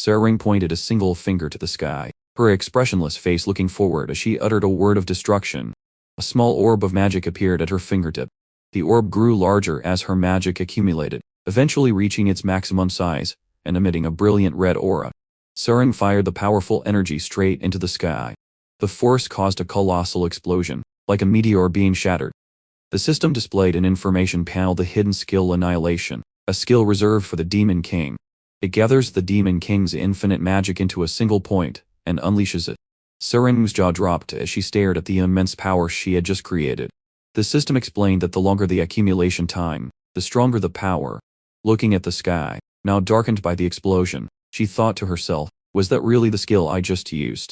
Sering pointed a single finger to the sky, her expressionless face looking forward as she uttered a word of destruction. A small orb of magic appeared at her fingertip. The orb grew larger as her magic accumulated, eventually reaching its maximum size and emitting a brilliant red aura. Sering fired the powerful energy straight into the sky. The force caused a colossal explosion, like a meteor being shattered. The system displayed an information panel: the hidden skill Annihilation, a skill reserved for the Demon King. It gathers the Demon King's infinite magic into a single point and unleashes it. Sering's jaw dropped as she stared at the immense power she had just created. The system explained that the longer the accumulation time, the stronger the power. Looking at the sky, now darkened by the explosion, she thought to herself, was that really the skill I just used?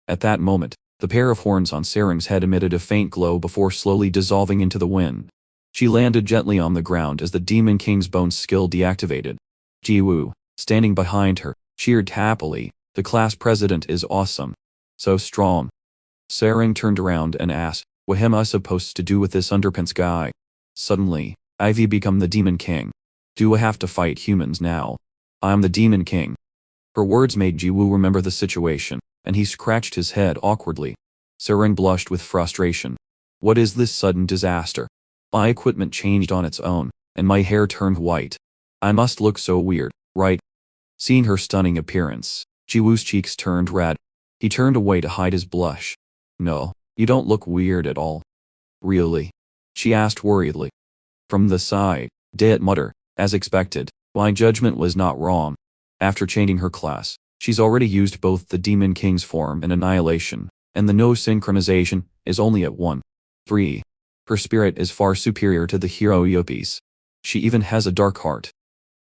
At that moment, the pair of horns on Sering's head emitted a faint glow before slowly dissolving into the wind. She landed gently on the ground as the Demon King's bone skill deactivated. Jiwoo, standing behind her, cheered happily. The class president is awesome. So strong. Sering turned around and asked, what am I supposed to do with this underpants guy? Suddenly, Ivy become the Demon King. Do I have to fight humans now? I'm the Demon King. Her words made Jiwoo remember the situation, and he scratched his head awkwardly. Sering blushed with frustration. What is this sudden disaster? My equipment changed on its own, and my hair turned white. I must look so weird, right? Seeing her stunning appearance, Jiwoo's cheeks turned red. He turned away to hide his blush. No, you don't look weird at all. Really? She asked worriedly. From the side, Det muttered, as expected, my judgment was not wrong. After changing her class, she's already used both the Demon King's form and Annihilation, and the no synchronization is only at 1-3. Her spirit is far superior to the hero Yuppies. She even has a dark heart.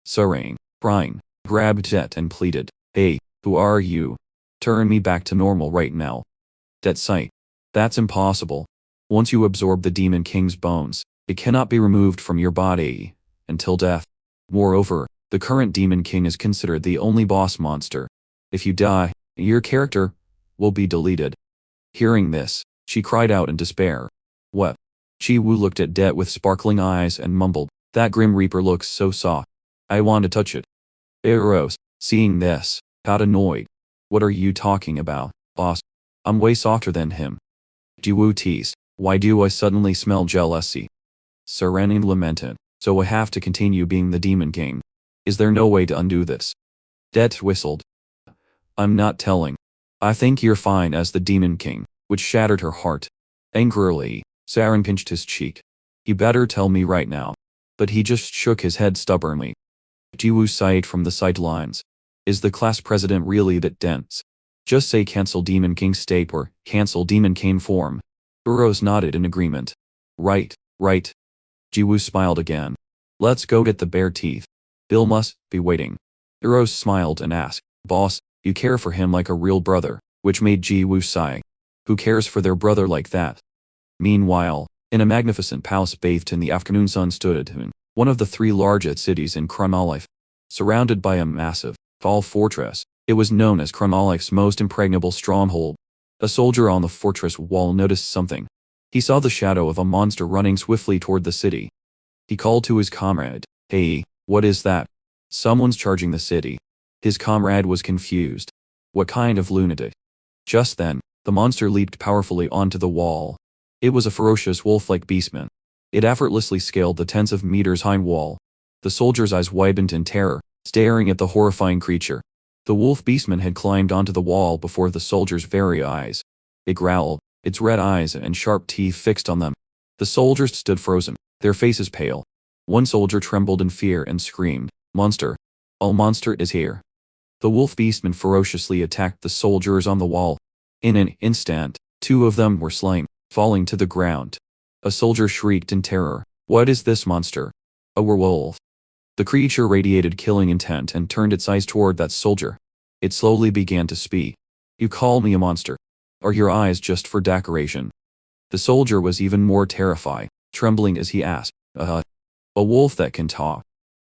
Sering, crying, grabbed Det and pleaded, hey, who are you? Turn me back to normal right now. Det sighed. That's impossible. Once you absorb the Demon King's bones, it cannot be removed from your body until death. Moreover, the current Demon King is considered the only boss monster. If you die, your character will be deleted. Hearing this, she cried out in despair. What? Jiwoo looked at Det with sparkling eyes and mumbled, that Grim Reaper looks so soft. I want to touch it. Eros, seeing this, got annoyed. What are you talking about, boss? I'm way softer than him. Jiwoo teased, why do I suddenly smell jealousy? Sering lamented, so I have to continue being the Demon King. Is there no way to undo this? Det whistled. I'm not telling. I think you're fine as the Demon King, which shattered her heart. Angrily, Sering pinched his cheek. You better tell me right now. But he just shook his head stubbornly. Jiwoo sighed from the sidelines. Is the class president really that dense? Just say cancel Demon King state or cancel Demon King form. Eros nodded in agreement. Right, right. Jiwoo smiled again. Let's go get the bare teeth. Bill must be waiting. Eros smiled and asked, boss, you care for him like a real brother, which made Jiwoo sigh. Who cares for their brother like that? Meanwhile, in a magnificent palace bathed in the afternoon sun stood one of the 3 largest cities in Chronolife. Surrounded by a massive, tall fortress, it was known as Chronolife's most impregnable stronghold. A soldier on the fortress wall noticed something. He saw the shadow of a monster running swiftly toward the city. He called to his comrade, hey, what is that? Someone's charging the city. His comrade was confused. What kind of lunatic? Just then, the monster leaped powerfully onto the wall. It was a ferocious wolf-like beastman. It effortlessly scaled the tens of meters high wall. The soldier's eyes widened in terror, staring at the horrifying creature. The wolf beastman had climbed onto the wall before the soldier's very eyes. It growled, its red eyes and sharp teeth fixed on them. The soldiers stood frozen, their faces pale. One soldier trembled in fear and screamed, monster! A monster is here! The wolf beastman ferociously attacked the soldiers on the wall. In an instant, 2 of them were slain, falling to the ground. A soldier shrieked in terror, what is this monster? A werewolf. The creature radiated killing intent and turned its eyes toward that soldier. It slowly began to speak. You call me a monster? Are your eyes just for decoration? The soldier was even more terrified, trembling as he asked, a wolf that can talk.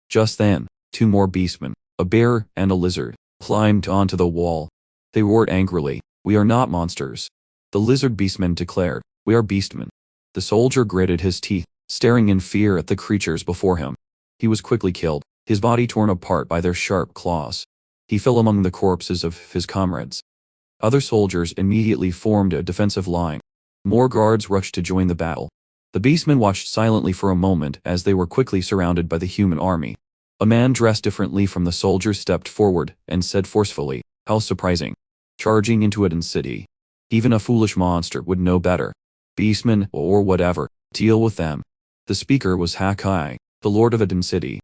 Just then, 2 more beastmen, a bear and a lizard, climbed onto the wall. They roared angrily, we are not monsters. The lizard beastman declared, we are beastmen. The soldier gritted his teeth, staring in fear at the creatures before him. He was quickly killed, his body torn apart by their sharp claws. He fell among the corpses of his comrades. Other soldiers immediately formed a defensive line. More guards rushed to join the battle. The beastmen watched silently for a moment as they were quickly surrounded by the human army. A man dressed differently from the soldiers stepped forward and said forcefully, "How surprising. Charging into Eden City. Even a foolish monster would know better. Beastmen, or whatever, deal with them." The speaker was Hakai, the lord of Eden City.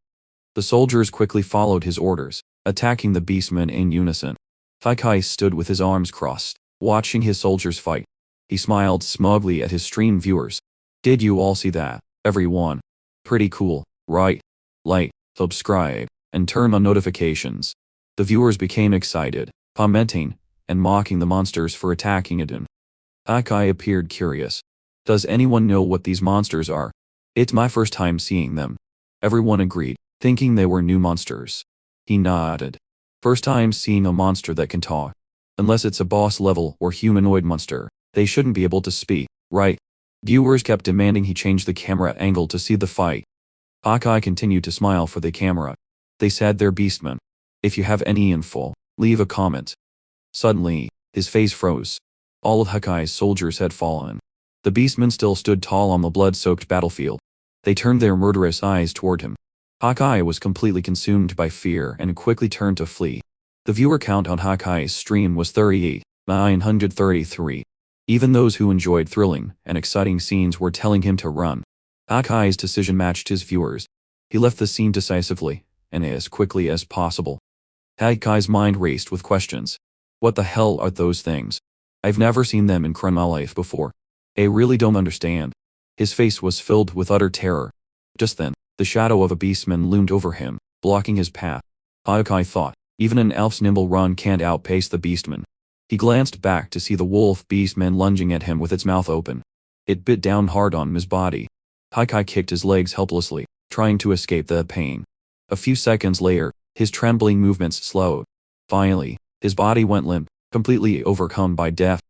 The soldiers quickly followed his orders, attacking the beastmen in unison. Hakai stood with his arms crossed, watching his soldiers fight. He smiled smugly at his stream viewers. "Did you all see that, everyone? Pretty cool, right? Like, subscribe, and turn on notifications." The viewers became excited, commenting, and mocking the monsters for attacking Eden. Hakai appeared curious. "Does anyone know what these monsters are? It's my first time seeing them." Everyone agreed, thinking they were new monsters. He nodded. "First time seeing a monster that can talk. Unless it's a boss level or humanoid monster, they shouldn't be able to speak, right?" Viewers kept demanding he change the camera angle to see the fight. Hakai continued to smile for the camera. "They said they're beastmen. If you have any info, leave a comment." Suddenly, his face froze. All of Hakai's soldiers had fallen. The beastmen still stood tall on the blood-soaked battlefield. They turned their murderous eyes toward him. Hakai was completely consumed by fear and quickly turned to flee. The viewer count on Hakai's stream was 38,933. Even those who enjoyed thrilling and exciting scenes were telling him to run. Hakai's decision matched his viewers. He left the scene decisively, and as quickly as possible. Hakai's mind raced with questions. What the hell are those things? I've never seen them in my life before. I really don't understand. His face was filled with utter terror. Just then, the shadow of a beastman loomed over him, blocking his path. Hakai thought, even an elf's nimble run can't outpace the beastman. He glanced back to see the wolf beastman lunging at him with its mouth open. It bit down hard on his body. Hakai kicked his legs helplessly, trying to escape the pain. A few seconds later, his trembling movements slowed. Finally, his body went limp, completely overcome by death.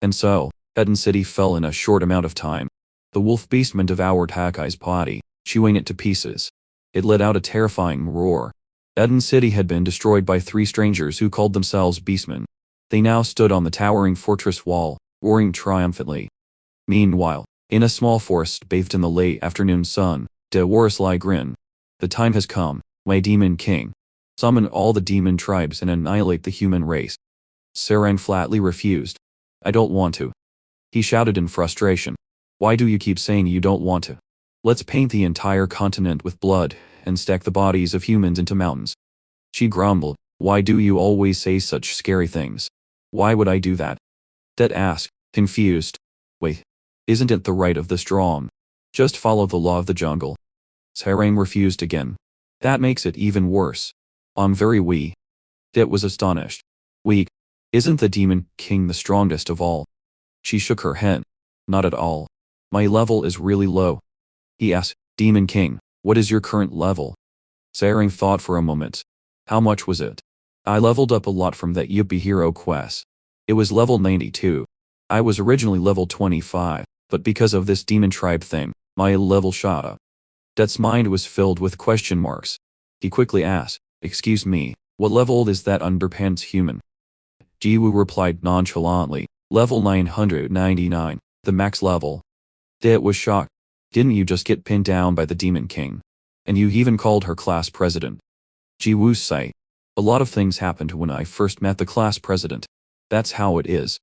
And so, Eden City fell in a short amount of time. The wolf beastman devoured Hakai's body, chewing it to pieces. It let out a terrifying roar. Eden City had been destroyed by 3 strangers who called themselves beastmen. They now stood on the towering fortress wall, roaring triumphantly. Meanwhile, in a small forest bathed in the late afternoon sun, De Warisly grinned. "The time has come, my demon king. Summon all the demon tribes and annihilate the human race." Sarang flatly refused. "I don't want to," he shouted in frustration. "Why do you keep saying you don't want to? Let's paint the entire continent with blood and stack the bodies of humans into mountains." She grumbled. "Why do you always say such scary things? Why would I do that?" Det asked, confused. "Wait, isn't it the right of the strong? Just follow the law of the jungle." Sarang refused again. "That makes it even worse. I'm very weak." Det was astonished. "Weak? Isn't the demon king the strongest of all?" She shook her head. "Not at all. My level is really low." He asked, "Demon king, what is your current level?" Sarang thought for a moment. "How much was it?" "I leveled up a lot from that Yippee Hero quest. It was level 92. I was originally level 25, but because of this demon tribe thing, my level shot up." Det's mind was filled with question marks. He quickly asked, "Excuse me, what level is that underpants human?" Jiwoo replied nonchalantly, "Level 999, the max level." Det was shocked. "Didn't you just get pinned down by the Demon King? And you even called her class president." Jiwoo sighed. "A lot of things happened when I first met the class president. That's how it is."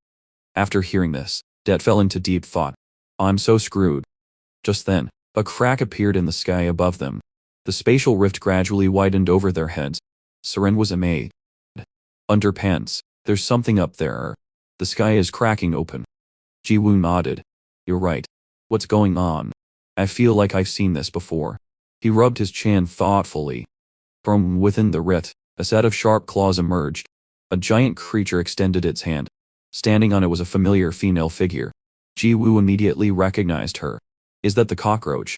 After hearing this, Det fell into deep thought. "I'm so screwed." Just then, a crack appeared in the sky above them. The spatial rift gradually widened over their heads. Seren was amazed. "Underpants, there's something up there. The sky is cracking open." Jiwoo nodded. "You're right. What's going on? I feel like I've seen this before." He rubbed his chin thoughtfully. From within the rift, a set of sharp claws emerged. A giant creature extended its hand. Standing on it was a familiar female figure. Jiwoo immediately recognized her. "Is that the cockroach?"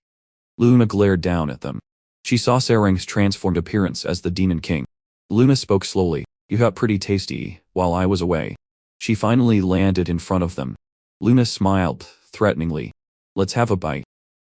Luna glared down at them. She saw Sarang's transformed appearance as the Demon King. Luna spoke slowly. "You got pretty tasty while I was away." She finally landed in front of them. Luna smiled threateningly. "Let's have a bite."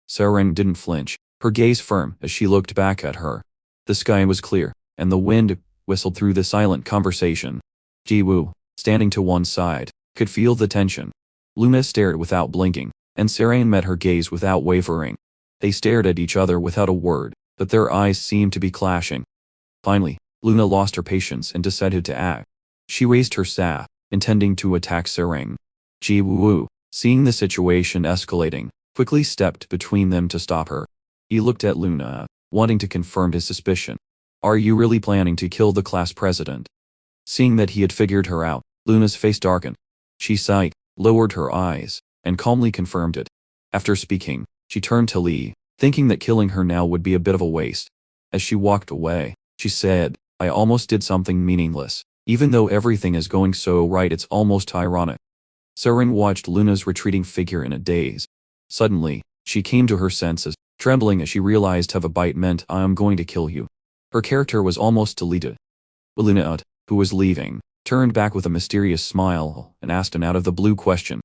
Sarang didn't flinch, her gaze firm as she looked back at her. The sky was clear, and the wind whistled through the silent conversation. Ji-woo, standing to one side, could feel the tension. Luna stared without blinking, and Serain met her gaze without wavering. They stared at each other without a word, but their eyes seemed to be clashing. Finally, Luna lost her patience and decided to act. She raised her staff, intending to attack Serain. Ji-woo, seeing the situation escalating, quickly stepped between them to stop her. He looked at Luna, wanting to confirm his suspicion. Are you really planning to kill the class president? Seeing that he had figured her out, Luna's face darkened. She sighed, lowered her eyes, and calmly confirmed it. After speaking, she turned to Lee, thinking that killing her now would be a bit of a waste. As she walked away, she said, I almost did something meaningless. Even though everything is going so right, it's almost ironic. Serain watched Luna's retreating figure in a daze. Suddenly, she came to her senses, trembling as she realized have a bite meant I am going to kill you. Her character was almost deleted. Luna, who was leaving, turned back with a mysterious smile and asked an out-of-the-blue question.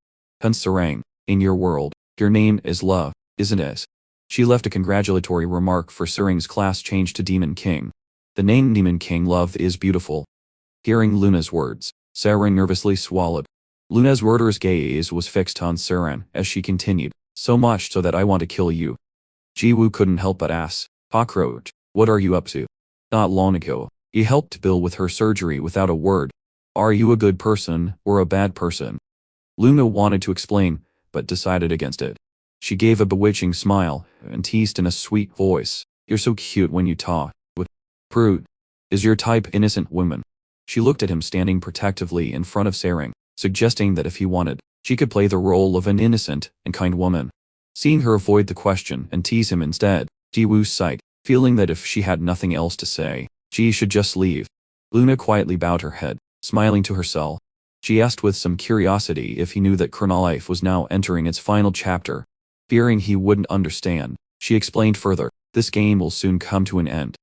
Serain, in your world, your name is Love, isn't it? She left a congratulatory remark for Serain's class change to Demon King. The name Demon King Love is beautiful. Hearing Luna's words, Serain nervously swallowed. Luna's murderous gaze was fixed on Serain as she continued, so much so that I want to kill you. Ji-woo couldn't help but ask, Cockroach, what are you up to? Not long ago, you helped Bill with her surgery without a word. Are you a good person or a bad person? Luna wanted to explain, but decided against it. She gave a bewitching smile and teased in a sweet voice, You're so cute when you talk. Prude. Is your type innocent woman? She looked at him standing protectively in front of Serain, suggesting that if he wanted, she could play the role of an innocent and kind woman. Seeing her avoid the question and tease him instead, Ji-woo sighed, feeling that if she had nothing else to say, she should just leave. Luna quietly bowed her head, smiling to herself. She asked with some curiosity if he knew that Chronolife was now entering its final chapter. Fearing he wouldn't understand, she explained further, this game will soon come to an end.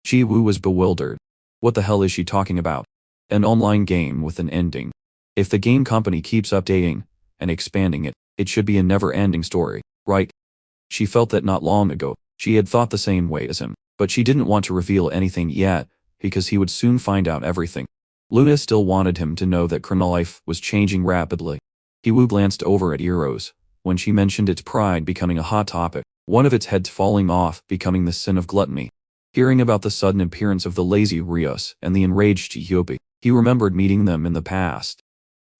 Ji-woo was bewildered. What the hell is she talking about? An online game with an ending. If the game company keeps updating and expanding it, it should be a never-ending story, right? She felt that not long ago, she had thought the same way as him, but she didn't want to reveal anything yet, because he would soon find out everything. Luna still wanted him to know that Chronolife was changing rapidly. Ji-woo glanced over at Eros, when she mentioned its pride becoming a hot topic, one of its heads falling off becoming the sin of gluttony. Hearing about the sudden appearance of the lazy Rios and the enraged Yopi, he remembered meeting them in the past.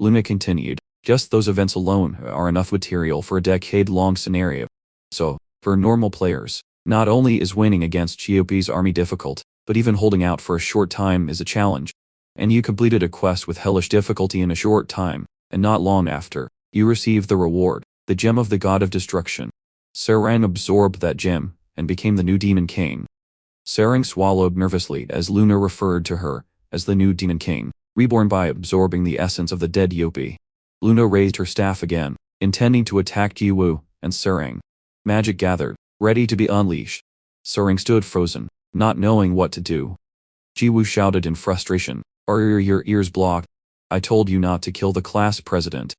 Luna continued, just those events alone are enough material for a decade-long scenario. So, for normal players, not only is winning against Yopi's army difficult, but even holding out for a short time is a challenge. And you completed a quest with hellish difficulty in a short time, and not long after, you received the reward, the gem of the god of destruction. Serain absorbed that gem, and became the new Demon King. Serain swallowed nervously as Luna referred to her as the new Demon King, reborn by absorbing the essence of the dead Yopi. Luna raised her staff again, intending to attack Ji-woo and Serain. Magic gathered, ready to be unleashed. Serain stood frozen, not knowing what to do. Ji-woo shouted in frustration, Are your ears blocked? I told you not to kill the class president.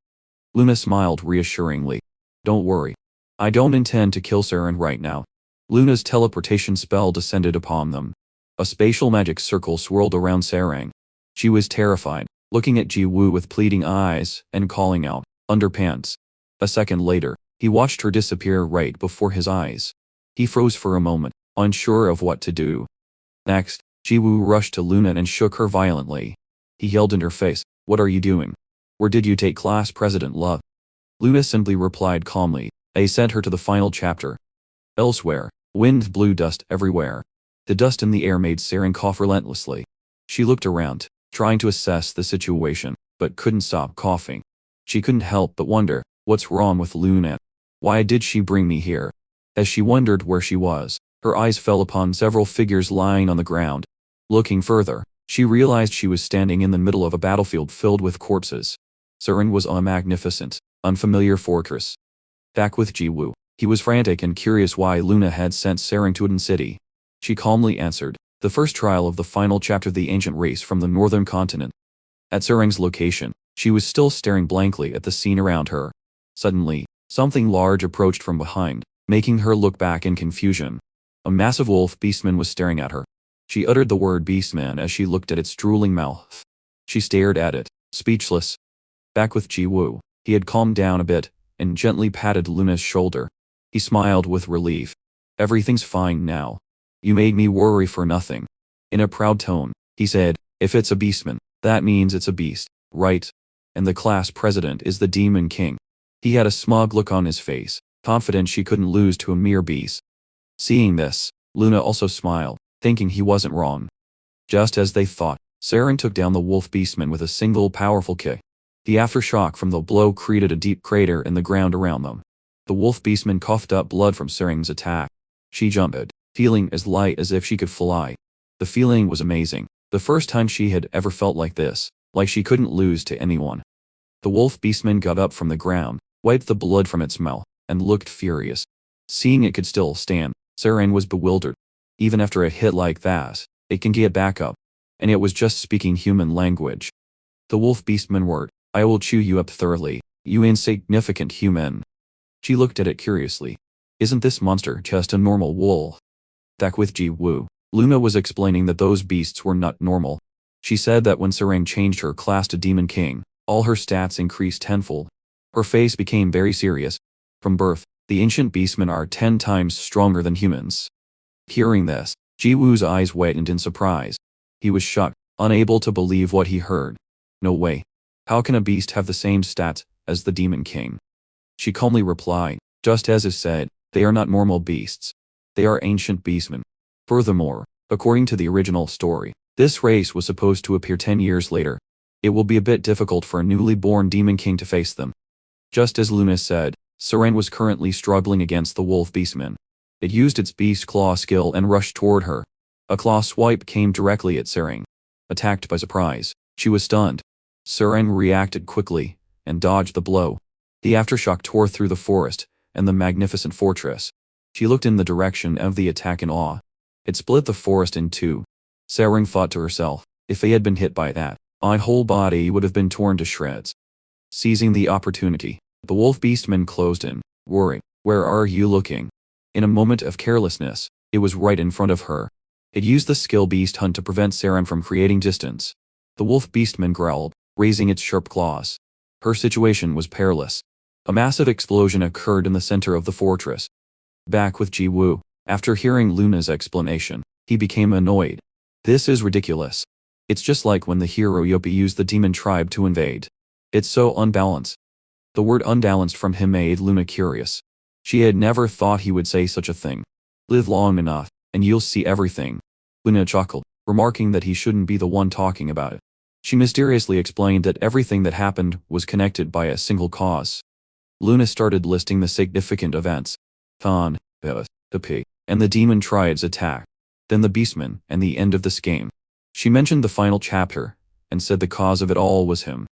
Luna smiled reassuringly. Don't worry. I don't intend to kill Serain right now. Luna's teleportation spell descended upon them. A spatial magic circle swirled around Serain. She was terrified, looking at Ji-woo with pleading eyes and calling out, Underpants. A second later, he watched her disappear right before his eyes. He froze for a moment, unsure of what to do. Next, Ji-woo rushed to Luna and shook her violently. He yelled in her face, What are you doing? Where did you take class president Love? Luna simply replied calmly, I sent her to the final chapter. Elsewhere, wind blew dust everywhere. The dust in the air made Serain cough relentlessly. She looked around, trying to assess the situation, but couldn't stop coughing. She couldn't help but wonder, what's wrong with Luna? Why did she bring me here? As she wondered where she was, her eyes fell upon several figures lying on the ground. Looking further, she realized she was standing in the middle of a battlefield filled with corpses. Serain was a magnificent, unfamiliar fortress. Back with Ji-woo, he was frantic and curious why Luna had sent Serain to Eden City. She calmly answered, the first trial of the final chapter of the ancient race from the northern continent. At Serain's location, she was still staring blankly at the scene around her. Suddenly, something large approached from behind, making her look back in confusion. A massive wolf beastman was staring at her. She uttered the word beastman as she looked at its drooling mouth. She stared at it, speechless. Back with Ji-woo, he had calmed down a bit and gently patted Luna's shoulder. He smiled with relief. Everything's fine now. You made me worry for nothing. In a proud tone, he said, if it's a beastman, that means it's a beast, right? And the class president is the Demon King. He had a smug look on his face, confident she couldn't lose to a mere beast. Seeing this, Luna also smiled, thinking he wasn't wrong. Just as they thought, Saren took down the wolf beastman with a single powerful kick. The aftershock from the blow created a deep crater in the ground around them. The wolf beastman coughed up blood from Saren's attack. She jumped, feeling as light as if she could fly. The feeling was amazing, the first time she had ever felt like this, like she couldn't lose to anyone. The wolf beastman got up from the ground, wiped the blood from its mouth, and looked furious. Seeing it could still stand, Saren was bewildered. Even after a hit like that, it can get back up. And it was just speaking human language. The wolf beastman word, I will chew you up thoroughly, you insignificant human. She looked at it curiously. Isn't this monster just a normal wolf? Back with Ji-woo, Luna was explaining that those beasts were not normal. She said that when Saren changed her class to Demon King, all her stats increased tenfold. Her face became very serious. From birth, the ancient beastmen are 10 times stronger than humans. Hearing this, Ji-woo's eyes widened in surprise. He was shocked, unable to believe what he heard. No way. How can a beast have the same stats as the Demon King? She calmly replied, just as is said, they are not normal beasts. They are ancient beastmen. Furthermore, according to the original story, this race was supposed to appear 10 years later. It will be a bit difficult for a newly born Demon King to face them. Just as Luna said, Saren was currently struggling against the wolf beastman. It used its beast claw skill and rushed toward her. A claw swipe came directly at Saren. Attacked by surprise, she was stunned. Saren reacted quickly and dodged the blow. The aftershock tore through the forest and the magnificent fortress. She looked in the direction of the attack in awe. It split the forest in two. Saren thought to herself, if they had been hit by that, my whole body would have been torn to shreds. Seizing the opportunity, the wolf beastman closed in, worried, where are you looking? In a moment of carelessness, it was right in front of her. It used the skill beast hunt to prevent Saren from creating distance. The wolf beastman growled, raising its sharp claws. Her situation was perilous. A massive explosion occurred in the center of the fortress. Back with Ji-woo, after hearing Luna's explanation, he became annoyed. This is ridiculous. It's just like when the hero Yopi used the demon tribe to invade. It's so unbalanced. The word unbalanced from him made Luna curious. She had never thought he would say such a thing. Live long enough, and you'll see everything. Luna chuckled, remarking that he shouldn't be the one talking about it. She mysteriously explained that everything that happened was connected by a single cause. Luna started listing the significant events. Thon, the pig, and the demon tribe's attack. Then the beastman, and the end of this game. She mentioned the final chapter, and said the cause of it all was him.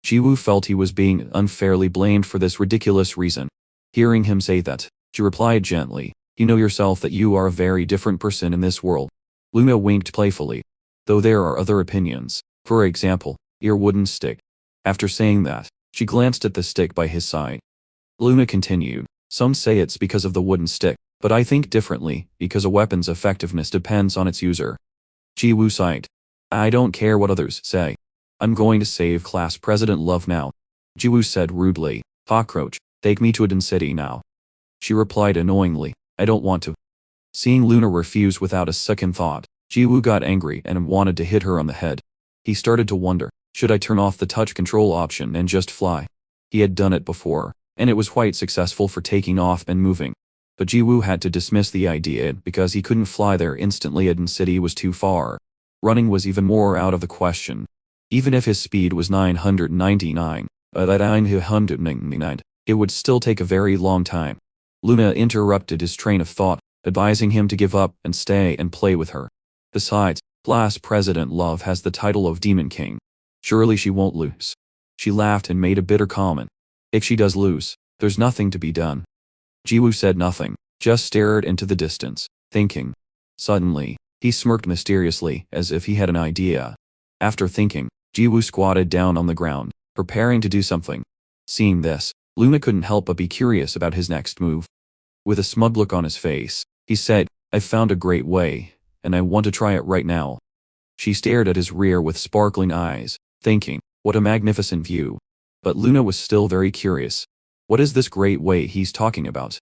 Ji-woo felt he was being unfairly blamed for this ridiculous reason. Hearing him say that, she replied gently, you know yourself that you are a very different person in this world. Luna winked playfully. Though there are other opinions, for example, your wooden stick. After saying that, she glanced at the stick by his side. Luna continued, some say it's because of the wooden stick, but I think differently, because a weapon's effectiveness depends on its user. Ji-woo sighed. I don't care what others say. I'm going to save class president love now. Ji-woo said rudely, cockroach, take me to a city now. She replied annoyingly, I don't want to. Seeing Luna refuse without a second thought, Ji-woo got angry and wanted to hit her on the head. He started to wonder, should I turn off the touch control option and just fly? He had done it before, and it was quite successful for taking off and moving. But Ji-woo had to dismiss the idea because he couldn't fly there instantly and city was too far. Running was even more out of the question. Even if his speed was 999, it would still take a very long time. Luna interrupted his train of thought, advising him to give up and stay and play with her. Besides, class president Love has the title of Demon King. Surely she won't lose. She laughed and made a bitter comment. If she does lose, there's nothing to be done. Ji-woo said nothing, just stared into the distance, thinking. Suddenly, he smirked mysteriously, as if he had an idea. After thinking, Ji-woo squatted down on the ground, preparing to do something. Seeing this, Luna couldn't help but be curious about his next move. With a smug look on his face, he said, I've found a great way, and I want to try it right now. She stared at his rear with sparkling eyes, thinking, what a magnificent view. But Luna was still very curious. What is this great way he's talking about?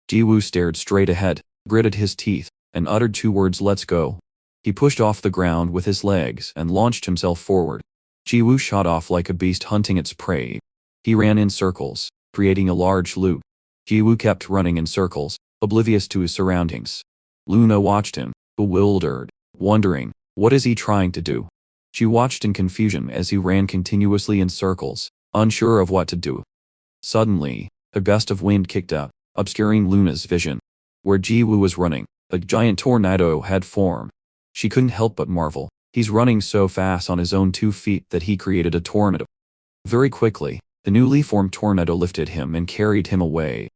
Jiwoo stared straight ahead, gritted his teeth, and uttered 2 words, let's go. He pushed off the ground with his legs and launched himself forward. Jiwoo shot off like a beast hunting its prey. He ran in circles, creating a large loop. Jiwoo kept running in circles, oblivious to his surroundings. Luna watched him, bewildered, wondering, what is he trying to do? She watched in confusion as he ran continuously in circles, unsure of what to do. Suddenly, a gust of wind kicked up, obscuring Luna's vision. Where Jiwoo was running, a giant tornado had formed. She couldn't help but marvel. He's running so fast on his own 2 feet that he created a tornado. Very quickly, the newly formed tornado lifted him and carried him away.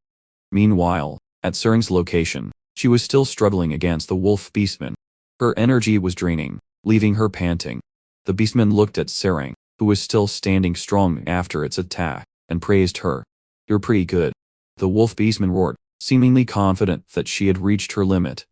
Meanwhile, at Suring's location, she was still struggling against the wolf beastman. Her energy was draining, leaving her panting. The beastman looked at Suring, who was still standing strong after its attack, and praised her. You're pretty good. The wolf beastman roared, seemingly confident that she had reached her limit,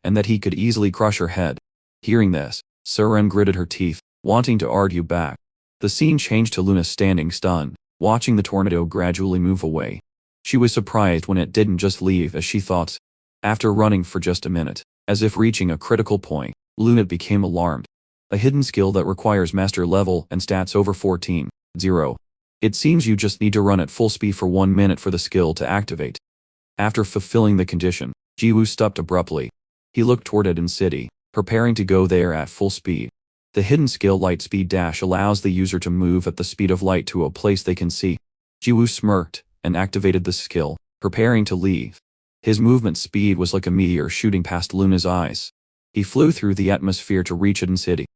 and that he could easily crush her head. Hearing this, Suring gritted her teeth, wanting to argue back. The scene changed to Luna standing stunned, watching the tornado gradually move away. She was surprised when it didn't just leave as she thought. After running for just a minute, as if reaching a critical point, Luna became alarmed. A hidden skill that requires master level and stats over 14.0. It seems you just need to run at full speed for 1 minute for the skill to activate. After fulfilling the condition, Jiwoo stopped abruptly. He looked toward Eden City, preparing to go there at full speed. The hidden skill Light Speed Dash allows the user to move at the speed of light to a place they can see. Jiwoo smirked and activated the skill, preparing to leave. His movement speed was like a meteor shooting past Luna's eyes. He flew through the atmosphere to reach Eden City.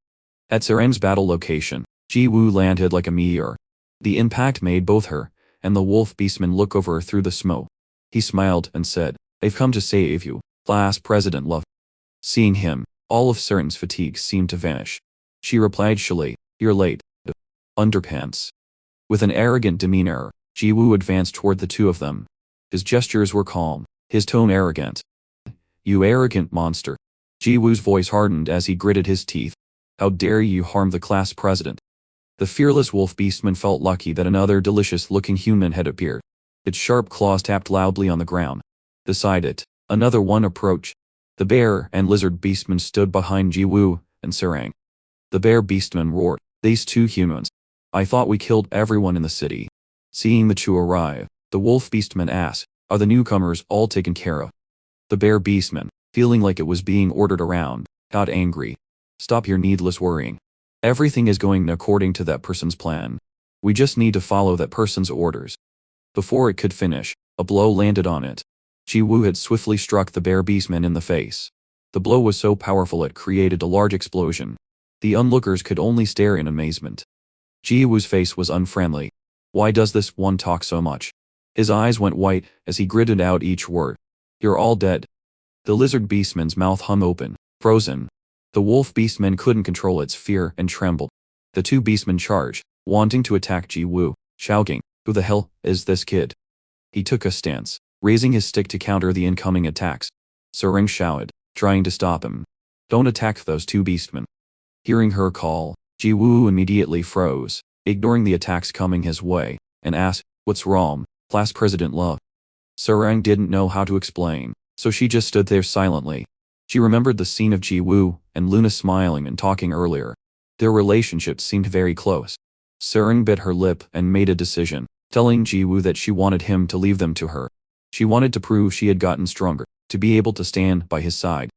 At Suring's battle location, Jiwoo landed like a meteor. The impact made both her and the wolf beastman look over through the smoke. He smiled and said, I've come to save you, Class President Love. Seeing him, all of Suring's fatigue seemed to vanish. She replied shyly, you're late. Underpants. With an arrogant demeanor, Jiwoo advanced toward the 2 of them. His gestures were calm, his tone arrogant. You arrogant monster. Jiwoo's voice hardened as he gritted his teeth. How dare you harm the class president? The fearless wolf beastman felt lucky that another delicious-looking human had appeared. Its sharp claws tapped loudly on the ground. Beside it, another one approached. The bear and lizard beastman stood behind Jiwoo and Suring. The bear beastman roared, these 2 humans. I thought we killed everyone in the city. Seeing the 2 arrive, the wolf beastman asked, are the newcomers all taken care of? The bear beastman, feeling like it was being ordered around, got angry. Stop your needless worrying. Everything is going according to that person's plan. We just need to follow that person's orders. Before it could finish, a blow landed on it. Jiwoo had swiftly struck the bear beastman in the face. The blow was so powerful it created a large explosion. The onlookers could only stare in amazement. Jiwoo's face was unfriendly. Why does this one talk so much? His eyes went white as he gritted out each word. You're all dead. The lizard beastman's mouth hung open, frozen. The wolf beastman couldn't control its fear and trembled. The 2 beastmen charged, wanting to attack Jiwoo, shouting, who the hell is this kid? He took a stance, raising his stick to counter the incoming attacks. Suring shouted, trying to stop him. Don't attack those 2 beastmen. Hearing her call, Jiwoo immediately froze, ignoring the attacks coming his way, and asked, what's wrong, Class President Love? Suring didn't know how to explain, so she just stood there silently. She remembered the scene of Jiwoo and Luna smiling and talking earlier. Their relationship seemed very close. Suring bit her lip and made a decision, telling Jiwoo that she wanted him to leave them to her. She wanted to prove she had gotten stronger, to be able to stand by his side.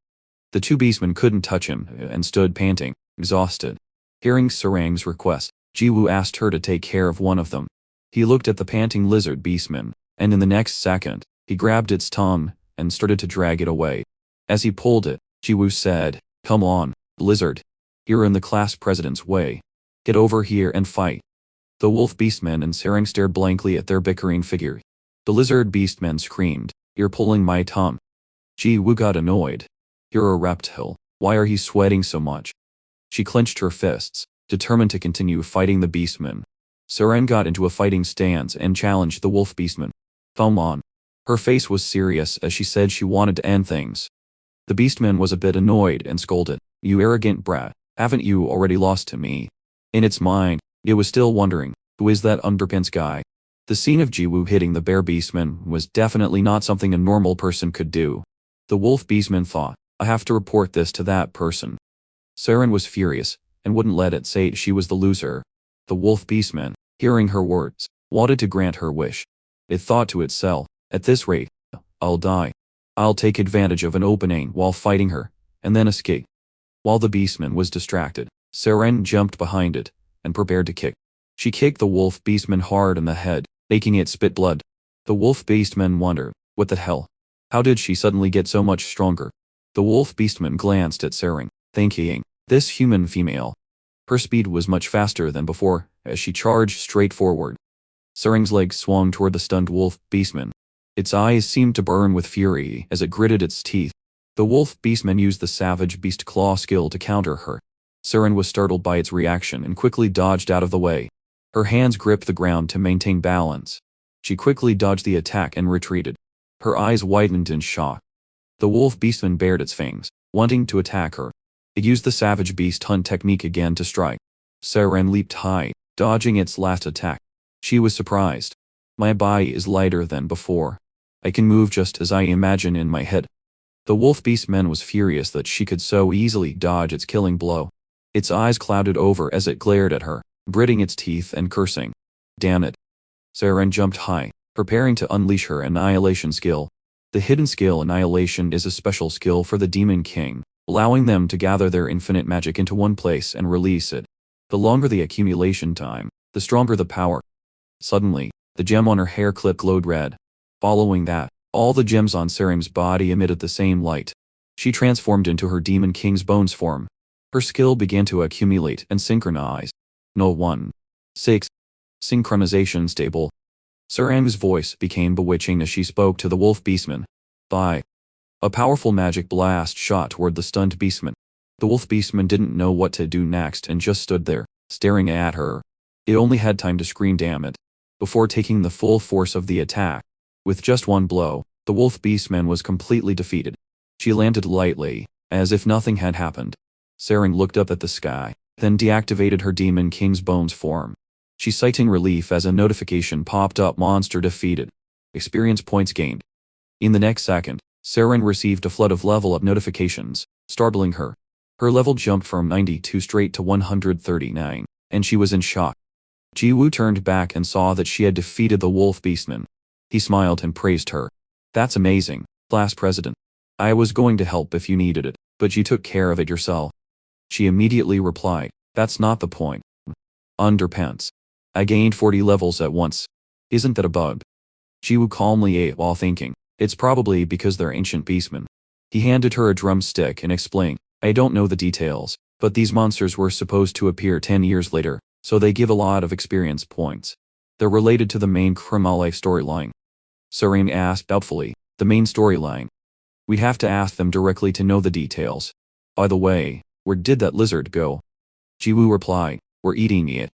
The 2 beastmen couldn't touch him and stood panting, exhausted. Hearing Suring's request, Jiwoo asked her to take care of one of them. He looked at the panting lizard beastman, and in the next second, he grabbed its tongue and started to drag it away. As he pulled it, Jiwoo said, come on, lizard. You're in the class president's way. Get over here and fight. The wolf beastman and Suring stared blankly at their bickering figure. The lizard beastman screamed, you're pulling my tongue. Jiwoo got annoyed. You're a reptile. Why are you sweating so much? She clenched her fists, determined to continue fighting the beastman. Suring got into a fighting stance and challenged the wolf beastman. Come on. Her face was serious as she said she wanted to end things. The beastman was a bit annoyed and scolded. You arrogant brat, haven't you already lost to me? In its mind, it was still wondering, who is that underpants guy? The scene of Jiwoo hitting the bear beastman was definitely not something a normal person could do. The wolf beastman thought, I have to report this to that person. Saren was furious, and wouldn't let it say she was the loser. The wolf beastman, hearing her words, wanted to grant her wish. It thought to itself, at this rate, I'll die. I'll take advantage of an opening while fighting her, and then escape. While the beastman was distracted, Saren jumped behind it, and prepared to kick. She kicked the wolf beastman hard in the head, making it spit blood. The wolf beastman wondered, what the hell? How did she suddenly get so much stronger? The wolf beastman glanced at Saren, thinking, this human female. Her speed was much faster than before, as she charged straight forward. Saren's legs swung toward the stunned wolf beastman. Its eyes seemed to burn with fury as it gritted its teeth. The wolf beastman used the savage beast claw skill to counter her. Saren was startled by its reaction and quickly dodged out of the way. Her hands gripped the ground to maintain balance. She quickly dodged the attack and retreated. Her eyes widened in shock. The wolf beastman bared its fangs, wanting to attack her. It used the savage beast hunt technique again to strike. Saren leaped high, dodging its last attack. She was surprised. My body is lighter than before. I can move just as I imagine in my head. The wolf beastman was furious that she could so easily dodge its killing blow. Its eyes clouded over as it glared at her, gritting its teeth and cursing. Damn it. Saren jumped high, preparing to unleash her annihilation skill. The hidden skill annihilation is a special skill for the Demon King, allowing them to gather their infinite magic into one place and release it. The longer the accumulation time, the stronger the power. Suddenly, the gem on her hair clip glowed red. Following that, all the gems on Saren's body emitted the same light. She transformed into her Demon King's bones form. Her skill began to accumulate and synchronize. No 1. 6. Synchronization stable. Saren's voice became bewitching as she spoke to the wolf beastman. Bye. A powerful magic blast shot toward the stunned beastman. The wolf beastman didn't know what to do next and just stood there, staring at her. It only had time to scream damn it, before taking the full force of the attack. With just one blow, the wolf beastman was completely defeated. She landed lightly, as if nothing had happened. Saren looked up at the sky, then deactivated her Demon King's bones form. She citing relief as a notification popped up: monster defeated. Experience points gained. In the next second, Saren received a flood of level up notifications, startling her. Her level jumped from 92 straight to 139, and she was in shock. Jiwoo turned back and saw that she had defeated the wolf beastman. He smiled and praised her. That's amazing, class president. I was going to help if you needed it, but you took care of it yourself. She immediately replied, that's not the point. Underpants. I gained 40 levels at once. Isn't that a bug? Jiwoo calmly ate while thinking, it's probably because they're ancient beastmen. He handed her a drumstick and explained, I don't know the details, but these monsters were supposed to appear 10 years later, so they give a lot of experience points. They're related to the main Krumale storyline. Saren asked doubtfully, the main storyline? We'd have to ask them directly to know the details. By the way, where did that lizard go? Jiwoo replied, we're eating it.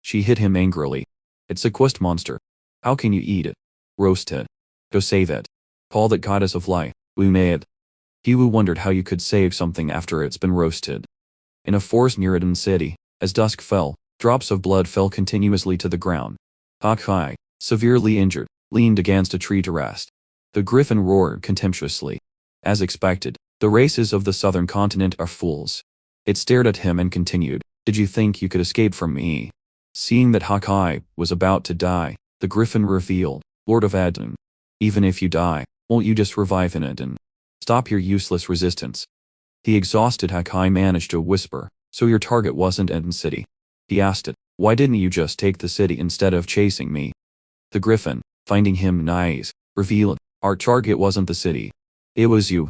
She hit him angrily. It's a quest monster. How can you eat it? Roast it. Go save it. Call that goddess of life, Humiliated. Jiwoo wondered how you could save something after it's been roasted. In a forest near Eden City, as dusk fell, drops of blood fell continuously to the ground. Hakai, severely injured, leaned against a tree to rest. The griffin roared contemptuously. As expected, the races of the southern continent are fools. It stared at him and continued, did you think you could escape from me? Seeing that Hakai was about to die, the griffin revealed, Lord of Eden. Even if you die, won't you just revive in Eden? Stop your useless resistance. The exhausted Hakai managed to whisper, so your target wasn't Eden City. He asked it, why didn't you just take the city instead of chasing me? The griffin, finding him nice, revealed, our target wasn't the city. It was you.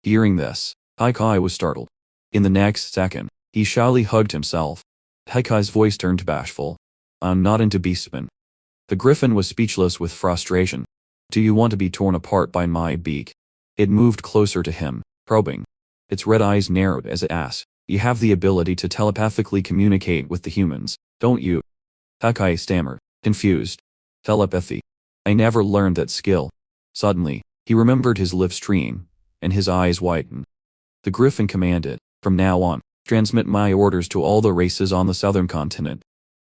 Hearing this, Hakai was startled. In the next second, he shyly hugged himself. Haikai's voice turned bashful. I'm not into beastmen. The griffin was speechless with frustration. Do you want to be torn apart by my beak? It moved closer to him, probing. Its red eyes narrowed as it asked, you have the ability to telepathically communicate with the humans, don't you? Hakai stammered, confused. Telepathy. I never learned that skill. Suddenly, he remembered his live stream. and his eyes whitened. The Griffin commanded, "From now on, transmit my orders to all the races on the southern continent."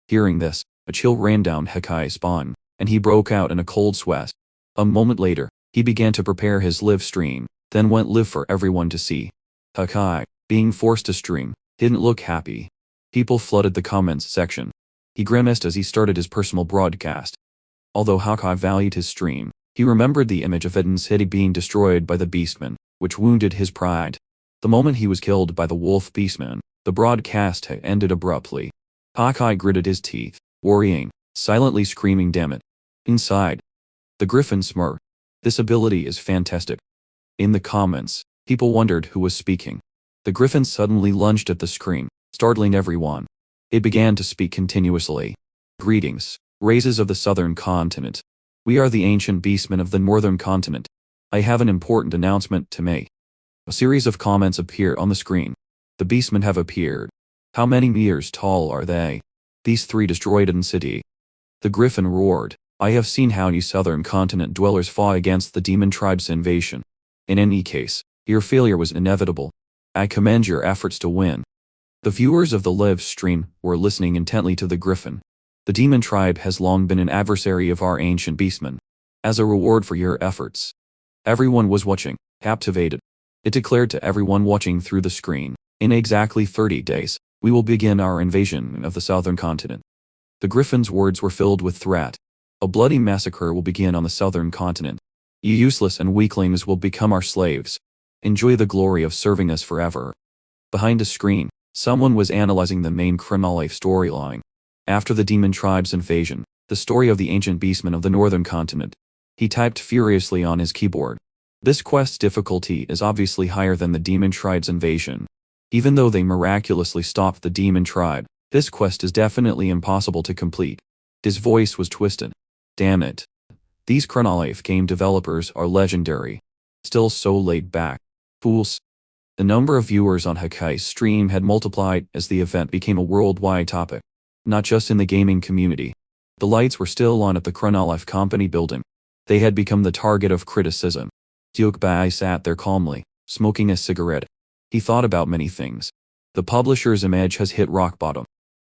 Hearing this, a chill ran down Hakai's spine, and he broke out in a cold sweat. A moment later, he began to prepare his live stream, then went live for everyone to see. Hakai, being forced to stream, didn't look happy. People flooded the comments section. He grimaced as he started his personal broadcast. Although Hakai valued his stream, he remembered the image of Eden City being destroyed by the Beastman, which wounded his pride. The moment he was killed by the Wolf Beastman, the broadcast had ended abruptly. Hakai gritted his teeth, worrying, silently screaming, "Damn it." Inside, the Griffin smirked. "This ability is fantastic." In the comments, people wondered who was speaking. The Griffin suddenly lunged at the screen, startling everyone. It began to speak continuously. "Greetings, races of the southern continent. We are the ancient beastmen of the northern continent. I have an important announcement to make." A series of comments appear on the screen. "The beastmen have appeared. How many meters tall are they? These 3 destroyed Eden City." The Griffin roared, "I have seen how you southern continent dwellers fought against the demon tribe's invasion. In any case, your failure was inevitable. I commend your efforts to win." The viewers of the live stream were listening intently to the Griffin. "The demon tribe has long been an adversary of our ancient beastmen. As a reward for your efforts." Everyone was watching, captivated. It declared to everyone watching through the screen, "In exactly 30 days, we will begin our invasion of the southern continent." The Griffin's words were filled with threat. "A bloody massacre will begin on the southern continent. You useless and weaklings will become our slaves. Enjoy the glory of serving us forever." Behind a screen, someone was analyzing the main chronology storyline. After the demon tribe's invasion, the story of the ancient beastmen of the northern continent. He typed furiously on his keyboard. This quest's difficulty is obviously higher than the demon tribe's invasion. Even though they miraculously stopped the demon tribe, this quest is definitely impossible to complete. His voice was twisted. "Damn it. These Chronolife game developers are legendary. Still so laid back. Fools." The number of viewers on Hakai's stream had multiplied as the event became a worldwide topic. Not just in the gaming community. The lights were still on at the Chronolife company building. They had become the target of criticism. Bai sat there calmly, smoking a cigarette. He thought about many things. The publisher's image has hit rock bottom.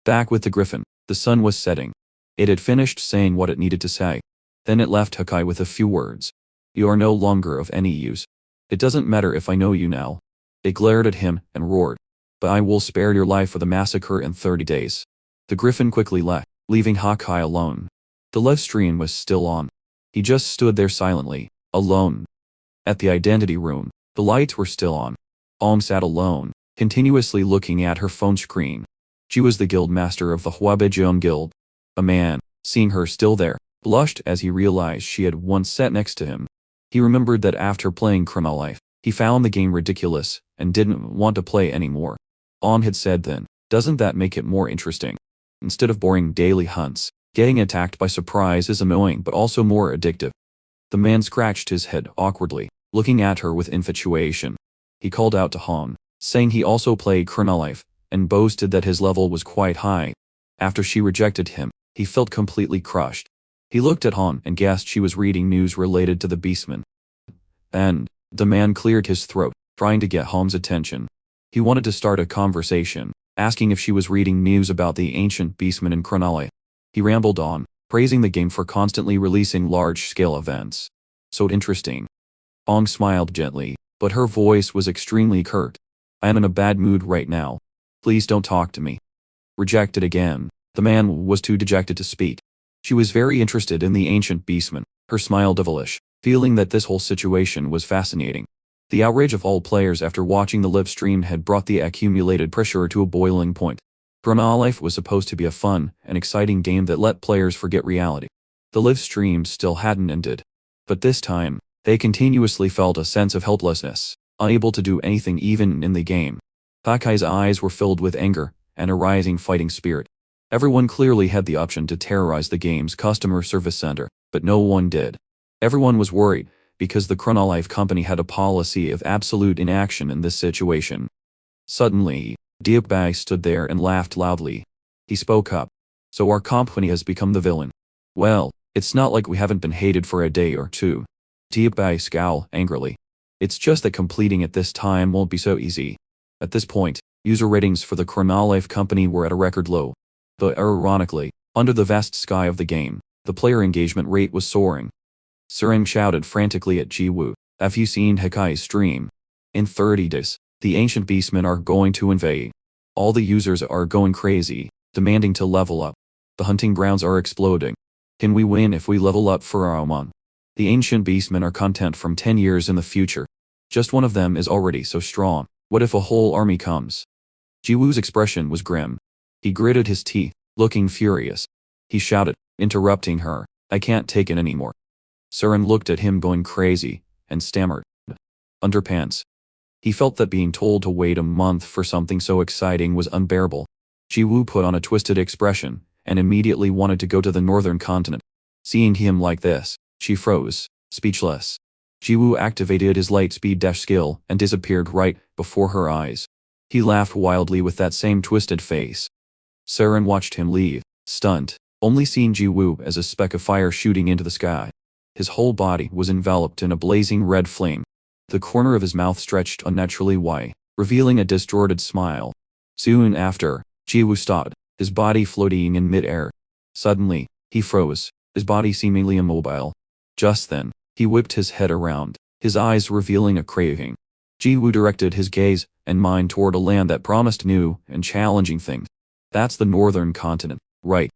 Back with the Griffin, the sun was setting. It had finished saying what it needed to say. Then it left Hakai with a few words. "You are no longer of any use. It doesn't matter if I know you now." It glared at him and roared. "But I will spare your life for the massacre in 30 days. The Griffin quickly left, leaving Hakai alone. The live stream was still on. He just stood there silently, alone. At the identity room, the lights were still on. Ong sat alone, continuously looking at her phone screen. She was the guild master of the Huabejian Guild. A man, seeing her still there, blushed as he realized she had once sat next to him. He remembered that after playing Chronolife, he found the game ridiculous and didn't want to play anymore. Ong had said then, "Doesn't that make it more interesting? Instead of boring daily hunts, getting attacked by surprise is annoying but also more addictive." The man scratched his head awkwardly, looking at her with infatuation. He called out to Han, saying he also played Chronolife, and boasted that his level was quite high. After she rejected him, he felt completely crushed. He looked at Han and guessed she was reading news related to the Beastmen. And the man cleared his throat, trying to get Han's attention. He wanted to start a conversation, asking if she was reading news about the ancient Beastmen in Chronolife. He rambled on, praising the game for constantly releasing large-scale events. "So interesting." Ong smiled gently, but her voice was extremely curt. "I am in a bad mood right now. Please don't talk to me." Rejected again, the man was too dejected to speak. She was very interested in the ancient beastmen, her smile devilish, feeling that this whole situation was fascinating. The outrage of all players after watching the live stream had brought the accumulated pressure to a boiling point. Chronolife was supposed to be a fun and exciting game that let players forget reality. The live stream still hadn't ended. But this time, they continuously felt a sense of helplessness, unable to do anything even in the game. Hakai's eyes were filled with anger and a rising fighting spirit. Everyone clearly had the option to terrorize the game's customer service center, but no one did. Everyone was worried, because the Chronolife company had a policy of absolute inaction in this situation. Suddenly, Bai stood there and laughed loudly. He spoke up. "So our company has become the villain. Well, it's not like we haven't been hated for a day or two." Bai scowled angrily. It's just that completing it this time won't be so easy. At this point, user ratings for the Chronolife company were at a record low. But ironically, under the vast sky of the game, the player engagement rate was soaring. Suring shouted frantically at Jiwoo, "Have you seen Hikai's stream? In 30 days, the ancient beastmen are going to invade. All the users are going crazy, demanding to level up. The hunting grounds are exploding. Can we win if we level up for our Amon? The ancient beastmen are content from 10 years in the future. Just one of them is already so strong. What if a whole army comes?" Jiwoo's expression was grim. He gritted his teeth, looking furious. He shouted, interrupting her, "I can't take it anymore." Surin looked at him going crazy, and stammered, "Underpants." He felt that being told to wait a month for something so exciting was unbearable. Jiwoo put on a twisted expression, and immediately wanted to go to the northern continent. Seeing him like this, she froze, speechless. Jiwoo activated his light-speed dash skill and disappeared right before her eyes. He laughed wildly with that same twisted face. Surin watched him leave, stunned, only seeing Jiwoo as a speck of fire shooting into the sky. His whole body was enveloped in a blazing red flame. The corner of his mouth stretched unnaturally wide, revealing a distorted smile. Soon after, Jiwoo stopped, his body floating in mid-air. Suddenly, he froze, his body seemingly immobile. Just then, he whipped his head around, his eyes revealing a craving. Jiwoo directed his gaze and mind toward a land that promised new and challenging things. "That's the northern continent, right?"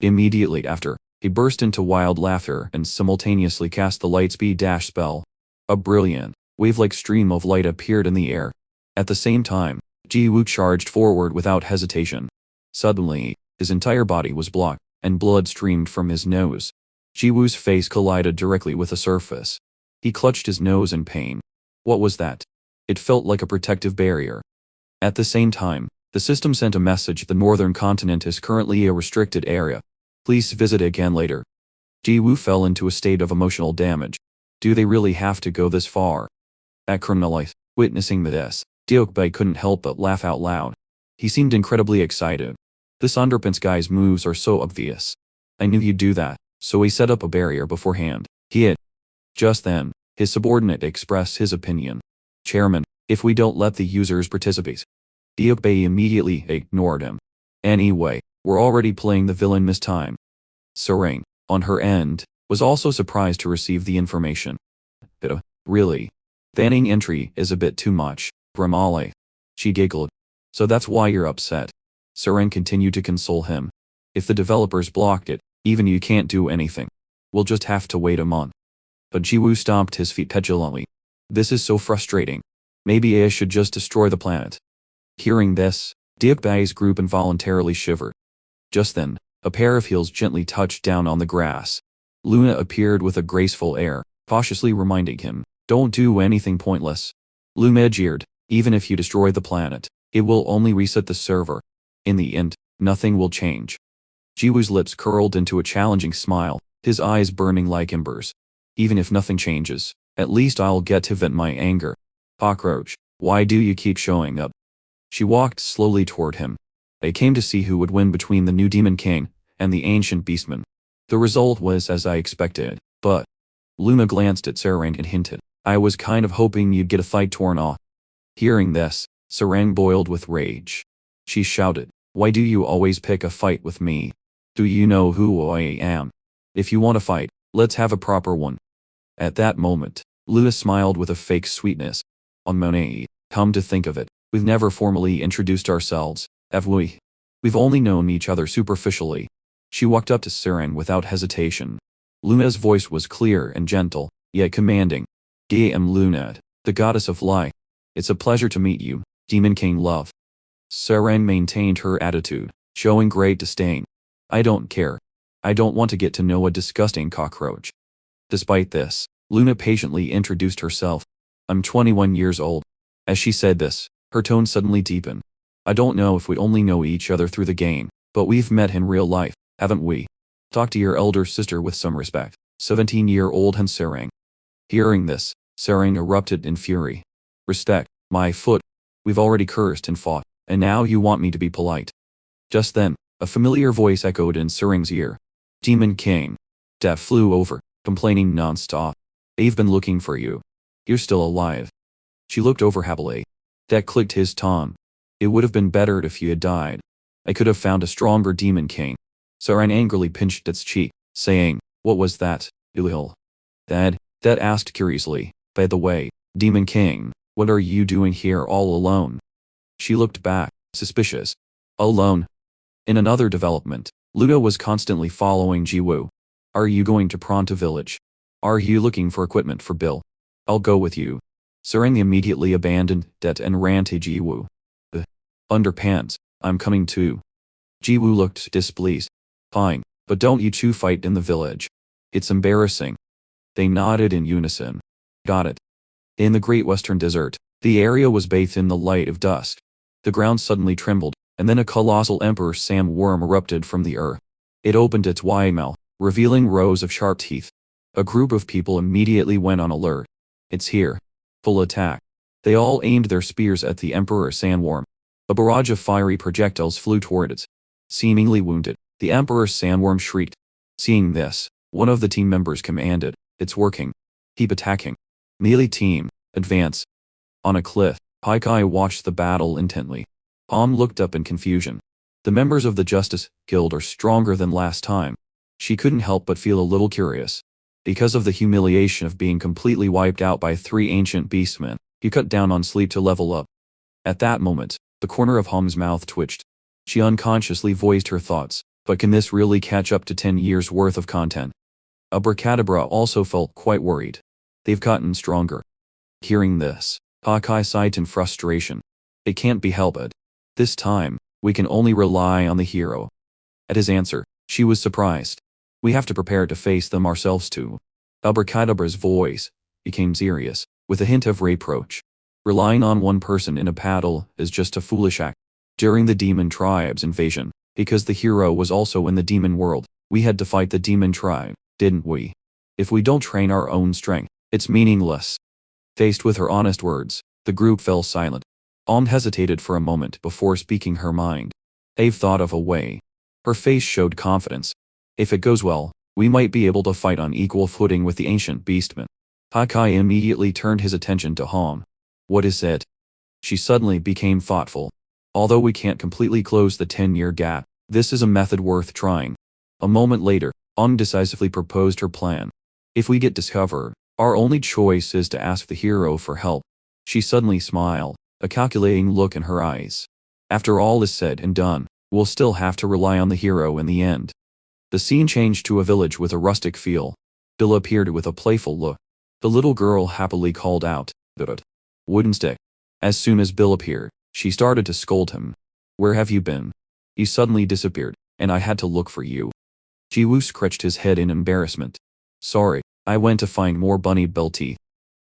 Immediately after, he burst into wild laughter and simultaneously cast the lightspeed dash spell. A brilliant, wave-like stream of light appeared in the air. At the same time, Jiwoo charged forward without hesitation. Suddenly, his entire body was blocked, and blood streamed from his nose. Jiwoo's face collided directly with the surface. He clutched his nose in pain. What was that? It felt like a protective barrier. At the same time, the system sent a message: "The northern continent is currently a restricted area. Please visit again later." Jiwoo fell into a state of emotional damage. Do they really have to go this far? At Chronolife, witnessing this, Deokbae couldn't help but laugh out loud. He seemed incredibly excited. "This underpants guy's moves are so obvious. I knew you'd do that, so he set up a barrier beforehand." He had. Just then, his subordinate expressed his opinion. "Chairman, if we don't let the users participate." Deokbae immediately ignored him. "Anyway, we're already playing the villain this time." Suring, on her end, was also surprised to receive the information. Really? Banning entry is a bit too much, Bramale." She giggled. "So that's why you're upset." Suring continued to console him. "If the developers blocked it, even you can't do anything. We'll just have to wait a month." But Jiwoo stomped his feet petulantly. "This is so frustrating. Maybe I should just destroy the planet." Hearing this, Deokbae's group involuntarily shivered. Just then, a pair of heels gently touched down on the grass. Luna appeared with a graceful air, cautiously reminding him, "Don't do anything pointless." Luna jeered, "Even if you destroy the planet, it will only reset the server. In the end, nothing will change." Jiwoo's lips curled into a challenging smile, his eyes burning like embers. "Even if nothing changes, at least I'll get to vent my anger. Cockroach, why do you keep showing up?" She walked slowly toward him. "I came to see who would win between the new Demon King and the ancient beastman. The result was as I expected, but..." Luna glanced at Sarang and hinted, "I was kind of hoping you'd get a fight torn off." Hearing this, Sarang boiled with rage. She shouted, "Why do you always pick a fight with me? Do you know who I am? If you want to fight, let's have a proper one." At that moment, Luna smiled with a fake sweetness. "On Monet, come to think of it, we've never formally introduced ourselves, have we? We've only known each other superficially." She walked up to Sarang without hesitation. Luna's voice was clear and gentle, yet commanding. "I am Luna, the goddess of light. It's a pleasure to meet you, Demon King Love." Sarang maintained her attitude, showing great disdain. "I don't care. I don't want to get to know a disgusting cockroach." Despite this, Luna patiently introduced herself. "I'm 21 years old." As she said this, her tone suddenly deepened. "I don't know if we only know each other through the game, but we've met in real life, haven't we? Talk to your elder sister with some respect, 17-year-old Han Sarang." Hearing this, Sarang erupted in fury. "Respect, my foot. We've already cursed and fought, and now you want me to be polite." Just then, a familiar voice echoed in Sarang's ear. "Demon King." Death flew over, complaining non-stop. "They've been looking for you." You're still alive. She looked over happily. That clicked his tongue. It would have been better if you had died. I could have found a stronger demon king. Saren angrily pinched its cheek, saying, what was that, Ilil? That asked curiously, by the way, Demon King, what are you doing here all alone? She looked back, suspicious. Alone? In another development, Ludo was constantly following Jiwoo. Are you going to Pronto Village? Are you looking for equipment for Bill? I'll go with you. Saren immediately abandoned that and ran to Jiwoo. Underpants, I'm coming too. Jiwoo looked displeased. Fine, but don't you two fight in the village. It's embarrassing. They nodded in unison. Got it. In the Great Western Desert, the area was bathed in the light of dusk. The ground suddenly trembled, and then a colossal emperor sandworm erupted from the earth. It opened its wide mouth, revealing rows of sharp teeth. A group of people immediately went on alert. It's here. Full attack. They all aimed their spears at the emperor sandworm. A barrage of fiery projectiles flew toward it. Seemingly wounded, the emperor sandworm shrieked. Seeing this, one of the team members commanded, it's working. Keep attacking. Melee team, advance. On a cliff, Haikai watched the battle intently. Looked up in confusion. The members of the Justice Guild are stronger than last time. She couldn't help but feel a little curious. Because of the humiliation of being completely wiped out by 3 ancient beastmen, he cut down on sleep to level up. At that moment, the corner of Hom's mouth twitched. She unconsciously voiced her thoughts, but can this really catch up to 10 years worth of content? Abracadabra also felt quite worried. They've gotten stronger. Hearing this, Hawkeye sighed in frustration. It can't be helped. This time, we can only rely on the hero. At his answer, she was surprised. We have to prepare to face them ourselves too. Abracadabra's voice became serious, with a hint of reproach. Relying on one person in a battle is just a foolish act. During the demon tribe's invasion, because the hero was also in the demon world, we had to fight the demon tribe, didn't we? If we don't train our own strength, it's meaningless. Faced with her honest words, the group fell silent. Hesitated for a moment before speaking her mind. Ave thought of a way. Her face showed confidence. If it goes well, we might be able to fight on equal footing with the ancient beastmen. Hakai immediately turned his attention to Hom. What is it? She suddenly became thoughtful. Although we can't completely close the 10-year gap, this is a method worth trying. A moment later, decisively proposed her plan. If we get discovered, our only choice is to ask the hero for help. She suddenly smiled, a calculating look in her eyes. After all is said and done, we'll still have to rely on the hero in the end. The scene changed to a village with a rustic feel. Bill appeared with a playful look. The little girl happily called out, "Dud." Wooden stick. As soon as Bill appeared, she started to scold him. Where have you been? You suddenly disappeared, and I had to look for you. Jiwoo scratched his head in embarrassment. Sorry, I went to find more bunny bell teeth.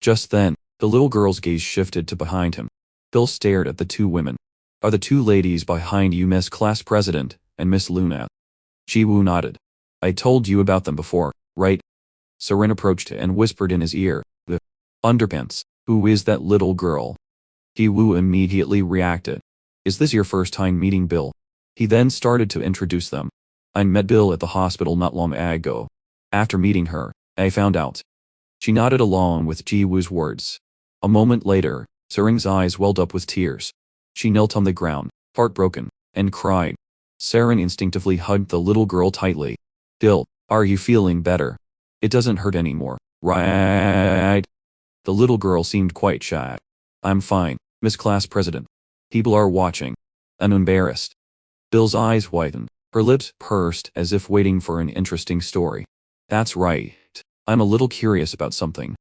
Just then, the little girl's gaze shifted to behind him. Bill stared at the 2 women. Are the 2 ladies behind you Miss Class President and Miss Luna? Jiwoo nodded. I told you about them before, right? Seren approached and whispered in his ear, "The underpants, who is that little girl?" Jiwoo immediately reacted. Is this your first time meeting Bill? He then started to introduce them. I met Bill at the hospital not long ago. After meeting her, I found out. She nodded along with Jiwoo's words. A moment later, Seren's eyes welled up with tears. She knelt on the ground, heartbroken, and cried. Seren instinctively hugged the little girl tightly. Bill, are you feeling better? It doesn't hurt anymore, right? The little girl seemed quite shy. I'm fine, Miss Class President. People are watching. I'm embarrassed. Bill's eyes widened. Her lips pursed as if waiting for an interesting story. That's right. I'm a little curious about something.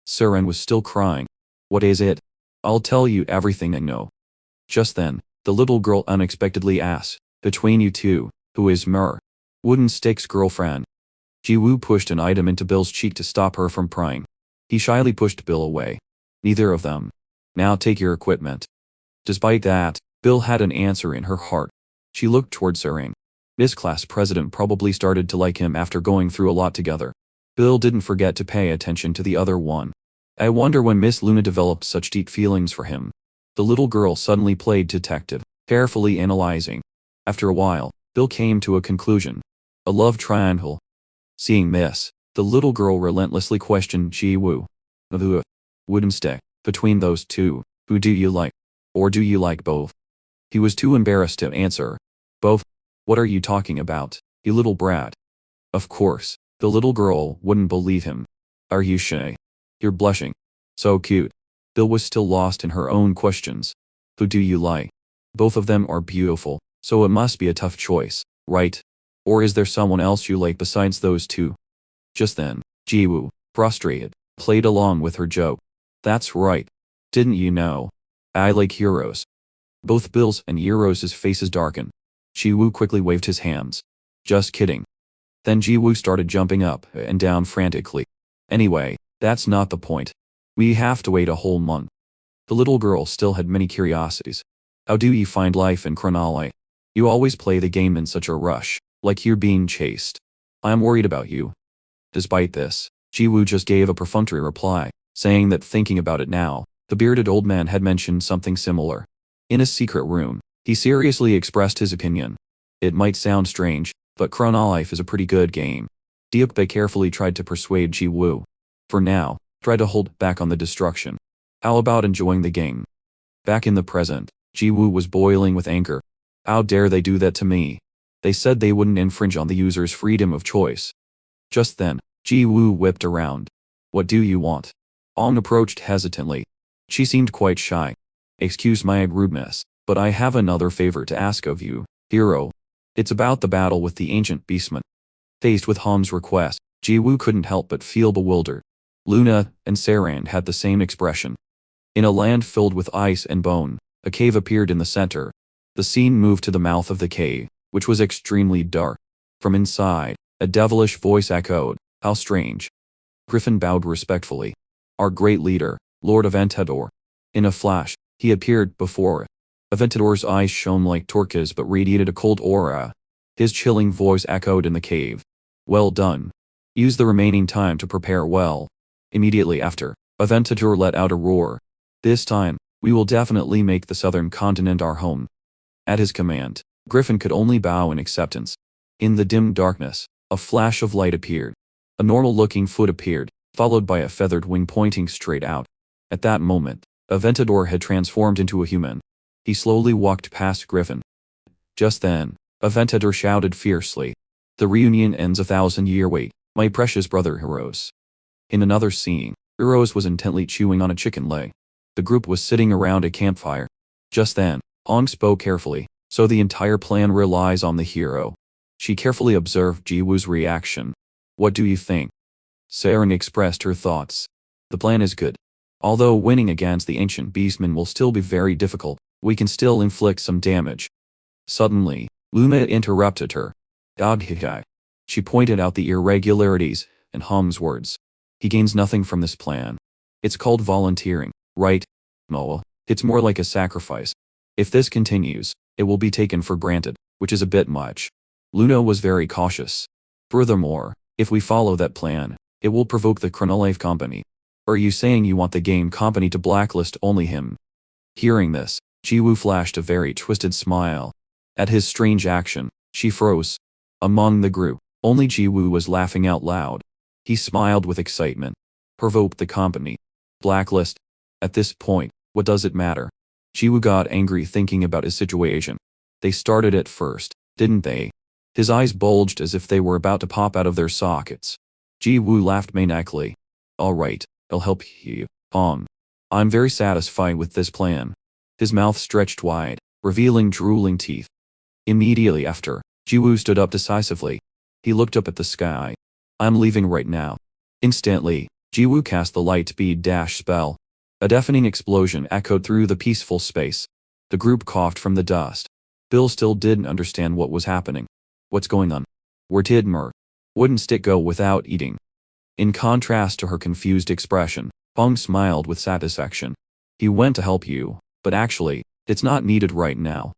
Seren was still crying. What is it? I'll tell you everything I know. Just then, the little girl unexpectedly asked, between you two, who is Mer? Wooden Stick's girlfriend. Jiwoo pushed an item into Bill's cheek to stop her from prying. He shyly pushed Bill away. Neither of them. Now take your equipment. Despite that, Bill had an answer in her heart. She looked toward Seren. Miss Class President probably started to like him after going through a lot together. Bill didn't forget to pay attention to the other one. I wonder when Miss Luna developed such deep feelings for him. The little girl suddenly played detective, carefully analyzing. After a while, Bill came to a conclusion. A love triangle. Seeing this, the little girl relentlessly questioned Jiwoo. wooden stick. Between those two, who do you like? Or do you like both? He was too embarrassed to answer. Both? What are you talking about, you little brat? Of course, the little girl wouldn't believe him. Are you shy? You're blushing. So cute. Bill was still lost in her own questions. Who do you like? Both of them are beautiful, so it must be a tough choice, right? Or is there someone else you like besides those two? Just then, Jiwoo, frustrated, played along with her joke. That's right. Didn't you know? I like heroes. Both Bill's and Euros's faces darkened. Jiwoo quickly waved his hands. Just kidding. Then Jiwoo started jumping up and down frantically. Anyway, that's not the point. We have to wait a whole month. The little girl still had many curiosities. How do you find life in chronology? You always play the game in such a rush, like you're being chased. I'm worried about you. Despite this, Jiwoo just gave a perfunctory reply, saying that thinking about it now, the bearded old man had mentioned something similar. In a secret room, he seriously expressed his opinion. It might sound strange, but Chronolife is a pretty good game. Diokbae carefully tried to persuade Jiwoo. For now, try to hold back on the destruction. How about enjoying the game? Back in the present, Jiwoo was boiling with anger. How dare they do that to me? They said they wouldn't infringe on the user's freedom of choice. Just then, Jiwoo whipped around. What do you want? Ong approached hesitantly. She seemed quite shy. Excuse my rudeness, but I have another favor to ask of you, hero. It's about the battle with the ancient beastmen. Faced with Hong's request, Jiwoo couldn't help but feel bewildered. Luna and Saran had the same expression. In a land filled with ice and bone, a cave appeared in the center. The scene moved to the mouth of the cave, which was extremely dark. From inside, a devilish voice echoed, "How strange." Griffin bowed respectfully. Our great leader, Lord Aventador. In a flash, he appeared before it. Aventador's eyes shone like turquoise but radiated a cold aura. His chilling voice echoed in the cave. Well done. Use the remaining time to prepare well. Immediately after, Aventador let out a roar. This time, we will definitely make the southern continent our home. At his command, Griffin could only bow in acceptance. In the dim darkness, a flash of light appeared. A normal-looking foot appeared, followed by a feathered wing pointing straight out. At that moment, Aventador had transformed into a human. He slowly walked past Griffin. Just then, Aventador shouted fiercely. The reunion ends 1,000-year wait, my precious brother Heroes. In another scene, Heroes was intently chewing on a chicken leg. The group was sitting around a campfire. Just then, Hong spoke carefully, so the entire plan relies on the hero. She carefully observed Jiwoo's reaction. What do you think? Saren expressed her thoughts. The plan is good. Although winning against the ancient beastmen will still be very difficult, we can still inflict some damage. Suddenly, Luna interrupted her. Doghikai. She pointed out the irregularities in Hong's words. He gains nothing from this plan. It's called volunteering, right? No, it's more like a sacrifice. If this continues, it will be taken for granted, which is a bit much. Luna was very cautious. Furthermore, if we follow that plan, it will provoke the Chronolife Company. Are you saying you want the game company to blacklist only him? Hearing this, Jiwoo flashed a very twisted smile. At his strange action, she froze. Among the group, only Jiwoo was laughing out loud. He smiled with excitement. Provoked the company. Blacklist. At this point, what does it matter? Jiwoo got angry thinking about his situation. They started it first, didn't they? His eyes bulged as if they were about to pop out of their sockets. Jiwoo laughed maniacally. Alright, I'll help you, Hong. I'm very satisfied with this plan. His mouth stretched wide, revealing drooling teeth. Immediately after, Jiwoo stood up decisively. He looked up at the sky. I'm leaving right now. Instantly, Jiwoo cast the light bead dash spell. A deafening explosion echoed through the peaceful space. The group coughed from the dust. Bill still didn't understand what was happening. What's going on? Where did Mer? Wouldn't Stick go without eating? In contrast to her confused expression, Hong smiled with satisfaction. He went to help you, but actually, it's not needed right now.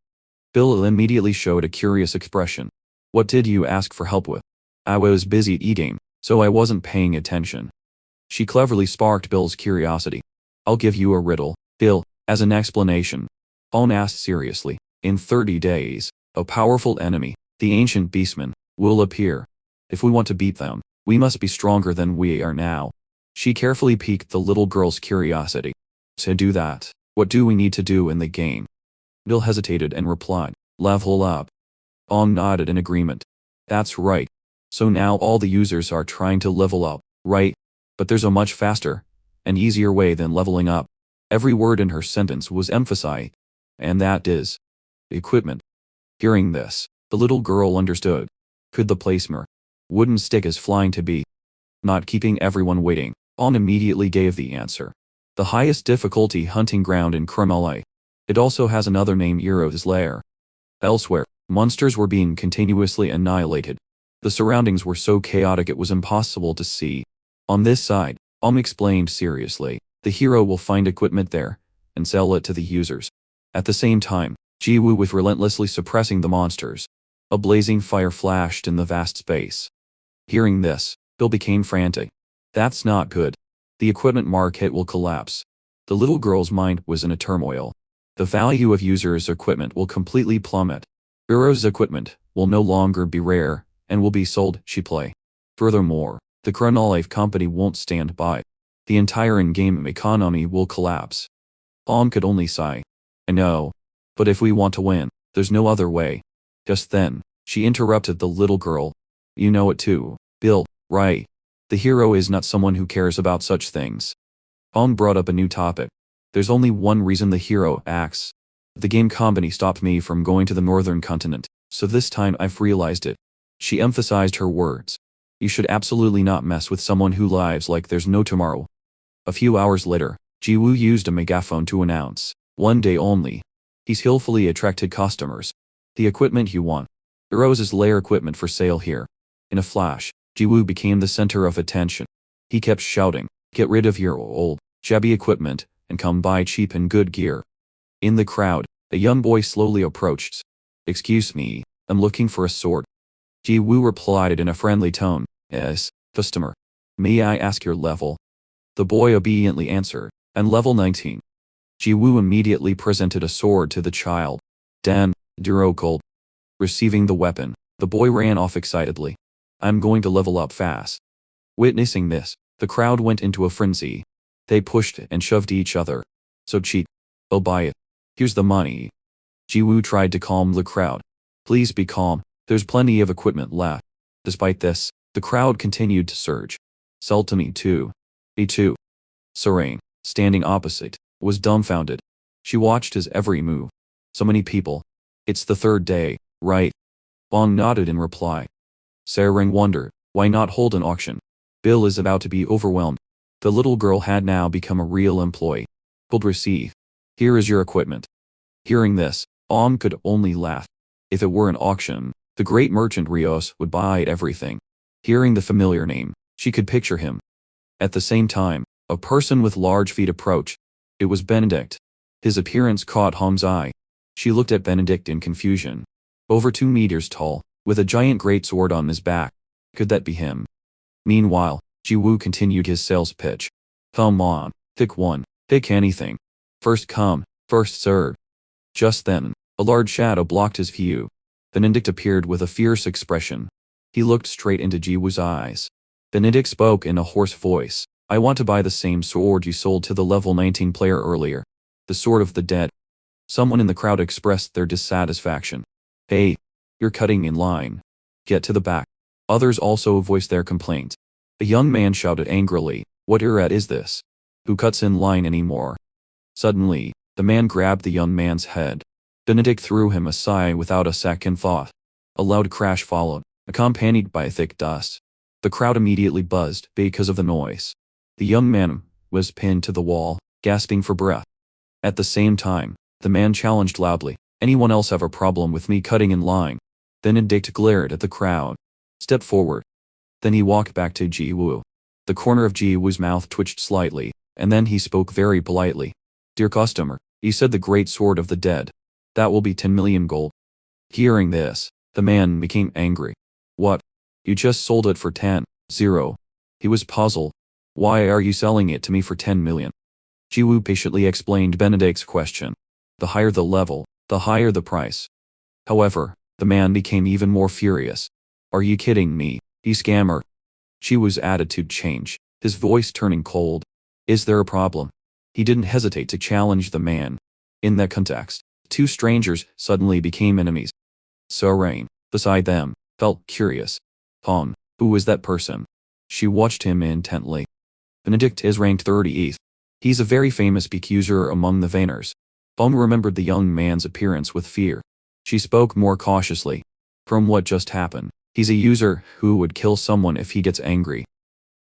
Bill immediately showed a curious expression. What did you ask for help with? I was busy eating, so I wasn't paying attention. She cleverly sparked Bill's curiosity. I'll give you a riddle, Bill, as an explanation. Hong asked seriously. In 30 days, a powerful enemy, the ancient beastmen, will appear. If we want to beat them, we must be stronger than we are now. She carefully piqued the little girl's curiosity. To do that, what do we need to do in the game? Bill hesitated and replied, level up. Ong nodded in agreement. That's right. So now all the users are trying to level up, right? But there's a much faster and easier way than leveling up. Every word in her sentence was emphasized. And that is equipment. Hearing this, the little girl understood. Could the placemer wooden stick is flying to be? Not keeping everyone waiting, Ong immediately gave the answer. The highest difficulty hunting ground in Kremlin. It also has another name, Ero's Lair. Elsewhere, monsters were being continuously annihilated. The surroundings were so chaotic it was impossible to see. On this side, explained seriously, the hero will find equipment there and sell it to the users. At the same time, Jiwoo was relentlessly suppressing the monsters. A blazing fire flashed in the vast space. Hearing this, Bill became frantic. That's not good. The equipment market will collapse. The little girl's mind was in a turmoil. The value of users' equipment will completely plummet. Ero's equipment will no longer be rare and will be sold cheaply. Furthermore, the Chronolife company won't stand by. The entire in-game economy will collapse. Ong could only sigh. I know. But if we want to win, there's no other way. Just then, she interrupted the little girl. You know it too, Bill, right? The hero is not someone who cares about such things. Ong brought up a new topic. There's only one reason the hero acts. The game company stopped me from going to the northern continent, so this time I've realized it. She emphasized her words. You should absolutely not mess with someone who lives like there's no tomorrow. A few hours later, Jiwoo used a megaphone to announce, one day only. He's skillfully attracted customers. The equipment you want. Ero's Lair equipment for sale here. In a flash, Jiwoo became the center of attention. He kept shouting, get rid of your old, shabby equipment, and come buy cheap and good gear. In the crowd, a young boy slowly approached. Excuse me, I'm looking for a sword. Jiwoo replied in a friendly tone, yes, customer. May I ask your level? The boy obediently answered, I'm level 19. Jiwoo immediately presented a sword to the child. Dan, Duro Gold. Receiving the weapon, the boy ran off excitedly. I'm going to level up fast. Witnessing this, the crowd went into a frenzy. They pushed and shoved each other. So cheap. I'll buy it. Here's the money. Jiwoo tried to calm the crowd. Please be calm, there's plenty of equipment left. Despite this, the crowd continued to surge. Sell to me too. Me too. Serene, standing opposite, was dumbfounded. She watched his every move. So many people. It's the third day, right? Bong nodded in reply. Sarang wondered, why not hold an auction? Bill is about to be overwhelmed. The little girl had now become a real employee. Could receive. Here is your equipment. Hearing this, Om could only laugh. If it were an auction, the great merchant Rios would buy everything. Hearing the familiar name, she could picture him. At the same time, a person with large feet approached. It was Benedict. His appearance caught Hom's eye. She looked at Benedict in confusion. Over 2 meters tall, with a giant greatsword on his back. Could that be him? Meanwhile, Jiwoo continued his sales pitch. Come on, pick one, pick anything. First come, first serve. Just then, a large shadow blocked his view. Benedict appeared with a fierce expression. He looked straight into Jiwoo's eyes. Benedict spoke in a hoarse voice. I want to buy the same sword you sold to the level 19 player earlier. The sword of the dead. Someone in the crowd expressed their dissatisfaction. Hey, you're cutting in line. Get to the back. Others also voiced their complaints. A young man shouted angrily, what irate is this? Who cuts in line anymore? Suddenly, the man grabbed the young man's head. Benedict threw him aside without a second thought. A loud crash followed, accompanied by thick dust. The crowd immediately buzzed because of the noise. The young man was pinned to the wall, gasping for breath. At the same time, the man challenged loudly, anyone else have a problem with me cutting in line? Benedict glared at the crowd. Step forward. Then he walked back to Jiwoo. The corner of Jiwoo's mouth twitched slightly, and then he spoke very politely. Dear customer, you said the great sword of the dead. That will be 10 million gold. Hearing this, the man became angry. What? You just sold it for 10,000. He was puzzled. Why are you selling it to me for 10 million? Jiwoo patiently explained Benedict's question. The higher the level, the higher the price. However, the man became even more furious. Are you kidding me, you scammer? Jiwoo's attitude changed. his voice turning cold. Is there a problem? He didn't hesitate to challenge the man. In that context, two strangers suddenly became enemies. Serain, beside them, felt curious. Hong, who was that person? She watched him intently. Benedict is ranked 38th. He's a very famous peak user among the Vayners. Hong remembered the young man's appearance with fear. She spoke more cautiously. From what just happened, he's a user who would kill someone if he gets angry.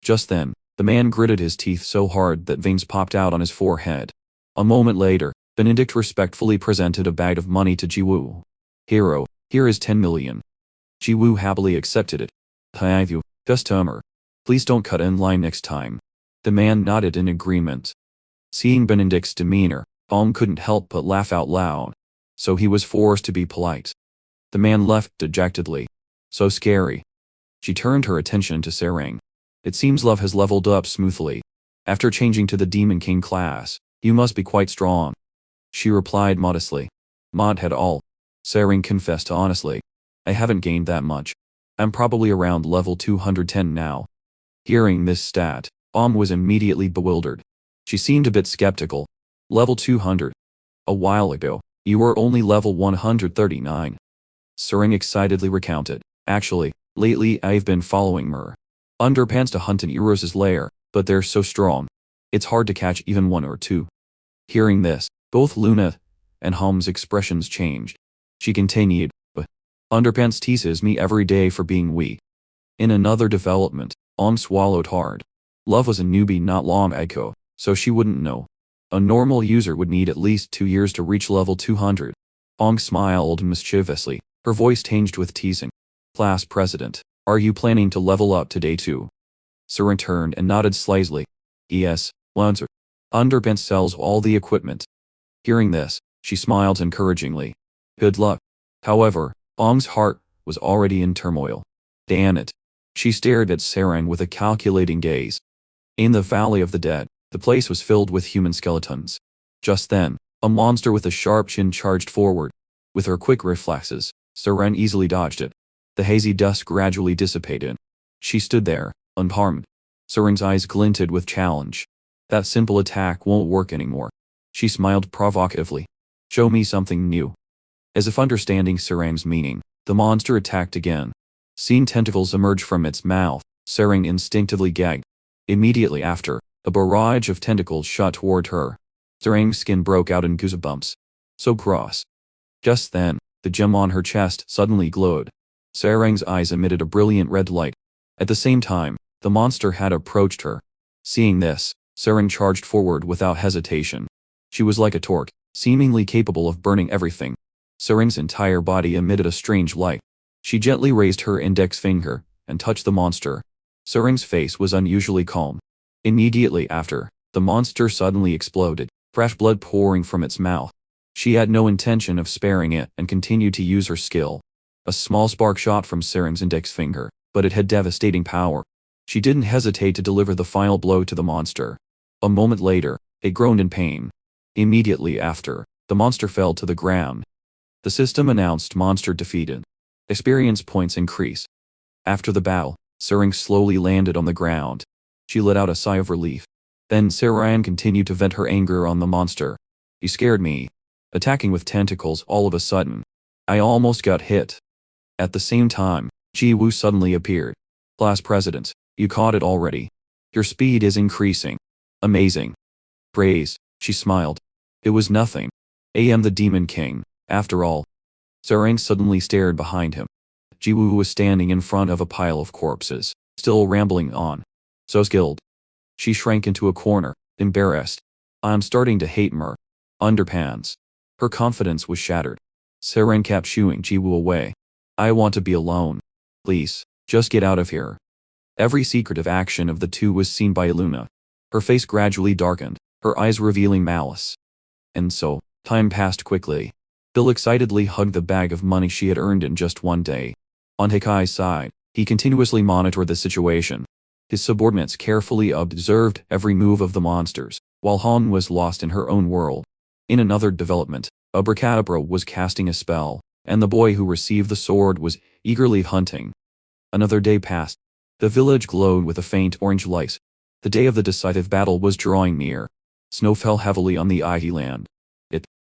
Just then, the man gritted his teeth so hard that veins popped out on his forehead. A moment later, Benedict respectfully presented a bag of money to Jiwoo. Hero, here is 10 million. Jiwoo happily accepted it. Thank you, customer. Please don't cut in line next time. The man nodded in agreement. Seeing Benedict's demeanor, Hong couldn't help but laugh out loud. So he was forced to be polite. The man left dejectedly. So scary. She turned her attention to Serang. It seems love has leveled up smoothly. After changing to the Demon King class, you must be quite strong. She replied modestly. Not at all. Serang confessed honestly. I haven't gained that much. I'm probably around level 210 now. Hearing this stat, was immediately bewildered. She seemed a bit skeptical. Level 200. A while ago, you were only level 139. Serang excitedly recounted. Actually, lately I've been following Underpants to hunt in Eros' lair, but they're so strong. It's hard to catch even one or two. Hearing this, both Luna and Hom's expressions changed. She continued, but Underpants teases me every day for being weak. In another development, swallowed hard. Love was a newbie not long ago, so she wouldn't know. A normal user would need at least 2 years to reach level 200. Smiled mischievously, her voice tinged with teasing. Class president, are you planning to level up today too? Serang turned and nodded slightly. Yes, once. Underpants sells all the equipment. Hearing this, she smiled encouragingly. Good luck. However, Ong's heart was already in turmoil. Damn it. She stared at Serang with a calculating gaze. In the Valley of the Dead, the place was filled with human skeletons. Just then, a monster with a sharp chin charged forward. With her quick reflexes, Serang easily dodged it. The hazy dust gradually dissipated. She stood there, unharmed. Serang's eyes glinted with challenge. That simple attack won't work anymore. She smiled provocatively. Show me something new. As if understanding Serang's meaning, the monster attacked again. Seeing tentacles emerge from its mouth, Serang instinctively gagged. Immediately after, a barrage of tentacles shot toward her. Serang's skin broke out in goosebumps. So gross. Just then, the gem on her chest suddenly glowed. Serang's eyes emitted a brilliant red light. At the same time, the monster had approached her. Seeing this, Serang charged forward without hesitation. She was like a torch, seemingly capable of burning everything. Serang's entire body emitted a strange light. She gently raised her index finger and touched the monster. Serang's face was unusually calm. Immediately after, the monster suddenly exploded, fresh blood pouring from its mouth. She had no intention of sparing it and continued to use her skill. A small spark shot from Serang's index finger, but it had devastating power. She didn't hesitate to deliver the final blow to the monster. A moment later, it groaned in pain. Immediately after, the monster fell to the ground. The system announced monster defeated. Experience points increase. After the battle, Serang slowly landed on the ground. She let out a sigh of relief. Then Serang continued to vent her anger on the monster. You scared me. Attacking with tentacles all of a sudden. I almost got hit. At the same time, Jiwoo suddenly appeared. Class president, you caught it already. Your speed is increasing. Amazing. Praise, she smiled. It was nothing. I am the Demon King, after all. Serang suddenly stared behind him. Jiwoo was standing in front of a pile of corpses, still rambling on. So skilled. She shrank into a corner, embarrassed. I'm starting to hate Underpants. Her confidence was shattered. Serang kept shooing Jiwoo away. I want to be alone. Please, just get out of here. Every secretive action of the two was seen by Luna. Her face gradually darkened, her eyes revealing malice. And so, time passed quickly. Bill excitedly hugged the bag of money she had earned in just one day. On Heikai's side, he continuously monitored the situation. His subordinates carefully observed every move of the monsters, while Han was lost in her own world. In another development, Abracadabra was casting a spell, and the boy who received the sword was eagerly hunting. Another day passed. The village glowed with a faint orange light. The day of the decisive battle was drawing near. Snow fell heavily on the island.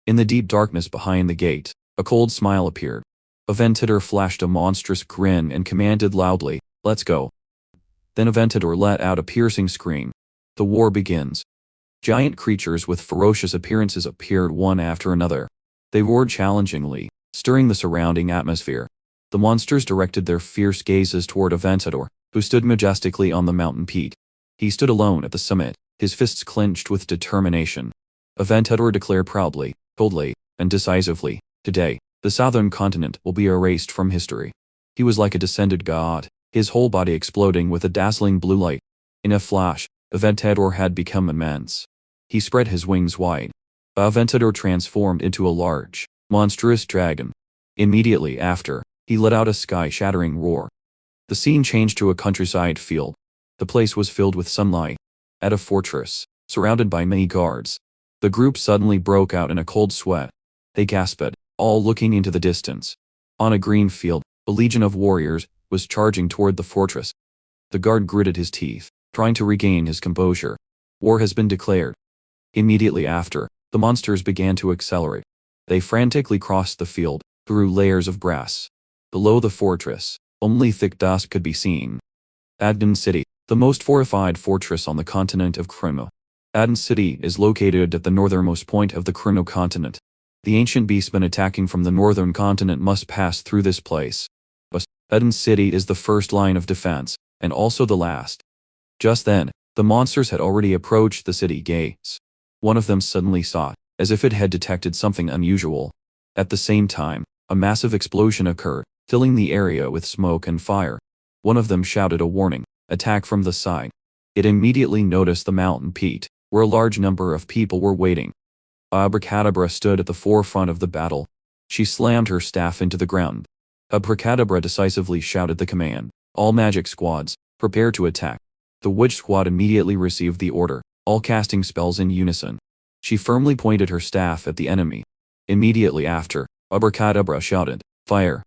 In the deep darkness behind the gate, a cold smile appeared. Aventador flashed a monstrous grin and commanded loudly, "Let's go." Then Aventador let out a piercing scream. The war begins. Giant creatures with ferocious appearances appeared one after another. They roared challengingly, stirring the surrounding atmosphere. The monsters directed their fierce gazes toward Aventador, who stood majestically on the mountain peak. He stood alone at the summit, his fists clenched with determination. Aventador declared proudly, coldly, and decisively, "Today, the southern continent will be erased from history." He was like a descended god, his whole body exploding with a dazzling blue light. In a flash, Aventador had become immense. He spread his wings wide. Aventador transformed into a large, monstrous dragon. Immediately after, he let out a sky-shattering roar. The scene changed to a countryside field. The place was filled with sunlight. At a fortress, surrounded by many guards, the group suddenly broke out in a cold sweat. They gasped, all looking into the distance. On a green field, a legion of warriors was charging toward the fortress. The guard gritted his teeth, trying to regain his composure. War has been declared. Immediately after, the monsters began to accelerate. They frantically crossed the field, through layers of grass. Below the fortress, only thick dust could be seen. Aden City, the most fortified fortress on the continent of Chrono. Aden City is located at the northernmost point of the Chrono continent. The ancient beastmen attacking from the northern continent must pass through this place. But Aden City is the first line of defense, and also the last. Just then, the monsters had already approached the city gates. One of them suddenly saw, as if it had detected something unusual. At the same time, a massive explosion occurred, filling the area with smoke and fire. One of them shouted a warning, "Attack from the side." It immediately noticed the mountain peak, where a large number of people were waiting. Abracadabra stood at the forefront of the battle. She slammed her staff into the ground. Abracadabra decisively shouted the command, "All magic squads, prepare to attack." The witch squad immediately received the order, all casting spells in unison. She firmly pointed her staff at the enemy. Immediately after, Abracadabra shouted, "Fire."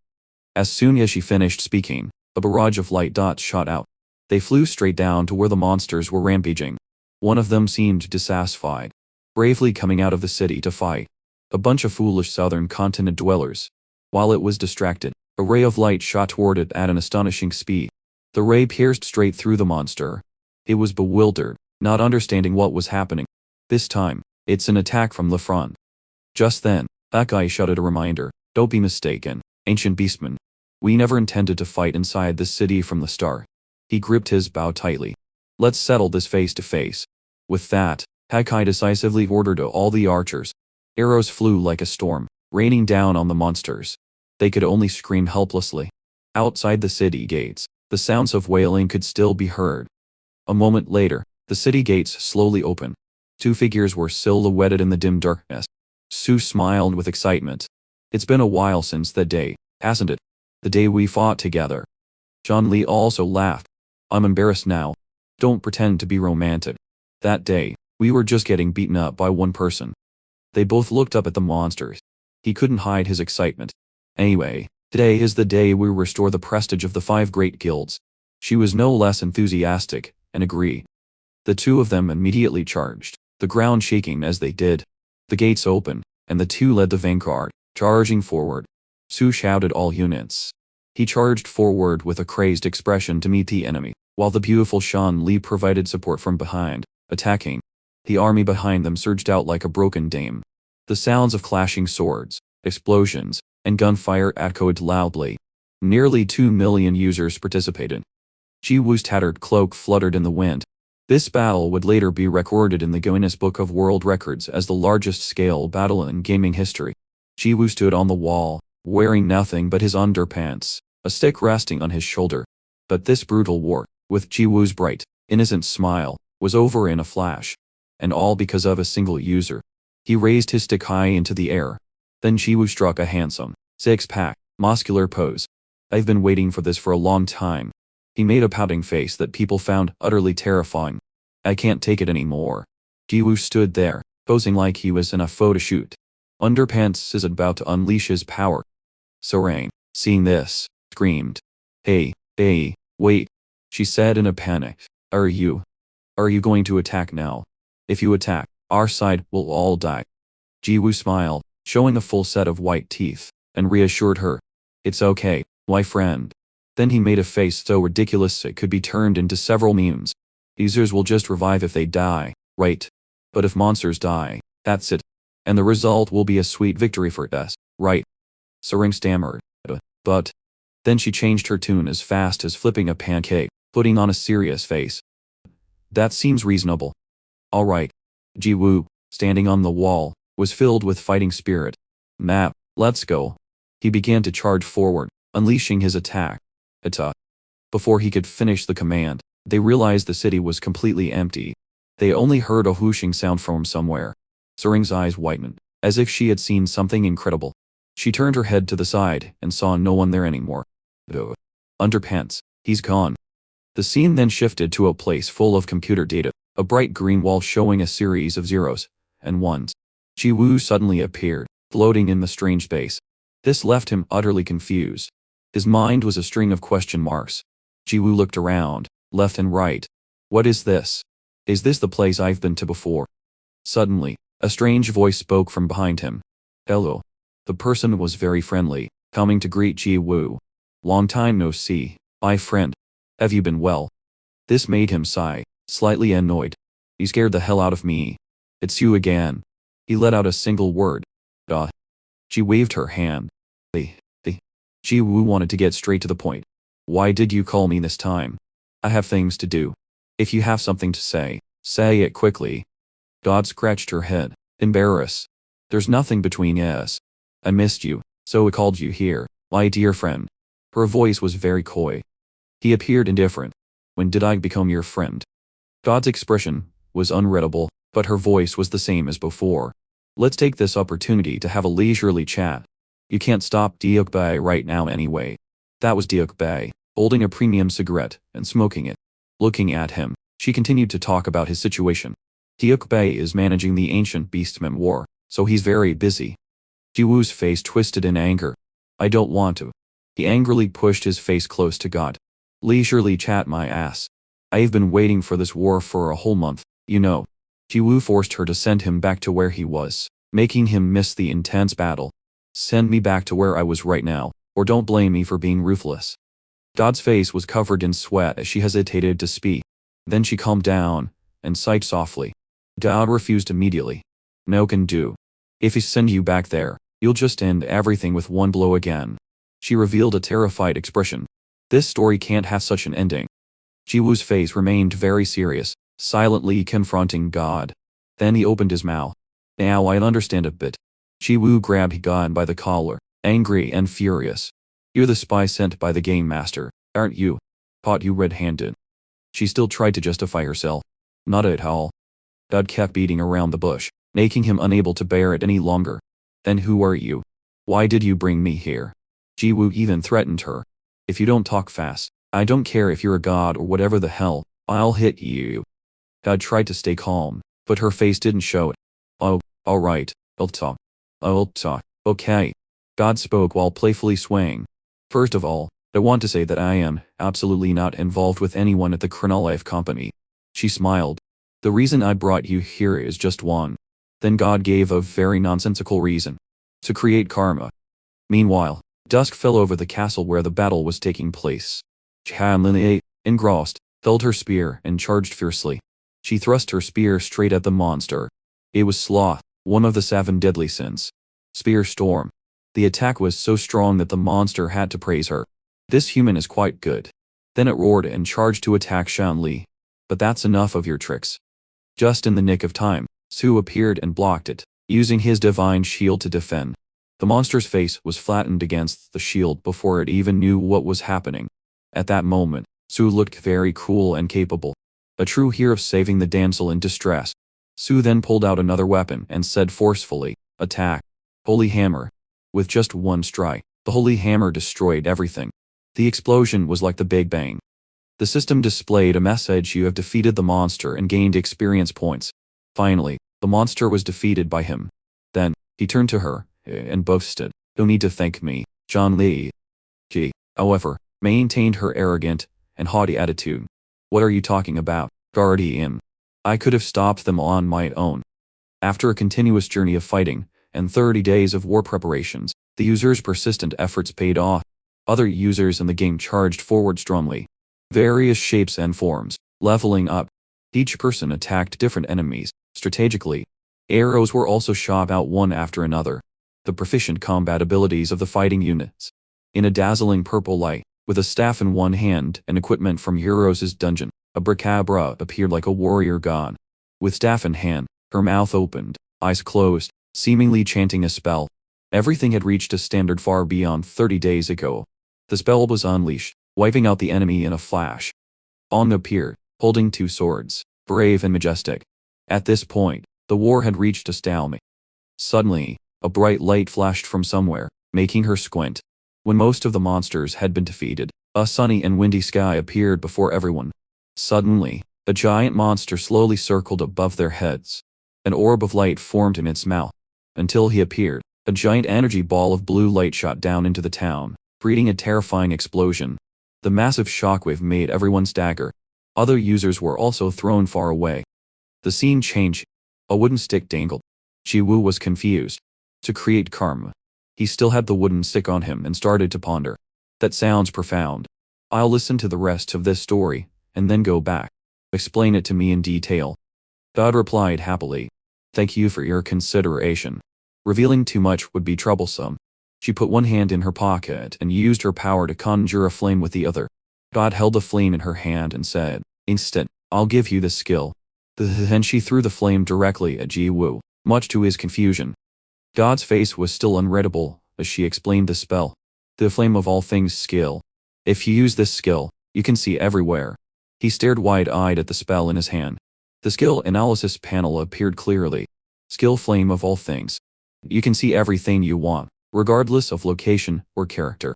As soon as she finished speaking, a barrage of light dots shot out. They flew straight down to where the monsters were rampaging. One of them seemed dissatisfied, bravely coming out of the city to fight. A bunch of foolish southern continent dwellers. While it was distracted, a ray of light shot toward it at an astonishing speed. The ray pierced straight through the monster. It was bewildered, not understanding what was happening. This time, it's an attack from the front. Just then, Isekai shouted a reminder, "Don't be mistaken, ancient beastman. We never intended to fight inside this city from the start." He gripped his bow tightly. "Let's settle this face to face." With that, Isekai decisively ordered all the archers. Arrows flew like a storm, raining down on the monsters. They could only scream helplessly. Outside the city gates, the sounds of wailing could still be heard. A moment later, the city gates slowly opened. Two figures were silhouetted in the dim darkness. Sue smiled with excitement. "It's been a while since that day, hasn't it? The day we fought together." John Lee also laughed. "I'm embarrassed now. Don't pretend to be romantic. That day, we were just getting beaten up by one person." They both looked up at the monsters. He couldn't hide his excitement. "Anyway, today is the day we restore the prestige of the 5 great guilds." She was no less enthusiastic, and agreed. The two of them immediately charged, the ground shaking as they did. The gates opened, and the two led the vanguard, charging forward. Sue shouted all units. He charged forward with a crazed expression to meet the enemy, while the beautiful Sean Lee provided support from behind, attacking. The army behind them surged out like a broken dam. The sounds of clashing swords, explosions, and gunfire echoed loudly. Nearly 2 million users participated. Ji Woo's tattered cloak fluttered in the wind. This battle would later be recorded in the Guinness Book of World Records as the largest scale battle in gaming history. Ji Woo stood on the wall, wearing nothing but his underpants, a stick resting on his shoulder. But this brutal war, with Ji Woo's bright, innocent smile, was over in a flash. And all because of a single user. He raised his stick high into the air. Then Ji Woo struck a handsome, six-pack, muscular pose. "I've been waiting for this for a long time." He made a pouting face that people found utterly terrifying. "I can't take it anymore." Ji Woo stood there, posing like he was in a photo shoot. Underpants is about to unleash his power. Serene, seeing this, screamed. Hey, wait," she said in a panic. "Are you Are you going to attack now? If you attack, our side will all die. Ji-woo smiled, showing a full set of white teeth, and reassured her. It's okay, my friend. Then he made a face so ridiculous it could be turned into several memes. Users will just revive if they die, right? But if monsters die, that's it. And the result will be a sweet victory for us, right? Sering stammered. But. Then she changed her tune as fast as flipping a pancake, putting on a serious face. That seems reasonable. All right. Ji-woo, standing on the wall, was filled with fighting spirit. Map, let's go. He began to charge forward, unleashing his attack. Before he could finish the command, they realized the city was completely empty. They only heard a whooshing sound from somewhere. Sering's eyes whitened, as if she had seen something incredible. She turned her head to the side and saw no one there anymore. Underpants, he's gone. The scene then shifted to a place full of computer data, a bright green wall showing a series of zeros and ones. Ji-woo suddenly appeared, floating in the strange space. This left him utterly confused. His mind was a string of question marks. Ji-woo looked around, left and right. What is this? Is this the place I've been to before? Suddenly, a strange voice spoke from behind him. Hello. The person was very friendly, coming to greet Ji-woo. Long time no see, my friend. Have you been well? This made him sigh, slightly annoyed. You scared the hell out of me. It's you again. He let out a single word. She waved her hand. Ji-woo wanted to get straight to the point. Why did you call me this time? I have things to do. If you have something to say it quickly. Dot scratched her head, embarrassed. There's nothing between us. I missed you, so I called you here, my dear friend. Her voice was very coy. He appeared indifferent. When did I become your friend? Dot's expression was unreadable, but her voice was the same as before. Let's take this opportunity to have a leisurely chat. You can't stop Deokbae right now anyway. That was Deokbae, holding a premium cigarette and smoking it. Looking at him, she continued to talk about his situation. Deokbae is managing the ancient beastman war, so he's very busy. Ji-woo's face twisted in anger. I don't want to. He angrily pushed his face close to God. Leisurely chat my ass. I've been waiting for this war for a whole month, you know. Ji-woo forced her to send him back to where he was, making him miss the intense battle. Send me back to where I was right now, or don't blame me for being ruthless. Dot's face was covered in sweat as she hesitated to speak. Then she calmed down and sighed softly. Dot refused immediately. No can do. If I send you back there, you'll just end everything with one blow again. She revealed a terrified expression. This story can't have such an ending. Ji-woo's face remained very serious, silently confronting God. Then he opened his mouth. Now I understand a bit. Ji-woo grabbed God by the collar, angry and furious. You're the spy sent by the game master, aren't you? Caught you red-handed. She still tried to justify herself. Not at all. God kept beating around the bush, making him unable to bear it any longer. Then who are you? Why did you bring me here? Ji-woo even threatened her. If you don't talk fast, I don't care if you're a god or whatever the hell, I'll hit you. God tried to stay calm, but her face didn't show it. Oh, alright, I'll talk. Okay. God spoke while playfully swaying. First of all, I want to say that I am absolutely not involved with anyone at the Chronolife Company. She smiled. The reason I brought you here is just one. Then God gave a very nonsensical reason. To create karma. Meanwhile, dusk fell over the castle where the battle was taking place. Humiliated, engrossed, held her spear and charged fiercely. She thrust her spear straight at the monster. It was sloth, one of the 7 deadly sins. Spear storm. The attack was so strong that the monster had to praise her. This human is quite good. Then it roared and charged to attack Shanli. But that's enough of your tricks. Just in the nick of time, Su appeared and blocked it, using his divine shield to defend. The monster's face was flattened against the shield before it even knew what was happening. At that moment, Su looked very cool and capable. A true hero saving the damsel in distress. Su then pulled out another weapon and said forcefully, attack. Holy hammer. With just one strike, the holy hammer destroyed everything. The explosion was like the Big Bang. The system displayed a message: you have defeated the monster and gained experience points. Finally, the monster was defeated by him. Then, he turned to her and boasted, "No need to thank me, John Lee." She, however, maintained her arrogant and haughty attitude. What are you talking about, guardian? I could have stopped them on my own. After a continuous journey of fighting, and 30 days of war preparations, the users' persistent efforts paid off. Other users in the game charged forward strongly. Various shapes and forms, leveling up. Each person attacked different enemies, strategically. Arrows were also shot out one after another. The proficient combat abilities of the fighting units. In a dazzling purple light, with a staff in one hand and equipment from Heroes' dungeon, Abracabra appeared like a warrior god. With staff in hand, her mouth opened, eyes closed, seemingly chanting a spell. Everything had reached a standard far beyond 30 days ago. The spell was unleashed, wiping out the enemy in a flash. On appeared, holding two swords, brave and majestic. At this point, the war had reached a stalemate. Suddenly, a bright light flashed from somewhere, making her squint. When most of the monsters had been defeated, a sunny and windy sky appeared before everyone. Suddenly, a giant monster slowly circled above their heads. An orb of light formed in its mouth. Until he appeared, a giant energy ball of blue light shot down into the town, creating a terrifying explosion. The massive shockwave made everyone stagger. Other users were also thrown far away. The scene changed. A wooden stick dangled. Ji-woo was confused. To create karma. He still had the wooden stick on him and started to ponder. That sounds profound. I'll listen to the rest of this story, and then go back. Explain it to me in detail. God replied happily. Thank you for your consideration. Revealing too much would be troublesome. She put one hand in her pocket and used her power to conjure a flame with the other. God held the flame in her hand and said, "Instant, I'll give you this skill." Then she threw the flame directly at Ji-woo, much to his confusion. God's face was still unreadable as she explained the spell. The flame of all things skill. If you use this skill, you can see everywhere. He stared wide-eyed at the spell in his hand. The skill analysis panel appeared clearly. Skill flame of all things. You can see everything you want, regardless of location or character.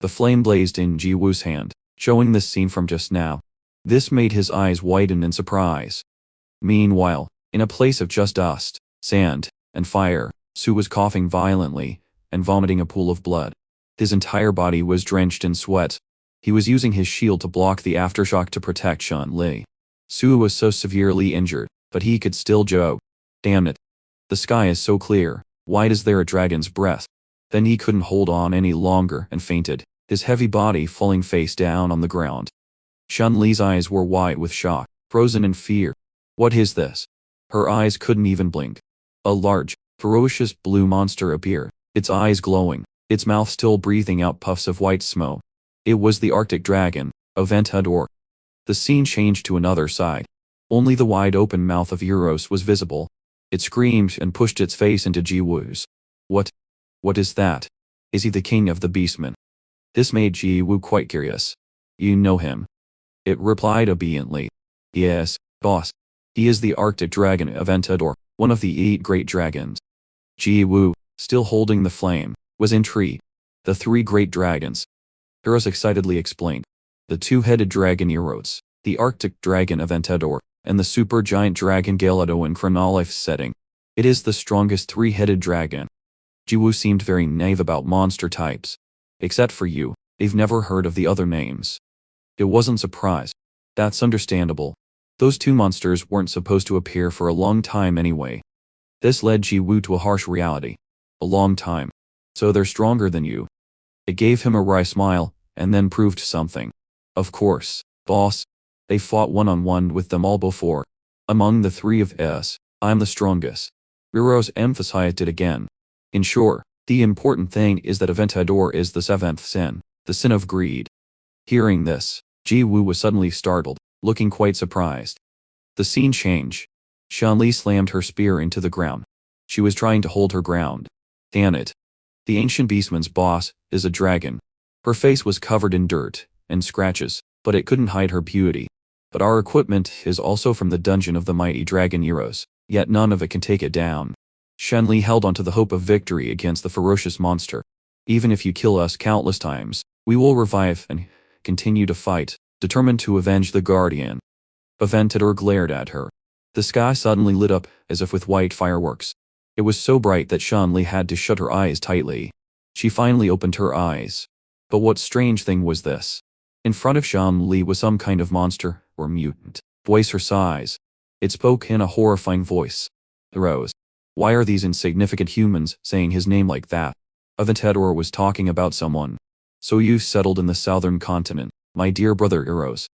The flame blazed in Ji-woo's hand, showing this scene from just now. This made his eyes widen in surprise. Meanwhile, in a place of just dust, sand, and fire, Su was coughing violently and vomiting a pool of blood. His entire body was drenched in sweat. He was using his shield to block the aftershock to protect Chun-Li. Su was so severely injured, but he could still joke. Damn it. The sky is so clear, why is there a dragon's breath? Then he couldn't hold on any longer and fainted, his heavy body falling face down on the ground. Chun-Li's eyes were wide with shock, frozen in fear. What is this? Her eyes couldn't even blink. A large, ferocious blue monster appeared, its eyes glowing, its mouth still breathing out puffs of white smoke. It was the Arctic dragon, Overpowered. The scene changed to another side. Only the wide-open mouth of Euros was visible. It screamed and pushed its face into Ji-woo's. What is that? Is he the king of the beastmen? This made Ji-woo quite curious. You know him? It replied obediently. Yes, boss. He is the Arctic dragon Overpowered, one of the 8 great dragons. Ji-woo, still holding the flame, was intrigued. The 3 great dragons. Heroes excitedly explained. The 2-headed dragon Euros, the Arctic dragon Overpowered, and the supergiant dragon Galado in Chronolife setting. It is the strongest 3-headed dragon. Ji-woo seemed very naive about monster types. Except for you, they've never heard of the other names. It wasn't surprise. That's understandable. Those 2 monsters weren't supposed to appear for a long time anyway. This led Ji-woo to a harsh reality. A long time. So they're stronger than you. It gave him a wry smile, and then proved something. Of course, boss. They fought one-on-one with them all before. Among the 3 of us, I'm the strongest. Riros emphasized it again. In short, the important thing is that Overpowered is the 7th sin, the sin of greed. Hearing this, Ji-woo was suddenly startled, looking quite surprised. The scene changed. Chun-Li slammed her spear into the ground. She was trying to hold her ground. Damn it. The ancient beastman's boss is a dragon. Her face was covered in dirt and scratches, but it couldn't hide her beauty. But our equipment is also from the dungeon of the mighty dragon Euros, yet none of it can take it down. Chun-Li held onto the hope of victory against the ferocious monster. Even if you kill us countless times, we will revive and continue to fight, determined to avenge the Guardian. Overpowered glared at her. The sky suddenly lit up as if with white fireworks. It was so bright that Chun-Li had to shut her eyes tightly. She finally opened her eyes. But what strange thing was this? In front of Chun-Li was some kind of monster, or mutant, twice her size. It spoke in a horrifying voice. Rose. Why are these insignificant humans saying his name like that? Aventador was talking about someone. So you've settled in the southern continent, my dear brother Eros.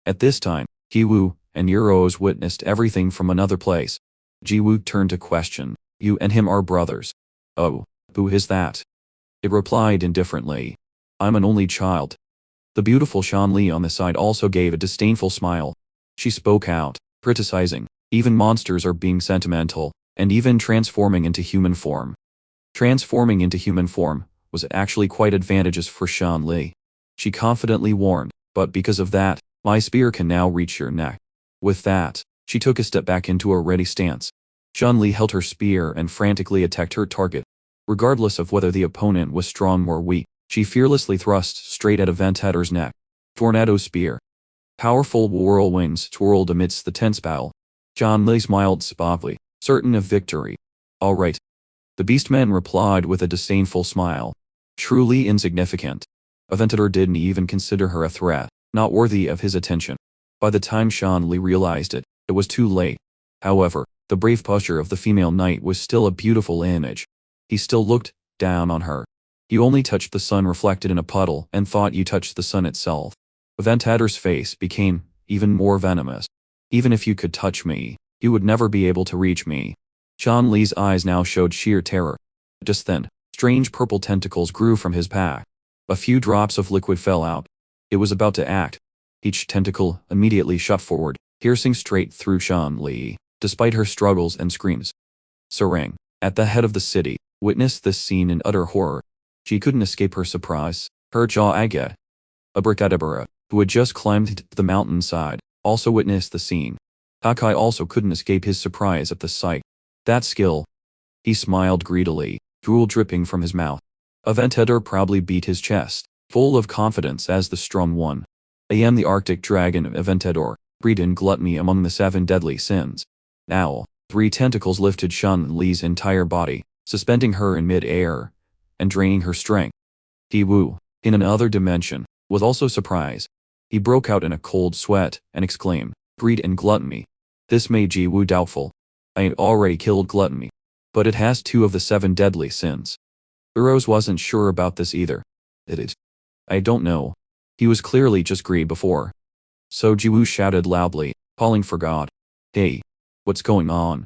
At this time, Jiwoo and Eros witnessed everything from another place. Jiwoo turned to question, you and him are brothers. Oh, who is that? It replied indifferently. I'm an only child. The beautiful Shanli on the side also gave a disdainful smile. She spoke out, criticizing, even monsters are being sentimental, and even transforming into human form. Transforming into human form was actually quite advantageous for Shanli. She confidently warned, but because of that, my spear can now reach your neck. With that, she took a step back into a ready stance. Shanli held her spear and frantically attacked her target. Regardless of whether the opponent was strong or weak, she fearlessly thrust straight at Aventador's neck. Tornado spear. Powerful whirlwinds twirled amidst the tense battle. Shanli smiled suavely, certain of victory. All right. The beastman replied with a disdainful smile. Truly insignificant. Aventador didn't even consider her a threat, not worthy of his attention. By the time Shanli realized it, it was too late. However, the brave posture of the female knight was still a beautiful image. He still looked down on her. You only touched the sun reflected in a puddle and thought you touched the sun itself. Aventador's face became even more venomous. Even if you could touch me, you would never be able to reach me. Shanli's eyes now showed sheer terror. Just then, strange purple tentacles grew from his pack. A few drops of liquid fell out. It was about to act. Each tentacle immediately shot forward, piercing straight through Shanli, despite her struggles and screams. Sarang, at the head of the city, witnessed this scene in utter horror. She couldn't escape her surprise. Her jaw agape. Abracadabra, who had just climbed the mountainside, also witnessed the scene. Hakai also couldn't escape his surprise at the sight. That skill. He smiled greedily, drool dripping from his mouth. Aventador proudly beat his chest, full of confidence as the strong one. I am the Arctic Dragon Aventador, breed in gluttony among the 7 deadly sins. Now, 3 tentacles lifted Shanli's entire body, suspending her in mid-air, and draining her strength. Jiwoo, in another dimension, was also surprised. He broke out in a cold sweat and exclaimed, greed and gluttony. This made Jiwoo doubtful. I ain't already killed gluttony. But it has 2 of the 7 deadly sins. Eros wasn't sure about this either. I don't know. He was clearly just greed before. So Jiwoo shouted loudly, calling for God. Hey, what's going on?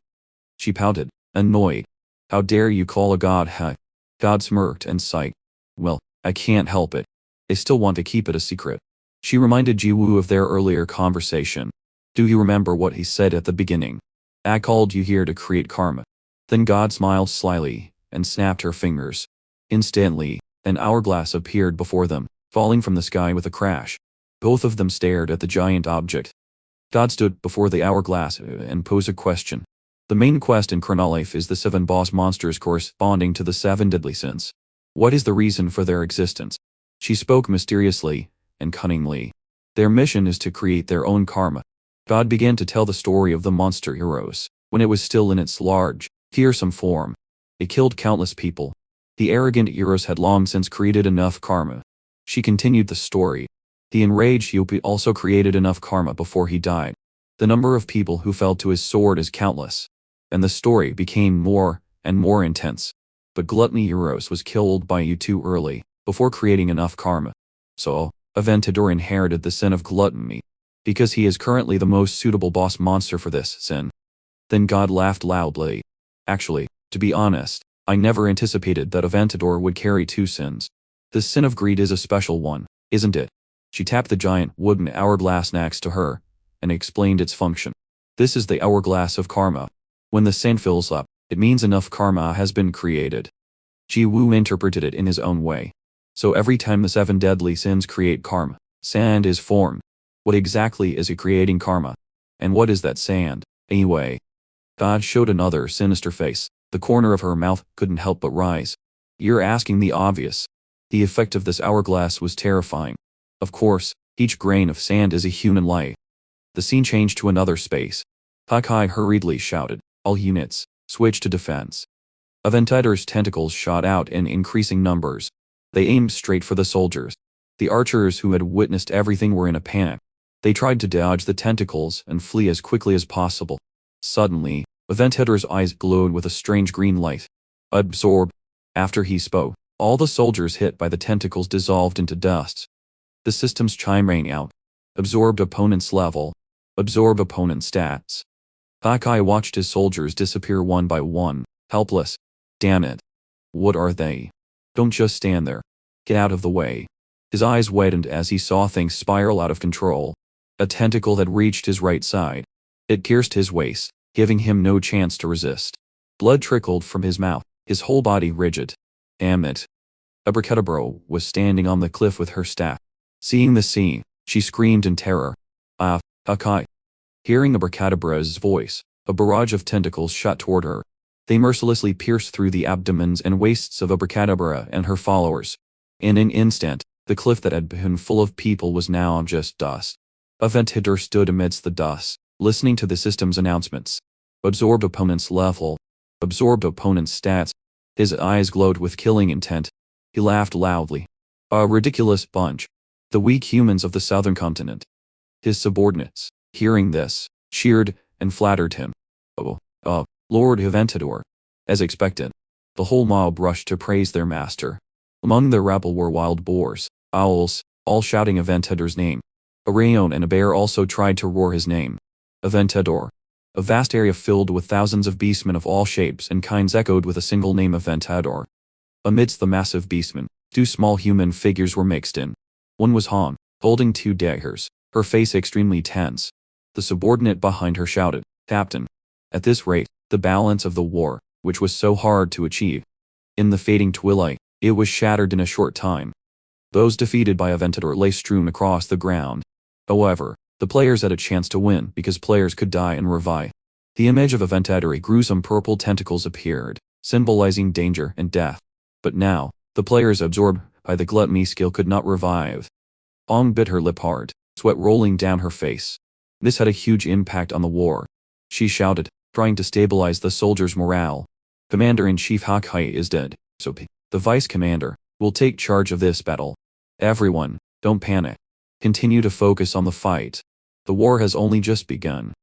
She pouted, annoyed. How dare you call a god huh? God smirked and sighed. Well, I can't help it. I still want to keep it a secret. She reminded Jiwoo of their earlier conversation. Do you remember what he said at the beginning? I called you here to create karma. Then God smiled slyly and snapped her fingers. Instantly, an hourglass appeared before them, falling from the sky with a crash. Both of them stared at the giant object. God stood before the hourglass and posed a question. The main quest in Chronolife is the 7 boss monsters corresponding to the 7 deadly sins. What is the reason for their existence? She spoke mysteriously and cunningly. Their mission is to create their own karma. God began to tell the story of the monster Eros, when it was still in its large, fearsome form. It killed countless people. The arrogant Eros had long since created enough karma. She continued the story. The enraged Yuppie also created enough karma before he died. The number of people who fell to his sword is countless. And the story became more and more intense. But gluttony Eros was killed by you too early, before creating enough karma. So, Aventador inherited the sin of gluttony, because he is currently the most suitable boss monster for this sin. Then God laughed loudly. Actually, to be honest, I never anticipated that Aventador would carry 2 sins. The sin of greed is a special one, isn't it? She tapped the giant wooden hourglass next to her, and explained its function. This is the hourglass of karma. When the sand fills up, it means enough karma has been created. Jiwoo interpreted it in his own way. So every time the 7 deadly sins create karma, sand is formed. What exactly is it creating karma? And what is that sand, anyway? God showed another sinister face. The corner of her mouth couldn't help but rise. You're asking the obvious. The effect of this hourglass was terrifying. Of course, each grain of sand is a human life. The scene changed to another space. Hakai hurriedly shouted, all units, switch to defense. Aventador's tentacles shot out in increasing numbers. They aimed straight for the soldiers. The archers who had witnessed everything were in a panic. They tried to dodge the tentacles and flee as quickly as possible. Suddenly, Aventador's eyes glowed with a strange green light. Absorb. After he spoke, all the soldiers hit by the tentacles dissolved into dust. The system's chime rang out. Absorbed opponent's level. Absorb opponent stats. Hakai watched his soldiers disappear one by one, helpless. Damn it. What are they? Don't just stand there. Get out of the way. His eyes widened as he saw things spiral out of control. A tentacle had reached his right side. It pierced his waist, giving him no chance to resist. Blood trickled from his mouth, his whole body rigid. Damn it. Abracadabra was standing on the cliff with her staff. Seeing the scene, she screamed in terror. Ah, Hakai. Hearing Abracadabra's voice, a barrage of tentacles shot toward her. They mercilessly pierced through the abdomens and waists of Abracadabra and her followers. In an instant, the cliff that had been full of people was now just dust. Aventador stood amidst the dust, listening to the system's announcements. Absorbed opponent's level. Absorbed opponent's stats. His eyes glowed with killing intent. He laughed loudly. A ridiculous bunch. The weak humans of the southern continent. His subordinates, hearing this, cheered and flattered him. Lord Aventador. As expected, the whole mob rushed to praise their master. Among the rabble were wild boars, owls, all shouting Aventador's name. A rayon and a bear also tried to roar his name. Aventador. A vast area filled with thousands of beastmen of all shapes and kinds echoed with a single name, Aventador. Amidst the massive beastmen, two small human figures were mixed in. One was Han, holding two daggers, her face extremely tense. The subordinate behind her shouted, "Captain." At this rate, the balance of the war, which was so hard to achieve. In the fading twilight, it was shattered in a short time. Those defeated by Aventador lay strewn across the ground. However, the players had a chance to win because players could die and revive. The image of Aventador, gruesome purple tentacles appeared, symbolizing danger and death. But now, the players absorbed by the gluttony skill could not revive. Ong bit her lip hard, sweat rolling down her face. This had a huge impact on the war. She shouted, trying to stabilize the soldiers' morale. Commander-in-Chief Hakai is dead, so the vice commander will take charge of this battle. Everyone, don't panic. Continue to focus on the fight. The war has only just begun.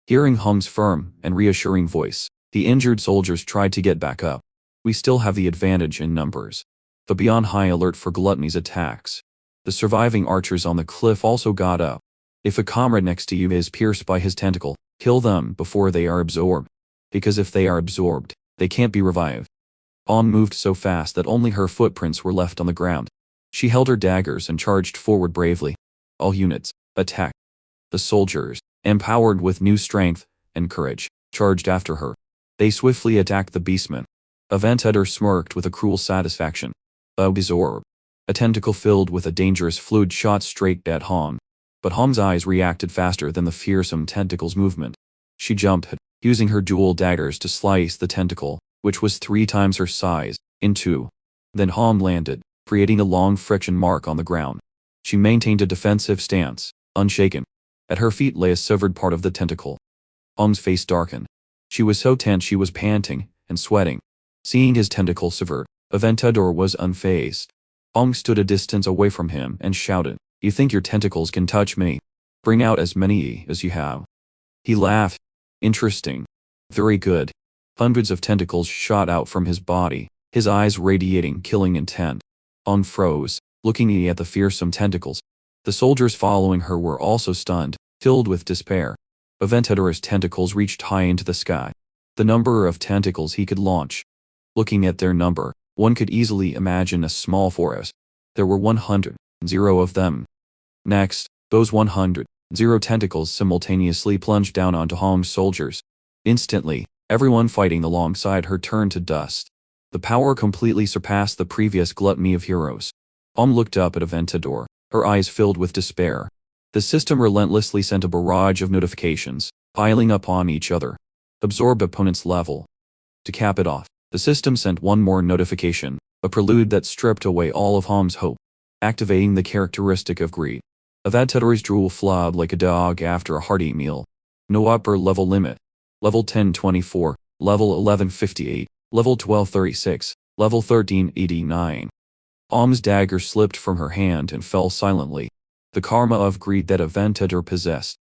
Hearing Hong's firm and reassuring voice, the injured soldiers tried to get back up. We still have the advantage in numbers. But be on high alert for gluttony's attacks. The surviving archers on the cliff also got up. If a comrade next to you is pierced by his tentacle, kill them before they are absorbed. Because if they are absorbed, they can't be revived. Ong moved so fast that only her footprints were left on the ground. She held her daggers and charged forward bravely. All units, attack. The soldiers, empowered with new strength and courage, charged after her. They swiftly attacked the beastmen. Aventador smirked with a cruel satisfaction. Absorb. A tentacle filled with a dangerous fluid shot straight at Hong. But Hong's eyes reacted faster than the fearsome tentacle's movement. She jumped, using her dual daggers to slice the tentacle, which was 3 times her size, in two. Then Hong landed, creating a long friction mark on the ground. She maintained a defensive stance, unshaken. At her feet lay a severed part of the tentacle. Hong's face darkened. She was so tense she was panting and sweating. Seeing his tentacle severed, Aventador was unfazed. Hong stood a distance away from him and shouted, "You think your tentacles can touch me? Bring out as many as you have." He laughed. Interesting. Very good. Hundreds of tentacles shot out from his body, his eyes radiating killing intent. Hong froze, looking at the fearsome tentacles. The soldiers following her were also stunned, filled with despair. Aventador's tentacles reached high into the sky. The number of tentacles he could launch. Looking at their number, one could easily imagine a small forest. There were 100 of them. Next, those 100 tentacles simultaneously plunged down onto Hong's soldiers. Instantly, everyone fighting alongside her turned to dust. The power completely surpassed the previous gluttony of heroes. Hong looked up at Aventador, her eyes filled with despair. The system relentlessly sent a barrage of notifications, piling up on each other. Absorbed opponent's level. To cap it off, the system sent one more notification, a prelude that stripped away all of Hong's hope, activating the characteristic of greed. Aventador's drool flowed like a dog after a hearty meal. No upper level limit. Level 1024, level 1158, level 1236, level 1389. Hong's dagger slipped from her hand and fell silently. The karma of greed that Aventador possessed.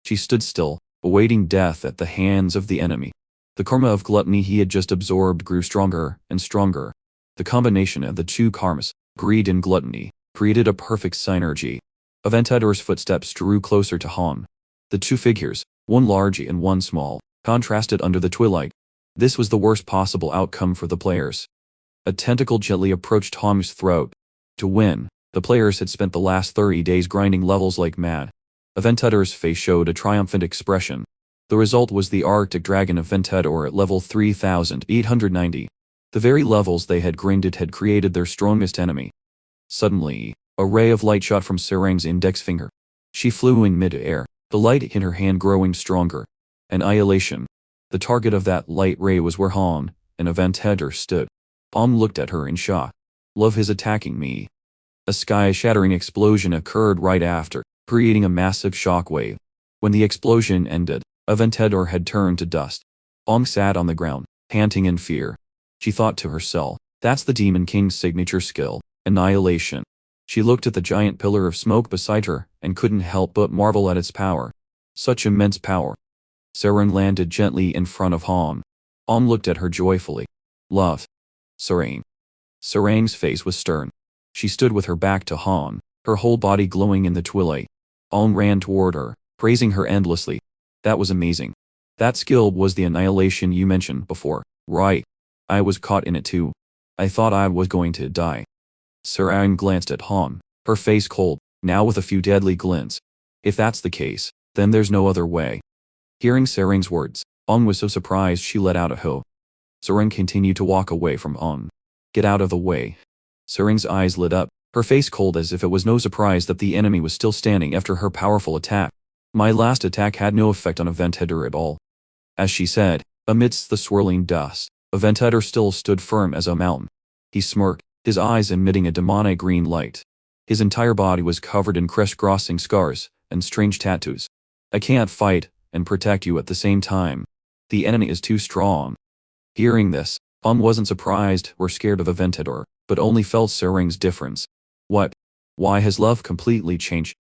She stood still, awaiting death at the hands of the enemy. The karma of gluttony he had just absorbed grew stronger and stronger. The combination of the two karmas, greed and gluttony, created a perfect synergy. Aventador's footsteps drew closer to Han. The two figures, one large and one small, contrasted under the twilight. This was the worst possible outcome for the players. A tentacle gently approached Han's throat. To win, the players had spent the last 30 days grinding levels like mad. Aventador's face showed a triumphant expression. The result was the Arctic Dragon of Aventador at level 3890. The very levels they had grinded had created their strongest enemy. Suddenly, a ray of light shot from Sarang's index finger. She flew in mid-air, the light in her hand growing stronger. Annihilation. The target of that light ray was where Han and Aventador stood. Han looked at her in shock. Love is attacking me. A sky-shattering explosion occurred right after, creating a massive shockwave. When the explosion ended, Aventador had turned to dust. Han sat on the ground, panting in fear. She thought to herself, that's the Demon King's signature skill, annihilation. She looked at the giant pillar of smoke beside her and couldn't help but marvel at its power. Such immense power. Sarang landed gently in front of Han. Han looked at her joyfully. Love. Sarang. Sarang's face was stern. She stood with her back to Han, her whole body glowing in the twilight. Han ran toward her, praising her endlessly. That was amazing. That skill was the annihilation you mentioned before, right? I was caught in it too. I thought I was going to die. Sarang glanced at Han, her face cold, now with a few deadly glints. If that's the case, then there's no other way. Hearing Sarang's words, Han was so surprised she let out a ho. Sarang continued to walk away from Han. Get out of the way. Sarang's eyes lit up, her face cold as if it was no surprise that the enemy was still standing after her powerful attack. My last attack had no effect on Aventador at all. As she said, amidst the swirling dust, Aventador still stood firm as a mountain. He smirked, his eyes emitting a demonic green light. His entire body was covered in crisscrossing scars and strange tattoos. I can't fight and protect you at the same time. The enemy is too strong. Hearing this, Han wasn't surprised or scared of Aventador, but only felt Sarang's difference. What? Why has love completely changed?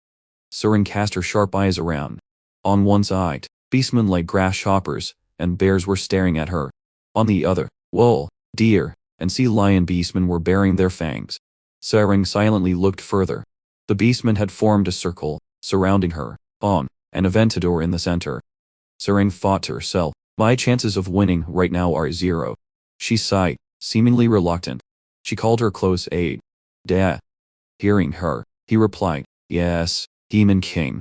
Sarang cast her sharp eyes around. On one side, beastmen like grasshoppers and bears were staring at her. On the other, wolf, deer, and sea lion beastmen were baring their fangs. Sarang silently looked further. The beastmen had formed a circle, surrounding her, Han, and Aventador in the center. Sarang thought to herself, my chances of winning right now are 0. She sighed, seemingly reluctant. She called her close aide. Dad. Hearing her, he replied, yes, Demon King.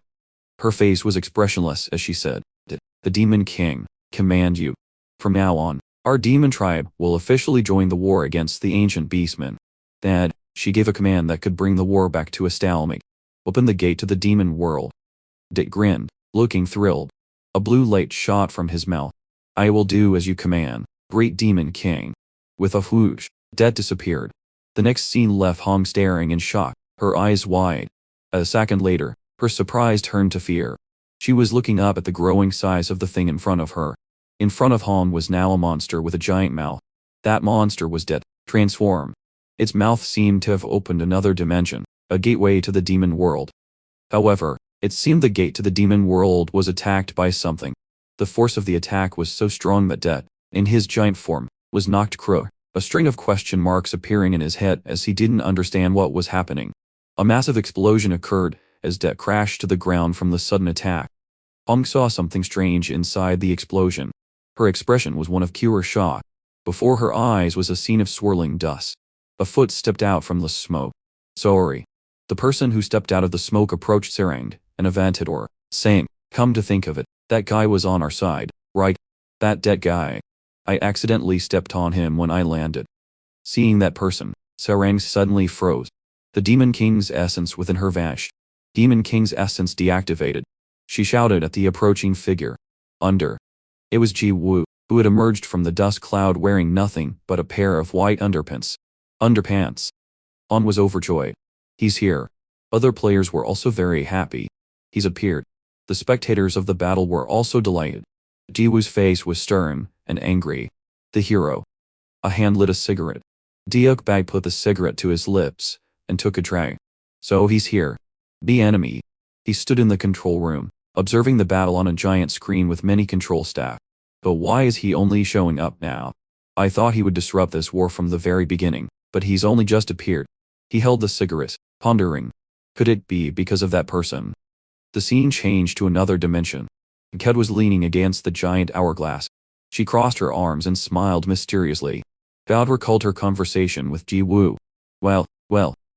Her face was expressionless as she said, the Demon King, command you. From now on, our demon tribe will officially join the war against the ancient beastmen. Dad, she gave a command that could bring the war back to a stalemate. Open the gate to the demon world. Dick grinned, looking thrilled. A blue light shot from his mouth. I will do as you command, great Demon King. With a whoosh, Det disappeared. The next scene left Hong staring in shock, her eyes wide. A second later, her surprise turned to fear. She was looking up at the growing size of the thing in front of her. In front of Han was now a monster with a giant mouth. That monster was Det, transformed. Its mouth seemed to have opened another dimension, a gateway to the demon world. However, it seemed the gate to the demon world was attacked by something. The force of the attack was so strong that Det, in his giant form, was knocked crow, a string of question marks appearing in his head as he didn't understand what was happening. A massive explosion occurred as Det crashed to the ground from the sudden attack. Hong saw something strange inside the explosion. Her expression was one of pure shock. Before her eyes was a scene of swirling dust. A foot stepped out from the smoke. Sorry. The person who stepped out of the smoke approached Sarang and Aventador, saying, come to think of it, that guy was on our side, right? That dead guy. I accidentally stepped on him when I landed. Seeing that person, Sarang suddenly froze. The Demon King's essence within her vanished. Demon King's essence deactivated. She shouted at the approaching figure. Under. It was Ji Woo, who had emerged from the dust cloud wearing nothing but a pair of white underpants. Han was overjoyed. He's here. Other players were also very happy. He's appeared. The spectators of the battle were also delighted. Ji Woo's face was stern and angry. The hero. A hand lit a cigarette. Deok Bag put the cigarette to his lips and took a drag. So he's here. The enemy. He stood in the control room, observing the battle on a giant screen with many control staff. But why is he only showing up now? I thought he would disrupt this war from the very beginning, but he's only just appeared. He held the cigarette, pondering. Could it be because of that person? The scene changed to another dimension. Ked was leaning against the giant hourglass. She crossed her arms and smiled mysteriously. Bao recalled her conversation with Ji Woo. Well,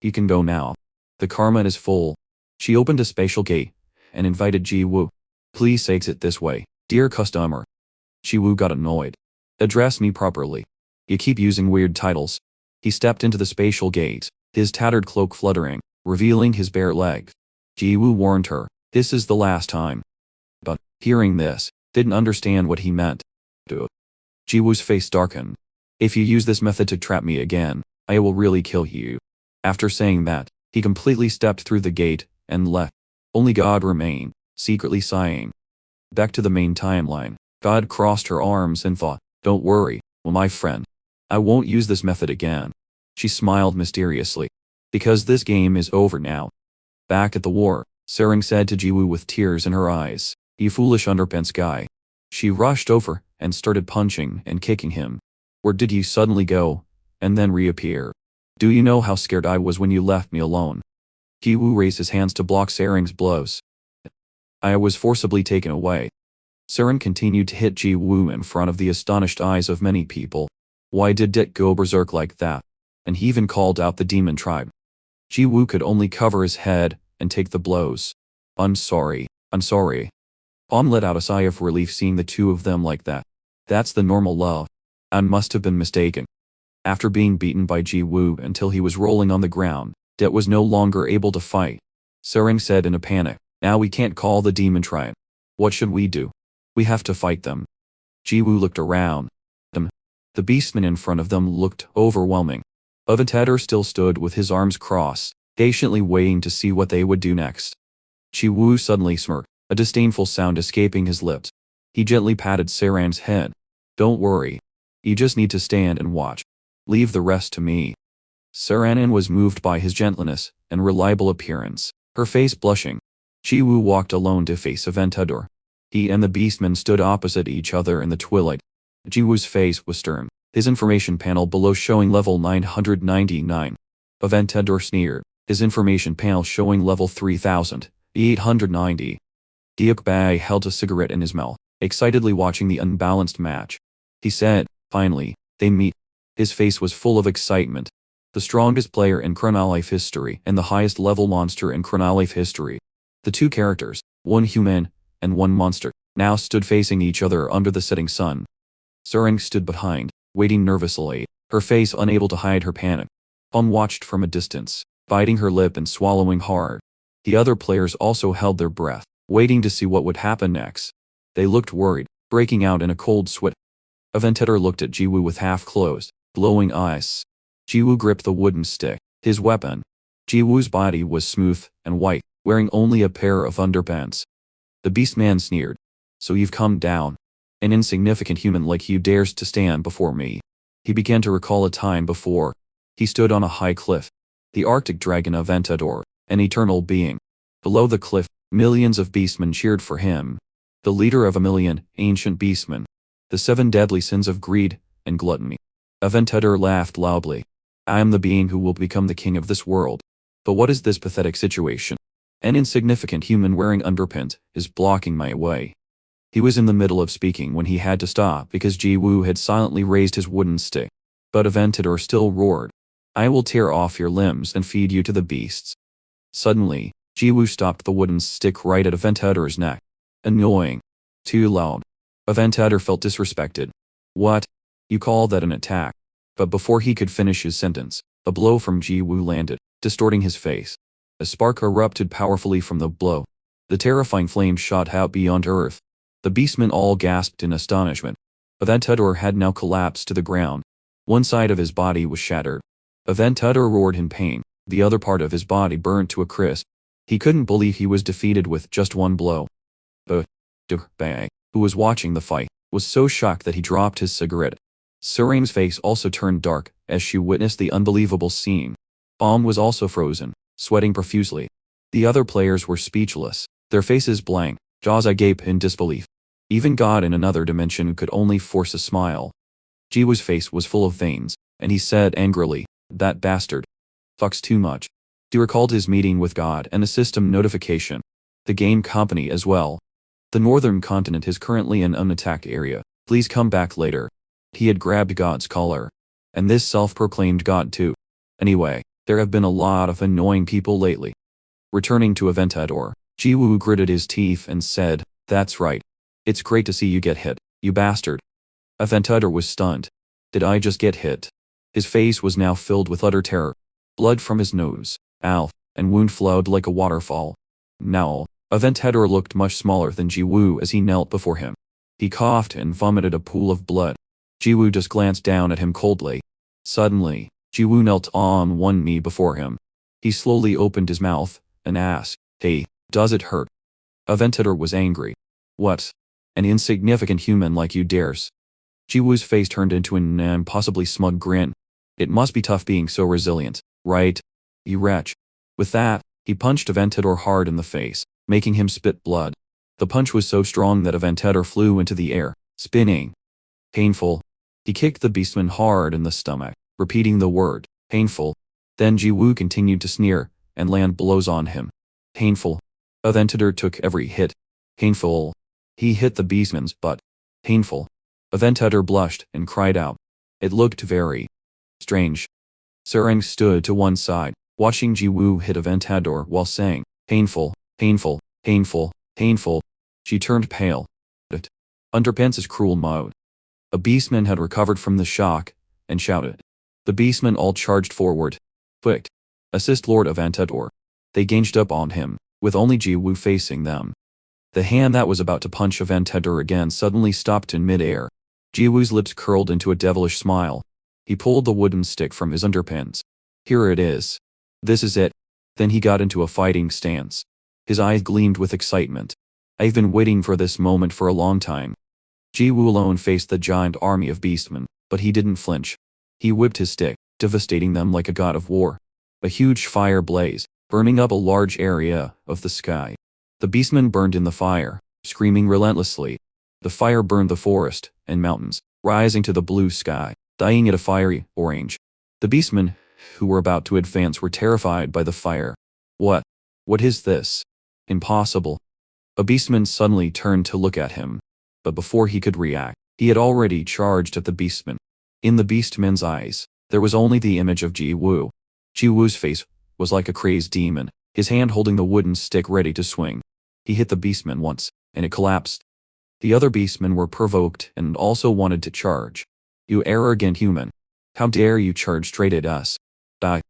you can go now. The karma is full. She opened a spatial gate and invited Ji Woo. Please exit this way, dear customer. Ji Woo got annoyed. Address me properly. You keep using weird titles. He stepped into the spatial gate, his tattered cloak fluttering, revealing his bare legs. Ji Woo warned her, this is the last time. But, hearing this, didn't understand what he meant. Ji Woo's face darkened. If you use this method to trap me again, I will really kill you. After saying that, he completely stepped through the gate and left. Only God remained, secretly sighing. Back to the main timeline, God crossed her arms and thought, don't worry, my friend. I won't use this method again. She smiled mysteriously. Because this game is over now. Back at the war, Sering said to Ji Woo with tears in her eyes, you foolish underpants guy. She rushed over and started punching and kicking him. Where did you suddenly go, and then reappear? Do you know how scared I was when you left me alone? Ji Woo raised his hands to block Sering's blows. I was forcibly taken away. Sering continued to hit Ji Woo in front of the astonished eyes of many people. Why did Dit go berserk like that? And he even called out the demon tribe. Ji Woo could only cover his head and take the blows. I'm sorry. Palm let out a sigh of relief seeing the two of them like that. That's the normal love. I must have been mistaken. After being beaten by Ji Woo until he was rolling on the ground, Det was no longer able to fight. Sering said in a panic, now we can't call the demon tribe. What should we do? We have to fight them. Ji Woo looked around. The beastman in front of them looked overwhelming. Aventador still stood with his arms crossed, patiently waiting to see what they would do next. Ji Woo suddenly smirked, a disdainful sound escaping his lips. He gently patted Serang's head. Don't worry. You just need to stand and watch. Leave the rest to me. Seranan was moved by his gentleness and reliable appearance, her face blushing. Ji Woo walked alone to face Aventador. He and the beastman stood opposite each other in the twilight. Ji Woo's face was stern, his information panel below showing level 999. Aventador sneered, his information panel showing level 3890. Diuk Bai held a cigarette in his mouth, excitedly watching the unbalanced match. He said, finally, they meet. His face was full of excitement. The strongest player in Chronolife history and the highest level monster in Chronolife history. The two characters, one human and one monster, now stood facing each other under the setting sun. Sering stood behind, waiting nervously, her face unable to hide her panic. Palm watched from a distance, biting her lip and swallowing hard. The other players also held their breath, waiting to see what would happen next. They looked worried, breaking out in a cold sweat. Aventador looked at Ji Woo with half-closed, glowing eyes. Ji Woo gripped the wooden stick, his weapon. Ji Woo's body was smooth and white, wearing only a pair of underpants. The beastman sneered. So you've come down. An insignificant human like you dares to stand before me. He began to recall a time before. He stood on a high cliff. The Arctic dragon Aventador, an eternal being. Below the cliff, millions of beastmen cheered for him. The leader of a million ancient beastmen. The 7 deadly sins of greed and gluttony. Aventador laughed loudly. I am the being who will become the king of this world. But what is this pathetic situation? An insignificant human wearing underpants is blocking my way. He was in the middle of speaking when he had to stop because Ji Woo had silently raised his wooden stick. But Aventador still roared. I will tear off your limbs and feed you to the beasts. Suddenly, Ji Woo stopped the wooden stick right at Aventador's neck. Annoying. Too loud. Aventador felt disrespected. What? You call that an attack? But before he could finish his sentence, a blow from Ji Woo landed, distorting his face. A spark erupted powerfully from the blow. The terrifying flame shot out beyond earth. The beastmen all gasped in astonishment. Aventador had now collapsed to the ground. One side of his body was shattered. Aventador roared in pain, the other part of his body burned to a crisp. He couldn't believe he was defeated with just one blow. But Bai, who was watching the fight, was so shocked that he dropped his cigarette. Sereng's face also turned dark as she witnessed the unbelievable scene. Palm was also frozen, sweating profusely. The other players were speechless, their faces blank. jaws agape in disbelief. Even God in another dimension could only force a smile. Jiwoo's face was full of veins, and he said angrily, "That bastard fucks too much." He recalled his meeting with God and the system notification. The game company as well. The northern continent is currently an unattacked area. Please come back later. He had grabbed God's collar. And this self-proclaimed God too. Anyway, there have been a lot of annoying people lately. Returning to Aventador, Jiwoo gritted his teeth and said, "That's right. It's great to see you get hit, you bastard." Aventador was stunned. Did I just get hit? His face was now filled with utter terror. Blood from his nose, mouth, and wound flowed like a waterfall. Now, Aventador looked much smaller than Jiwoo as he knelt before him. He coughed and vomited a pool of blood. Jiwoo just glanced down at him coldly. Suddenly, Jiwoo knelt on one knee before him. He slowly opened his mouth and asked, "Hey, does it hurt?" Aventador was angry. "What? An insignificant human like you dares?" Jiwoo's face turned into an impossibly smug grin. "It must be tough being so resilient, right? You wretch." With that, he punched Aventador hard in the face, making him spit blood. The punch was so strong that Aventador flew into the air, spinning. "Painful." He kicked the beastman hard in the stomach, repeating the word, "painful." Then Jiwoo continued to sneer and land blows on him. "Painful." Aventador took every hit. "Painful." He hit the beastman's butt. "Painful." Aventador blushed and cried out. It looked very strange. Sarang stood to one side, watching Jiwoo hit Aventador while saying, "Painful, painful, painful, painful." She turned pale. Underpants' cruel mode. A beastman had recovered from the shock and shouted. The beastmen all charged forward. Quick! Assist Lord Aventador. They ganged up on him, with only Jiwoo facing them. The hand that was about to punch Aventador again suddenly stopped in mid-air. Jiwoo's lips curled into a devilish smile. He pulled the wooden stick from his underpants. "Here it is. This is it." Then he got into a fighting stance. His eyes gleamed with excitement. "I've been waiting for this moment for a long time." Jiwoo alone faced the giant army of beastmen, but he didn't flinch. He whipped his stick, devastating them like a god of war. A huge fire blazed, burning up a large area of the sky. The beastmen burned in the fire, screaming relentlessly. The fire burned the forest and mountains, rising to the blue sky, dyeing it a fiery orange. The beastmen, who were about to advance, were terrified by the fire. What is this? Impossible." A beastman suddenly turned to look at him. But before he could react, he had already charged at the beastman. In the beastman's eyes, there was only the image of Jiwoo. Jiwoo's face was like a crazed demon, his hand holding the wooden stick ready to swing. He hit the beastman once, and it collapsed. The other beastmen were provoked and also wanted to charge. "You arrogant human. How dare you charge straight at us? Die."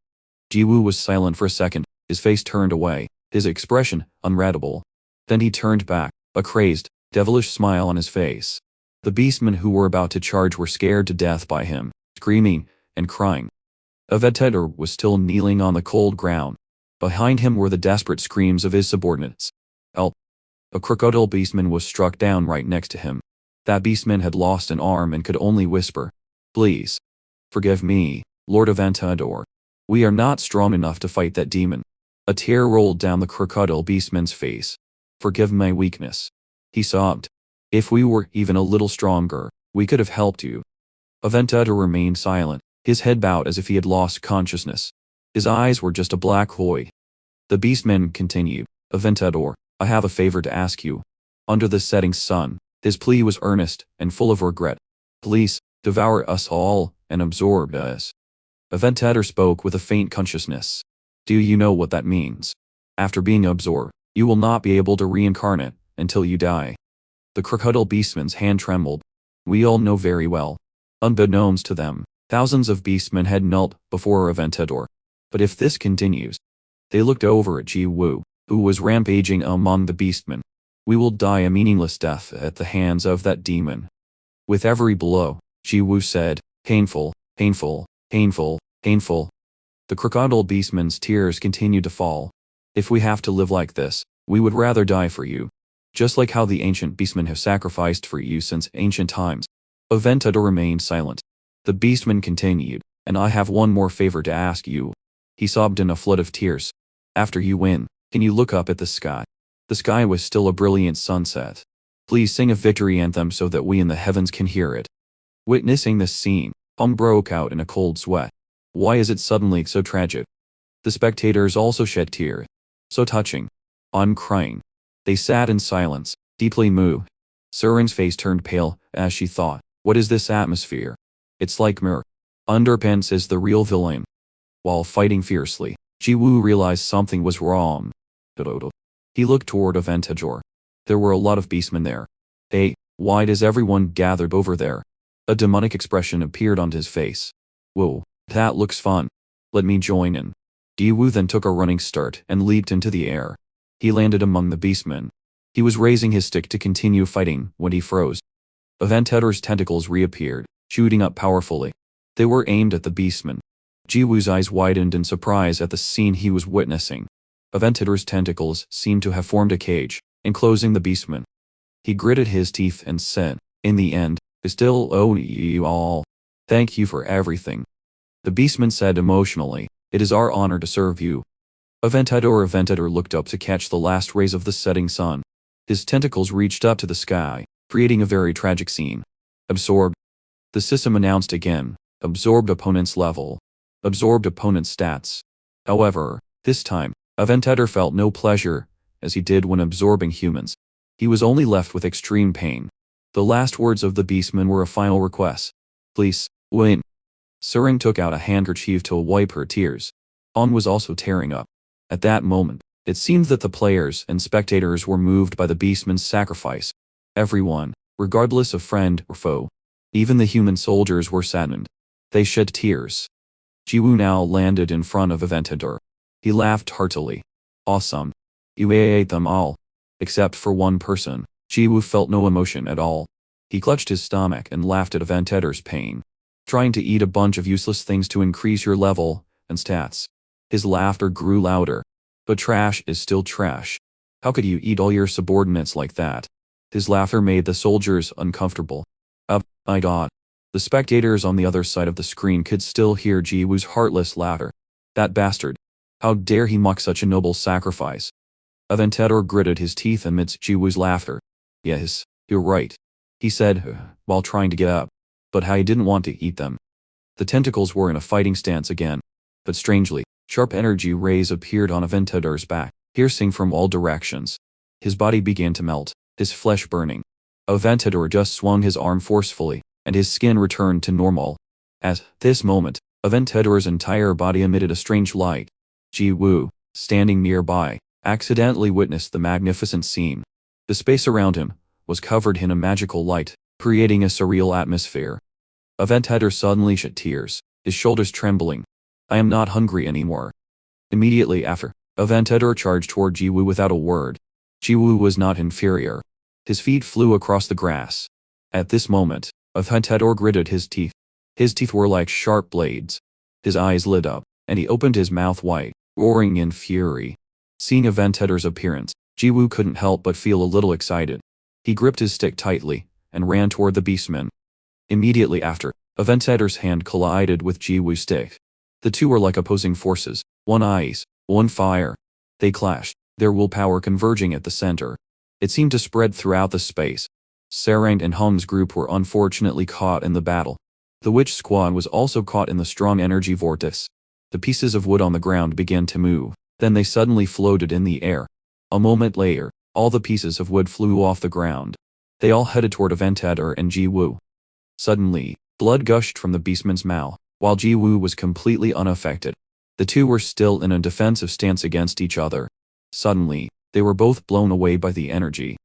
Jiwoo was silent for a second, his face turned away, his expression unreadable. Then he turned back, a crazed, devilish smile on his face. The beastmen who were about to charge were scared to death by him, screaming and crying. Aventador was still kneeling on the cold ground. Behind him were the desperate screams of his subordinates. Help! A crocodile beastman was struck down right next to him. That beastman had lost an arm and could only whisper, "Please. Forgive me, Lord Aventador. We are not strong enough to fight that demon." A tear rolled down the crocodile beastman's face. "Forgive my weakness," he sobbed. "If we were even a little stronger, we could have helped you." Aventador remained silent, his head bowed as if he had lost consciousness. His eyes were just a black void. The beastman continued, "Aventador, I have a favor to ask you." Under the setting sun, his plea was earnest and full of regret. "Please, devour us all and absorb us." Aventador spoke with a faint consciousness. "Do you know what that means? After being absorbed, you will not be able to reincarnate until you die." The crocodile beastman's hand trembled. "We all know very well." Unbeknownst to them, thousands of beastmen had knelt before Aventador. But if this continues, they looked over at Jiwoo, who was rampaging among the beastmen. "We will die a meaningless death at the hands of that demon." With every blow, Jiwoo said, "Painful, painful, painful, painful." The crocodile beastman's tears continued to fall. "If we have to live like this, we would rather die for you. Just like how the ancient beastmen have sacrificed for you since ancient times." Aventador remained silent. The beastman continued, "And I have one more favor to ask you." He sobbed in a flood of tears. "After you win, can you look up at the sky? The sky was still a brilliant sunset. Please sing a victory anthem so that we in the heavens can hear it. Witnessing this scene, broke out in a cold sweat. Why is it suddenly so tragic? The spectators also shed tears. So touching. I'm crying. They sat in silence, deeply moved. Suring's face turned pale as she thought, what is this atmosphere? It's like mirror. Underpants is the real villain. While fighting fiercely, Ji-woo realized something was wrong. He looked toward Aventador. There were a lot of beastmen there. Hey, why does everyone gathered over there? A demonic expression appeared on his face. Whoa, that looks fun. Let me join in. Ji-woo then took a running start and leaped into the air. He landed among the beastmen. He was raising his stick to continue fighting when he froze. Aventador's tentacles reappeared, shooting up powerfully. They were aimed at the beastmen. Ji-woo's eyes widened in surprise at the scene he was witnessing. Aventador's tentacles seemed to have formed a cage, enclosing the beastmen. He gritted his teeth and said, in the end, I still owe you all. Thank you for everything. The beastman said emotionally, it is our honor to serve you. Aventador looked up to catch the last rays of the setting sun. His tentacles reached up to the sky, creating a very tragic scene. Absorb. The system announced again, absorbed opponent's level. Absorbed opponent's stats. However, this time, Aventador felt no pleasure, as he did when absorbing humans. He was only left with extreme pain. The last words of the beastman were a final request. Please, win. Suring took out a handkerchief to wipe her tears. On was also tearing up. At that moment, it seemed that the players and spectators were moved by the beastman's sacrifice. Everyone, regardless of friend or foe. Even the human soldiers were saddened. They shed tears. Ji-woo now landed in front of Aventador. He laughed heartily. Awesome. You ate them all. Except for one person. Ji-woo felt no emotion at all. He clutched his stomach and laughed at Aventador's pain. Trying to eat a bunch of useless things to increase your level and stats. His laughter grew louder. But trash is still trash. How could you eat all your subordinates like that? His laughter made the soldiers uncomfortable. Oh my god. The spectators on the other side of the screen could still hear Ji-woo's heartless laughter. That bastard. How dare he mock such a noble sacrifice? Aventador gritted his teeth amidst Ji-woo's laughter. Yes, you're right, he said, while trying to get up. But I didn't want to eat them. The tentacles were in a fighting stance again. But strangely, sharp energy rays appeared on Aventador's back, piercing from all directions. His body began to melt, his flesh burning. Aventador just swung his arm forcefully, and his skin returned to normal. At this moment, Aventador's entire body emitted a strange light. Ji-woo, standing nearby, accidentally witnessed the magnificent scene. The space around him was covered in a magical light, creating a surreal atmosphere. Aventador suddenly shed tears, his shoulders trembling. I am not hungry anymore. Immediately after, Aventador charged toward Ji-woo without a word. Ji-woo was not inferior. His feet flew across the grass. At this moment, Aventador gritted his teeth. His teeth were like sharp blades. His eyes lit up, and he opened his mouth wide, roaring in fury. Seeing Aventador's appearance, Ji-woo couldn't help but feel a little excited. He gripped his stick tightly, and ran toward the beastman. Immediately after, Aventador's hand collided with Ji-woo's stick. The two were like opposing forces, one ice, one fire. They clashed, their willpower converging at the center. It seemed to spread throughout the space. Sarang and Hong's group were unfortunately caught in the battle. The witch squad was also caught in the strong energy vortex. The pieces of wood on the ground began to move, then they suddenly floated in the air. A moment later, all the pieces of wood flew off the ground. They all headed toward Aventador and Ji-woo. Suddenly, blood gushed from the beastman's mouth, while Ji-woo was completely unaffected. The two were still in a defensive stance against each other. Suddenly, they were both blown away by the energy.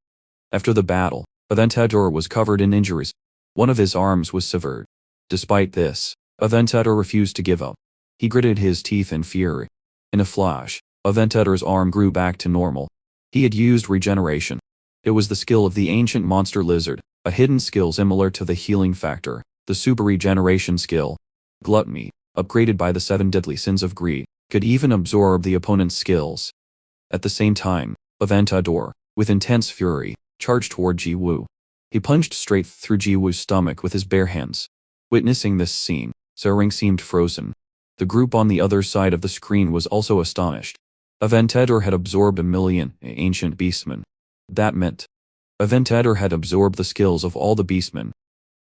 After the battle, Aventador was covered in injuries. One of his arms was severed. Despite this, Aventador refused to give up. He gritted his teeth in fury. In a flash, Aventador's arm grew back to normal. He had used regeneration. It was the skill of the ancient monster lizard, a hidden skill similar to the healing factor, the super regeneration skill. Gluttony, upgraded by the 7 deadly sins of greed, could even absorb the opponent's skills. At the same time, Aventador, with intense fury, charged toward Ji-woo. He punched straight through Ji-woo's stomach with his bare hands. Witnessing this scene, Sarang seemed frozen. The group on the other side of the screen was also astonished. Aventador had absorbed 1,000,000 ancient beastmen. That meant Aventador had absorbed the skills of all the beastmen.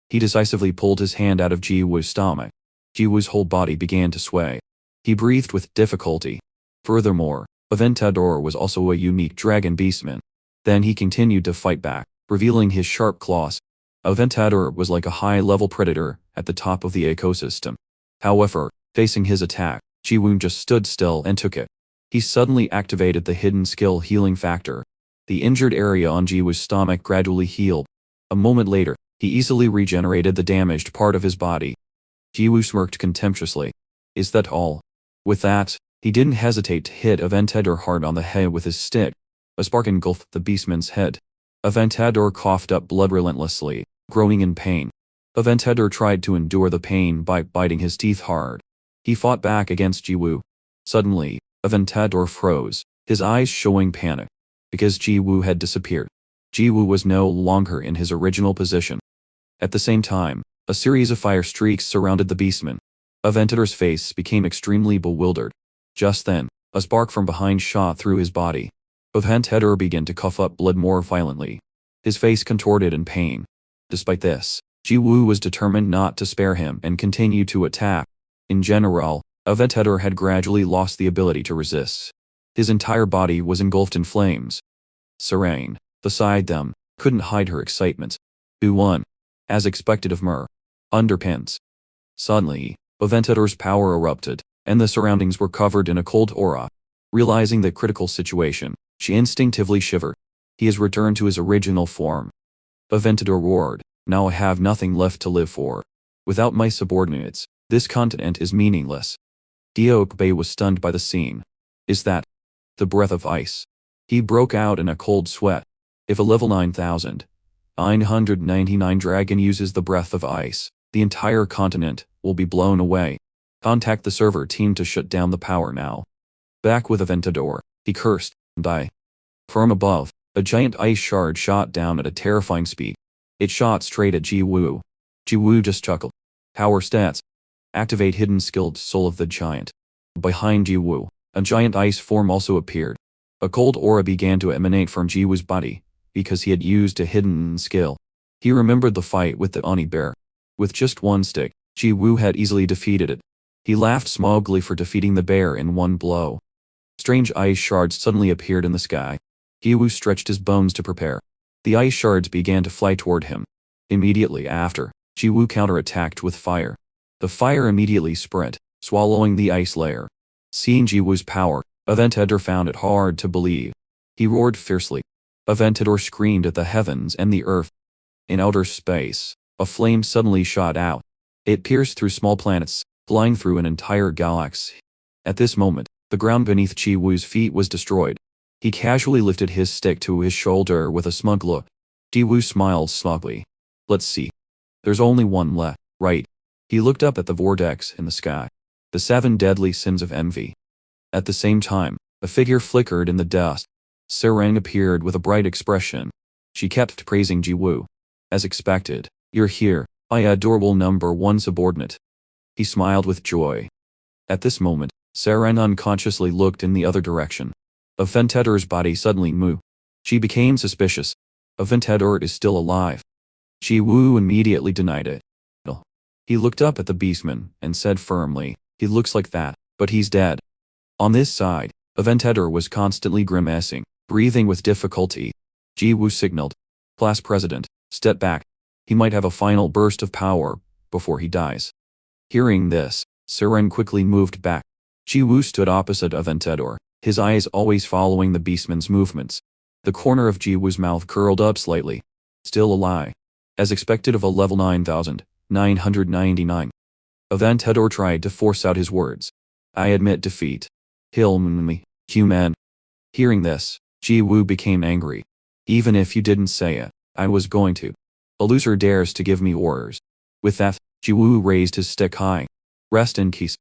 He decisively pulled his hand out of Jiwoo's stomach. Jiwoo's whole body began to sway. He breathed with difficulty. Furthermore, Aventador was also a unique dragon beastman. Then he continued to fight back, revealing his sharp claws. Aventador was like a high-level predator at the top of the ecosystem. However, facing his attack, Jiwoo just stood still and took it. He suddenly activated the hidden skill healing factor. The injured area on Jiwoo's stomach gradually healed. A moment later, he easily regenerated the damaged part of his body. Jiwoo smirked contemptuously. Is that all? With that, he didn't hesitate to hit Aventador hard on the head with his stick. A spark engulfed the beastman's head. Aventador coughed up blood relentlessly, groaning in pain. Aventador tried to endure the pain by biting his teeth hard. He fought back against Jiwoo. Suddenly, Aventador froze, his eyes showing panic. Because Jiwoo had disappeared. Jiwoo was no longer in his original position. At the same time, a series of fire streaks surrounded the beastman. Aventador's face became extremely bewildered. Just then, a spark from behind shot through his body. Aventador began to cough up blood more violently. His face contorted in pain. Despite this, Jiwoo was determined not to spare him and continued to attack. In general, Aventador had gradually lost the ability to resist. His entire body was engulfed in flames. Serene, beside them, couldn't hide her excitement. Who won? As expected of Mer. Underpins. Suddenly, Aventador's power erupted, and the surroundings were covered in a cold aura. Realizing the critical situation, she instinctively shivered. He has returned to his original form. Aventador roared, now I have nothing left to live for. Without my subordinates, this continent is meaningless. Diokbei was stunned by the scene. Is that the breath of ice? He broke out in a cold sweat. If a level 9,999 dragon uses the breath of ice, the entire continent will be blown away. Contact the server team to shut down the power now. Back with Aventador, he cursed, and died. From above, a giant ice shard shot down at a terrifying speed. It shot straight at Jiwoo. Jiwoo just chuckled. Power stats. Activate hidden skilled soul of the giant. Behind Jiwoo, a giant ice form also appeared. A cold aura began to emanate from Jiwoo's body, because he had used a hidden skill. He remembered the fight with the Oni bear. With just one stick, Jiwoo had easily defeated it. He laughed smugly for defeating the bear in one blow. Strange ice shards suddenly appeared in the sky. Jiwoo stretched his bones to prepare. The ice shards began to fly toward him. Immediately after, Jiwoo counterattacked with fire. The fire immediately spread, swallowing the ice layer. Seeing Jiwoo's power, Aventador found it hard to believe. He roared fiercely. Aventador screamed at the heavens and the earth. In outer space, a flame suddenly shot out. It pierced through small planets, flying through an entire galaxy. At this moment, the ground beneath Jiwoo's feet was destroyed. He casually lifted his stick to his shoulder with a smug look. Jiwoo smiled smugly. Let's see. There's only one left, right? He looked up at the vortex in the sky. The 7 deadly sins of envy. At the same time, a figure flickered in the dust. Serang appeared with a bright expression. She kept praising Jiwoo. As expected, you're here, my adorable #1 subordinate. He smiled with joy. At this moment, Serang unconsciously looked in the other direction. Aventador's body suddenly moved. She became suspicious. Aventador is still alive. Jiwoo immediately denied it. He looked up at the beastman and said firmly, he looks like that, but he's dead. On this side, Aventador was constantly grimacing, breathing with difficulty. Jiwoo signaled. Class president, step back. He might have a final burst of power before he dies. Hearing this, Serang quickly moved back. Jiwoo stood opposite Aventador, his eyes always following the beastman's movements. The corner of Jiwoo's mouth curled up slightly. Still a lie. As expected of a level 9,999. Aventador tried to force out his words. I admit defeat. Me, human. Hearing this, Jiwoo became angry. Even if you didn't say it, I was going to. A loser dares to give me orders. With that, Jiwoo raised his stick high. Rest in peace.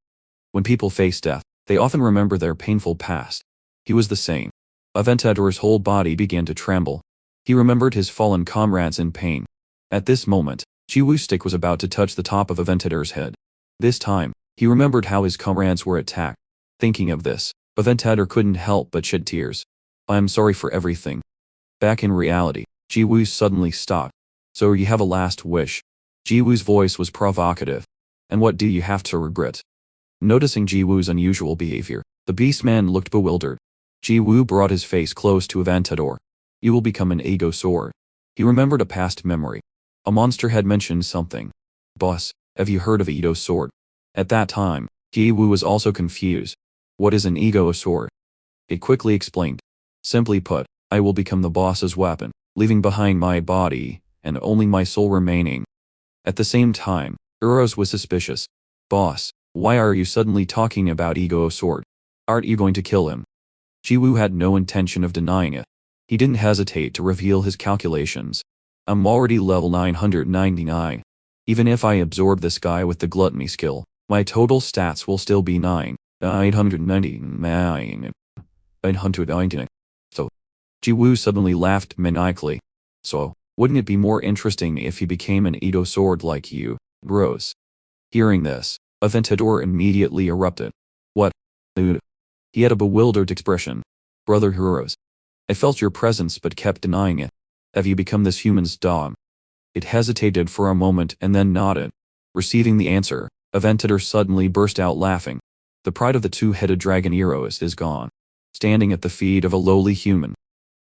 When people face death, they often remember their painful past. He was the same. Aventador's whole body began to tremble. He remembered his fallen comrades in pain. At this moment, Jiwoo's stick was about to touch the top of Aventador's head. This time, he remembered how his comrades were attacked. Thinking of this, Aventador couldn't help but shed tears. "I'm sorry for everything." Back in reality, Jiwoo suddenly stopped. "So you have a last wish?" Jiwoo's voice was provocative. "And what do you have to regret?" Noticing Jiwoo's unusual behavior, the beastman looked bewildered. Jiwoo brought his face close to Aventador. "You will become an ego sword." He remembered a past memory. A monster had mentioned something. "Boss, have you heard of Ego sword?" At that time, Jiwoo was also confused. "What is an ego sword?" It quickly explained. "Simply put, I will become the boss's weapon, leaving behind my body, and only my soul remaining." At the same time, Uros was suspicious. "Boss, why are you suddenly talking about ego sword? Aren't you going to kill him?" Jiwoo had no intention of denying it. He didn't hesitate to reveal his calculations. "I'm already level 999. Even if I absorb this guy with the gluttony skill, my total stats will still be 999. So, Jiwoo suddenly laughed maniacally. "So, wouldn't it be more interesting if he became an ego sword like you, Rose?" Hearing this, Aventador immediately erupted. "What? Dude?" He had a bewildered expression. "Brother Heroes. I felt your presence but kept denying it. Have you become this human's dog?" It hesitated for a moment and then nodded. Receiving the answer, Aventador suddenly burst out laughing. The pride of the two-headed dragon Eros is gone, standing at the feet of a lowly human.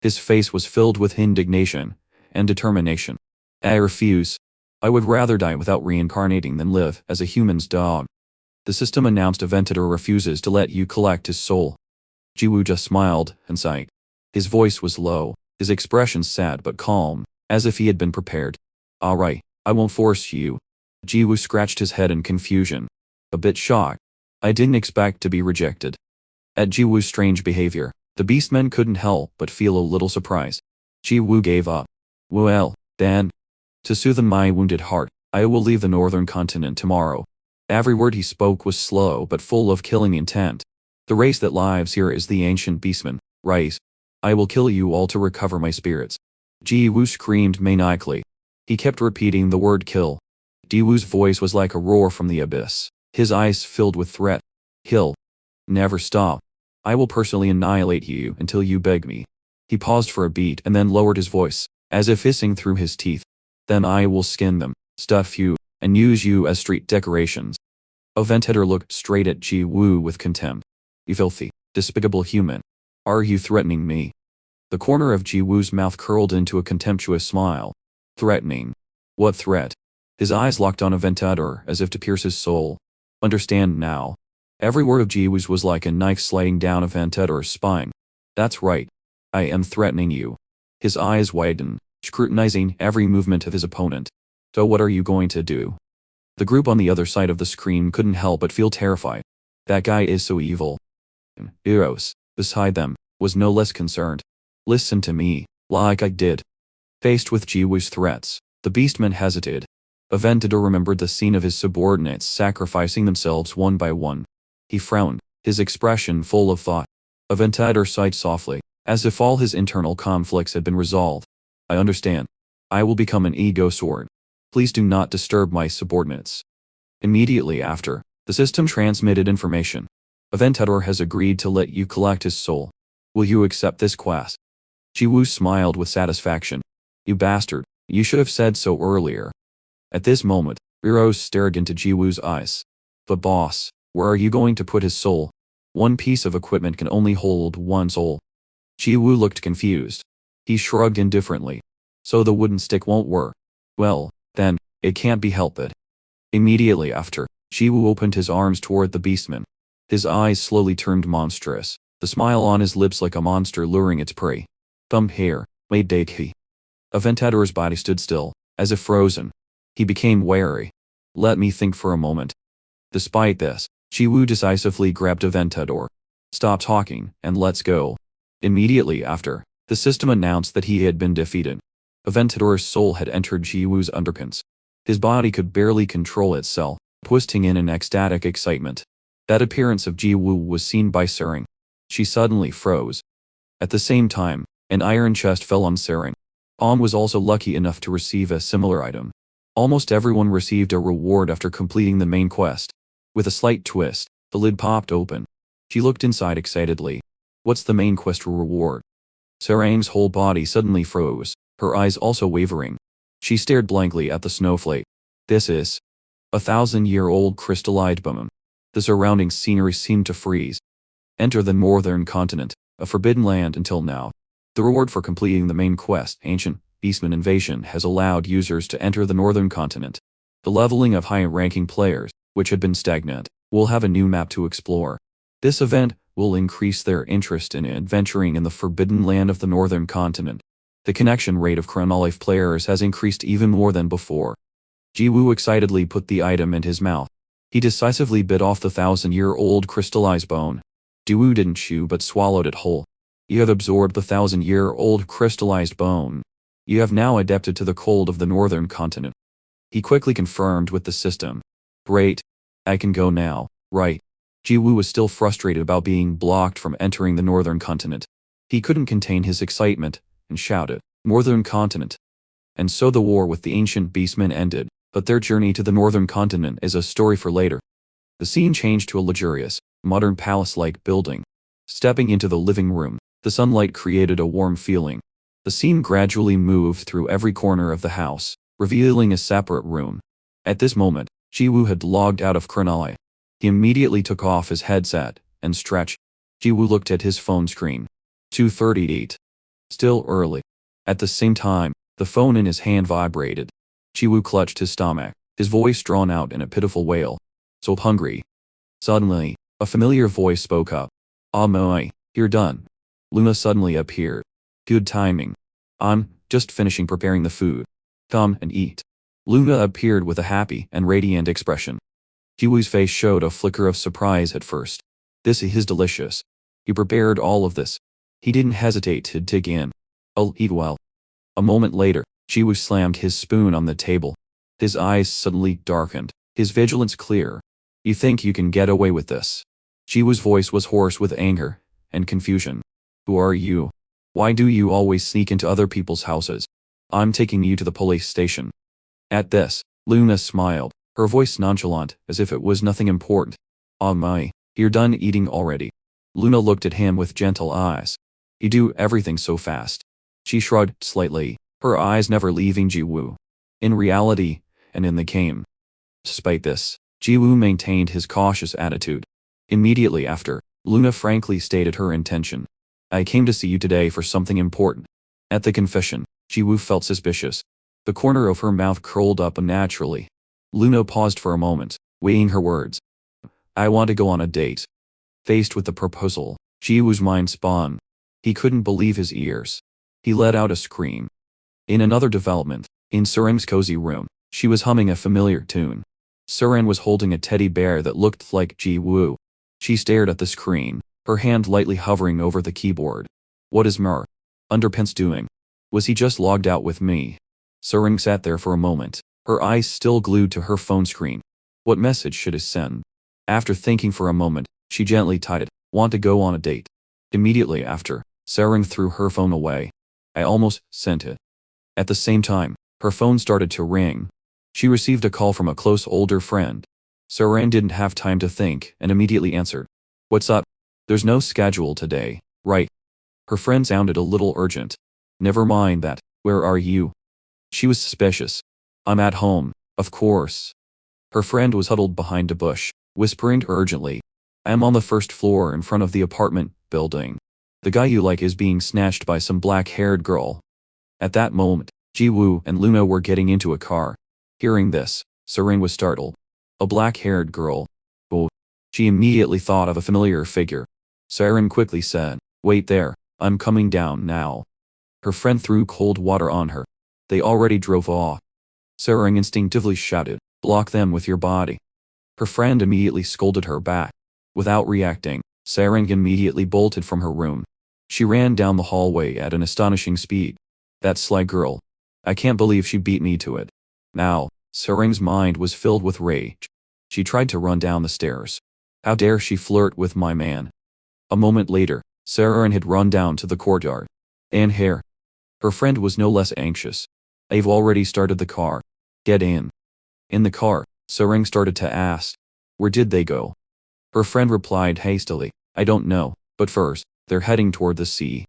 His face was filled with indignation and determination. "I refuse. I would rather die without reincarnating than live as a human's dog." The system announced Aventador refuses to let you collect his soul. Jiwoo just smiled and sighed. His voice was low, his expression sad but calm, as if he had been prepared. "Alright, I won't force you." Jiwoo scratched his head in confusion. A bit shocked. "I didn't expect to be rejected." At Jiwoo's strange behavior, the beastmen couldn't help but feel a little surprise. Jiwoo gave up. "Well, then, to soothe my wounded heart, I will leave the northern continent tomorrow." Every word he spoke was slow but full of killing intent. "The race that lives here is the ancient beastmen, right? I will kill you all to recover my spirits." Jiwoo screamed maniacally. He kept repeating the word kill. Jiwoo's voice was like a roar from the abyss, his eyes filled with threat. "Kill. Never stop. I will personally annihilate you until you beg me." He paused for a beat and then lowered his voice, as if hissing through his teeth. "Then I will skin them, stuff you, and use you as street decorations." Aventador looked straight at Jiwoo with contempt. "You filthy, despicable human. Are you threatening me?" The corner of Jiwoo's mouth curled into a contemptuous smile. "Threatening? What threat?" His eyes locked on Aventador as if to pierce his soul. "Understand now." Every word of Jiwoo's was like a knife sliding down Aventador's spine. "That's right. I am threatening you." His eyes widened, scrutinizing every movement of his opponent. "So what are you going to do?" The group on the other side of the screen couldn't help but feel terrified. "That guy is so evil." Eros, beside them, was no less concerned. "Listen to me, like I did." Faced with Jiwoo's threats, the beastmen hesitated. Aventador remembered the scene of his subordinates sacrificing themselves one by one. He frowned, his expression full of thought. Aventador sighed softly, as if all his internal conflicts had been resolved. "I understand. I will become an ego sword. Please do not disturb my subordinates." Immediately after, the system transmitted information. "Aventador has agreed to let you collect his soul. Will you accept this quest?" Jiwoo smiled with satisfaction. "You bastard, you should have said so earlier." At this moment, Eros stared into Jiwoo's eyes. "But boss, where are you going to put his soul? One piece of equipment can only hold one soul." Jiwoo looked confused. He shrugged indifferently. "So the wooden stick won't work? Well, then, it can't be helped." Immediately after, Jiwoo opened his arms toward the beastman. His eyes slowly turned monstrous, the smile on his lips like a monster luring its prey. "Come here, wait Daki." Aventador's body stood still, as if frozen. He became wary. "Let me think for a moment." Despite this, Jiwoo decisively grabbed Aventador. "Stop talking, and let's go." Immediately after, the system announced that he had been defeated. Aventador's soul had entered Jiwoo's underpants. His body could barely control itself, twisting in ecstatic excitement. That appearance of Jiwoo was seen by Sering. She suddenly froze. At the same time, an iron chest fell on Sering. Was also lucky enough to receive a similar item. Almost everyone received a reward after completing the main quest. With a slight twist, the lid popped open. She looked inside excitedly. What's the main quest reward? Sarang's whole body suddenly froze, her eyes also wavering. She stared blankly at the snowflake. This is 1,000-year-old crystallized bone. The surrounding scenery seemed to freeze. Enter the northern continent, a forbidden land until now. The reward for completing the main quest, Ancient Beastman Invasion, has allowed users to enter the northern continent. The leveling of high-ranking players, which had been stagnant, will have a new map to explore. This event will increase their interest in adventuring in the forbidden land of the northern continent. The connection rate of Chronolife players has increased even more than before. Jiwoo excitedly put the item in his mouth. He decisively bit off the 1,000-year-old crystallized bone. Jiwoo didn't chew but swallowed it whole. You have absorbed the 1,000-year-old crystallized bone. You have now adapted to the cold of the northern continent. He quickly confirmed with the system. Great. I can go now, right? Jiwoo was still frustrated about being blocked from entering the northern continent. He couldn't contain his excitement and shouted, Northern continent. And so the war with the ancient beastmen ended, but their journey to the northern continent is a story for later. The scene changed to a luxurious, modern palace-like building. Stepping into the living room, the sunlight created a warm feeling. The scene gradually moved through every corner of the house, revealing a separate room. At this moment, Jiwoo had logged out of Chronoli. He immediately took off his headset and stretched. Jiwoo looked at his phone screen. 2:38. Still early. At the same time, the phone in his hand vibrated. Jiwoo clutched his stomach, his voice drawn out in a pitiful wail. So hungry. Suddenly, a familiar voice spoke up. Ah moi, you're done. Luna suddenly appeared. Good timing. I'm just finishing preparing the food. Come and eat. Luna appeared with a happy and radiant expression. Jiwoo's face showed a flicker of surprise at first. This is delicious. You prepared all of this. He didn't hesitate to dig in. I'll eat well. A moment later, Jiwoo slammed his spoon on the table. His eyes suddenly darkened, his vigilance clear. You think you can get away with this? Jiwoo's voice was hoarse with anger and confusion. Who are you? Why do you always sneak into other people's houses? I'm taking you to the police station. At this, Luna smiled, her voice nonchalant, as if it was nothing important. Ah my, you're done eating already. Luna looked at him with gentle eyes. You do everything so fast. She shrugged slightly, her eyes never leaving Jiwoo. In reality, and in the game. Despite this, Jiwoo maintained his cautious attitude. Immediately after, Luna frankly stated her intention. I came to see you today for something important. At the confession, Jiwoo felt suspicious. The corner of her mouth curled up unnaturally. Luna paused for a moment, weighing her words. I want to go on a date. Faced with the proposal, Jiwoo's mind spun. He couldn't believe his ears. He let out a scream. In another development, in Suren's cozy room, she was humming a familiar tune. Suren was holding a teddy bear that looked like Jiwoo. She stared at the screen, her hand lightly hovering over the keyboard. What is Underpants doing? Was he just logged out with me? Suren sat there for a moment, her eyes still glued to her phone screen. What message should I send? After thinking for a moment, she gently tied it. Want to go on a date? Immediately after, Suren threw her phone away. I almost sent it. At the same time, her phone started to ring. She received a call from a close older friend. Suren didn't have time to think and immediately answered. What's up? There's no schedule today, right? Her friend sounded a little urgent. Never mind that. Where are you? She was suspicious. I'm at home, of course. Her friend was huddled behind a bush, whispering urgently. I'm on the first floor in front of the apartment building. The guy you like is being snatched by some black-haired girl. At that moment, Jiwoo and Luna were getting into a car. Hearing this, Suren was startled. A black-haired girl. Oh. She immediately thought of a familiar figure. Suren quickly said, Wait there, I'm coming down now. Her friend threw cold water on her. They already drove off. Suren instinctively shouted, Block them with your body. Her friend immediately scolded her back. Without reacting, Suren immediately bolted from her room. She ran down the hallway at an astonishing speed. That sly girl. I can't believe she beat me to it. Now, Suren's mind was filled with rage. She tried to run down the stairs. How dare she flirt with my man? A moment later, Suren had run down to the courtyard. And here. Her friend was no less anxious. I've already started the car. Get in. In the car, Suren started to ask. Where did they go? Her friend replied hastily. I don't know, but first, they're heading toward the sea.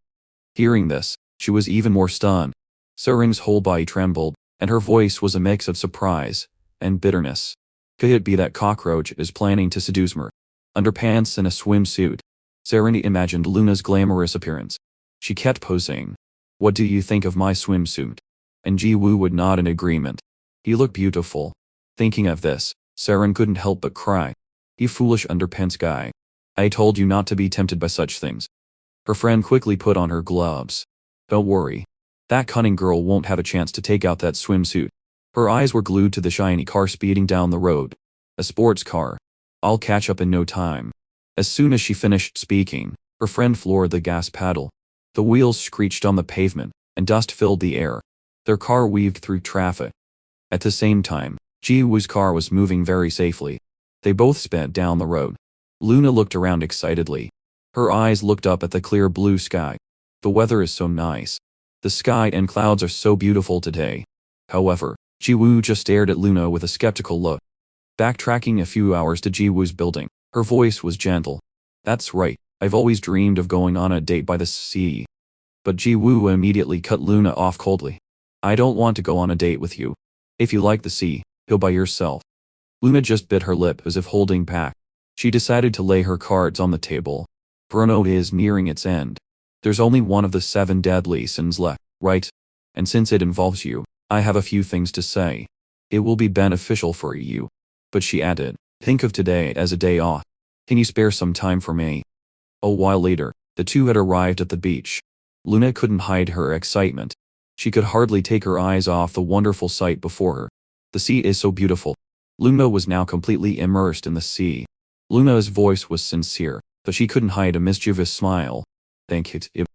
Hearing this, she was even more stunned. Seren's whole body trembled, and her voice was a mix of surprise and bitterness. Could it be that Cockroach is planning to seduce her? Underpants and a swimsuit. Seren imagined Luna's glamorous appearance. She kept posing. What do you think of my swimsuit? And Ji-woo would nod in agreement. He looked beautiful. Thinking of this, Seren couldn't help but cry. You foolish underpants guy. I told you not to be tempted by such things. Her friend quickly put on her gloves. Don't worry. That cunning girl won't have a chance to take out that swimsuit. Her eyes were glued to the shiny car speeding down the road. A sports car. I'll catch up in no time. As soon as she finished speaking, her friend floored the gas pedal. The wheels screeched on the pavement, and dust filled the air. Their car weaved through traffic. At the same time, Ji-woo's car was moving very safely. They both sped down the road. Luna looked around excitedly. Her eyes looked up at the clear blue sky. The weather is so nice. The sky and clouds are so beautiful today. However, Ji-woo just stared at Luna with a skeptical look. Backtracking a few hours to Ji-woo's building, her voice was gentle. That's right, I've always dreamed of going on a date by the sea. But Ji-woo immediately cut Luna off coldly. I don't want to go on a date with you. If you like the sea, go by yourself. Luna just bit her lip as if holding back. She decided to lay her cards on the table. Bruno is nearing its end. There's only one of the 7 deadly sins left, right? And since it involves you, I have a few things to say. It will be beneficial for you. But she added, think of today as a day off. Can you spare some time for me? A while later, the two had arrived at the beach. Luna couldn't hide her excitement. She could hardly take her eyes off the wonderful sight before her. The sea is so beautiful. Luna was now completely immersed in the sea. Luna's voice was sincere, but she couldn't hide a mischievous smile. Thank you.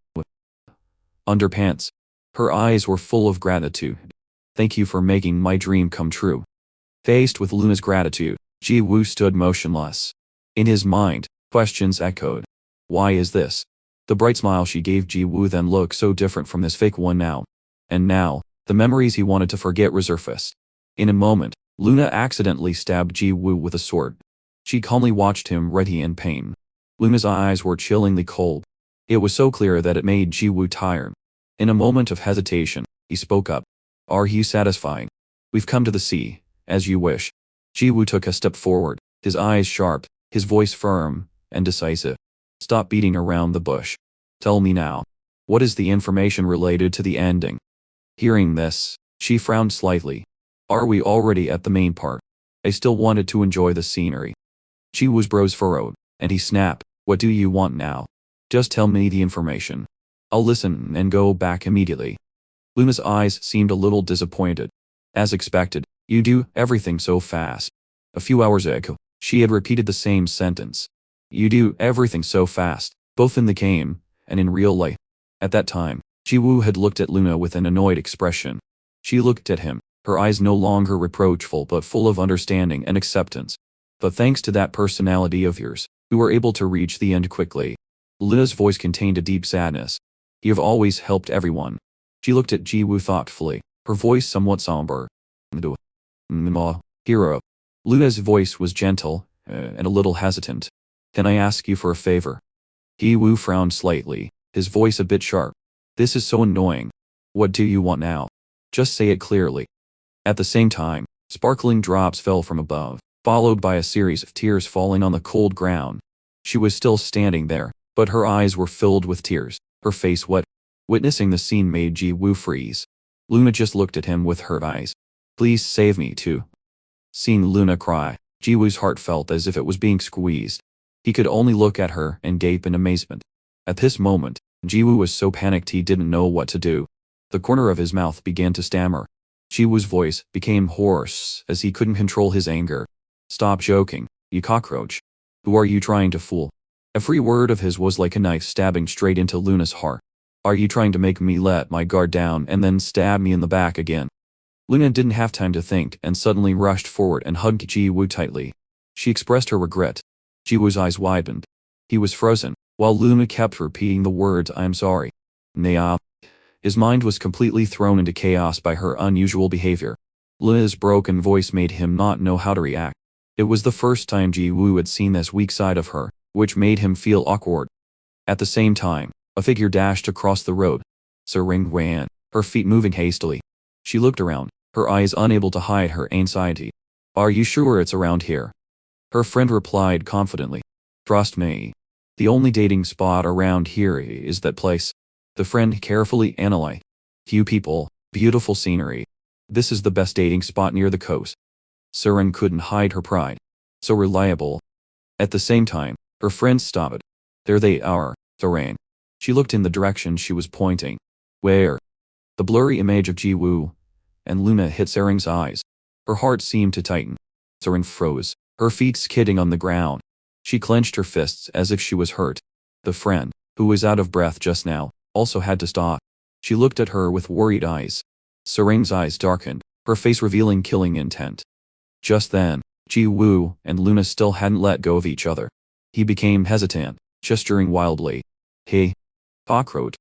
Underpants. Her eyes were full of gratitude. Thank you for making my dream come true. Faced with Luna's gratitude, Ji-woo stood motionless. In his mind, questions echoed. Why is this? The bright smile she gave Ji-woo then looked so different from this fake one now. And now, the memories he wanted to forget resurfaced. In a moment, Luna accidentally stabbed Ji-woo with a sword. She calmly watched him ready in pain. Luna's eyes were chillingly cold. It was so clear that it made Ji-woo tired. In a moment of hesitation, he spoke up. Are you satisfied? We've come to the sea, as you wish. Ji-woo took a step forward, his eyes sharp, his voice firm and decisive. Stop beating around the bush. Tell me now. What is the information related to the ending? Hearing this, she frowned slightly. Are we already at the main part? I still wanted to enjoy the scenery. Ji-woo's brows furrowed, and he snapped. What do you want now? Just tell me the information. I'll listen and go back immediately. Luna's eyes seemed a little disappointed. As expected, you do everything so fast. A few hours ago, she had repeated the same sentence. You do everything so fast, both in the game and in real life. At that time, Ji-woo had looked at Luna with an annoyed expression. She looked at him, her eyes no longer reproachful but full of understanding and acceptance. But thanks to that personality of yours, we were able to reach the end quickly. Luna's voice contained a deep sadness. You have always helped everyone. She looked at Ji-woo thoughtfully, her voice somewhat somber. Hero. Luna's voice was gentle, and a little hesitant. Can I ask you for a favor? Ji-woo frowned slightly, his voice a bit sharp. This is so annoying. What do you want now? Just say it clearly. At the same time, sparkling drops fell from above, followed by a series of tears falling on the cold ground. She was still standing there, but her eyes were filled with tears, her face wet. Witnessing the scene made Ji-woo freeze. Luna just looked at him with her eyes. Please save me too. Seeing Luna cry, Ji-woo's heart felt as if it was being squeezed. He could only look at her and gape in amazement. At this moment, Ji-woo was so panicked he didn't know what to do. The corner of his mouth began to stammer. Ji-woo's voice became hoarse as he couldn't control his anger. Stop joking, you cockroach. Who are you trying to fool? Every word of his was like a knife stabbing straight into Luna's heart. Are you trying to make me let my guard down and then stab me in the back again? Luna didn't have time to think and suddenly rushed forward and hugged Ji-woo tightly. She expressed her regret. Ji-woo's eyes widened. He was frozen, while Luna kept repeating the words I'm sorry. Nah. His mind was completely thrown into chaos by her unusual behavior. Luna's broken voice made him not know how to react. It was the first time Ji-woo had seen this weak side of her, which made him feel awkward. At the same time, a figure dashed across the road. Sering ran, her feet moving hastily. She looked around, her eyes unable to hide her anxiety. "Are you sure it's around here?" Her friend replied confidently. "Trust me. The only dating spot around here is that place." The friend carefully analyzed. "Few people, beautiful scenery. This is the best dating spot near the coast." Seren couldn't hide her pride. So reliable. At the same time, her friend stopped. "There they are, Seren." She looked in the direction she was pointing. "Where?" The blurry image of Ji-woo and Luna hit Seren's eyes. Her heart seemed to tighten. Seren froze, her feet skidding on the ground. She clenched her fists as if she was hurt. The friend, who was out of breath just now, also had to stop. She looked at her with worried eyes. Seren's eyes darkened, her face revealing killing intent. Just then, Ji-woo and Luna still hadn't let go of each other. He became hesitant, gesturing wildly. "Hey, cockroach.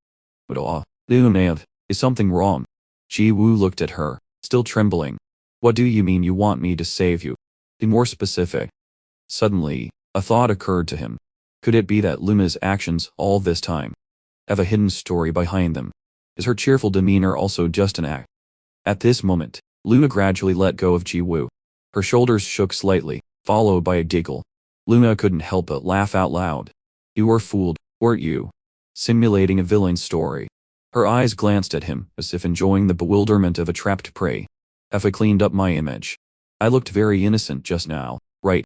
Luna, is something wrong?" Ji-woo looked at her, still trembling. "What do you mean you want me to save you? Be more specific." Suddenly, a thought occurred to him. Could it be that Luna's actions all this time have a hidden story behind them? Is her cheerful demeanor also just an act? At this moment, Luna gradually let go of Ji-woo. Her shoulders shook slightly, followed by a giggle. Luna couldn't help but laugh out loud. "You were fooled, weren't you? Simulating a villain's story." Her eyes glanced at him, as if enjoying the bewilderment of a trapped prey. "Have I cleaned up my image? I looked very innocent just now, right?"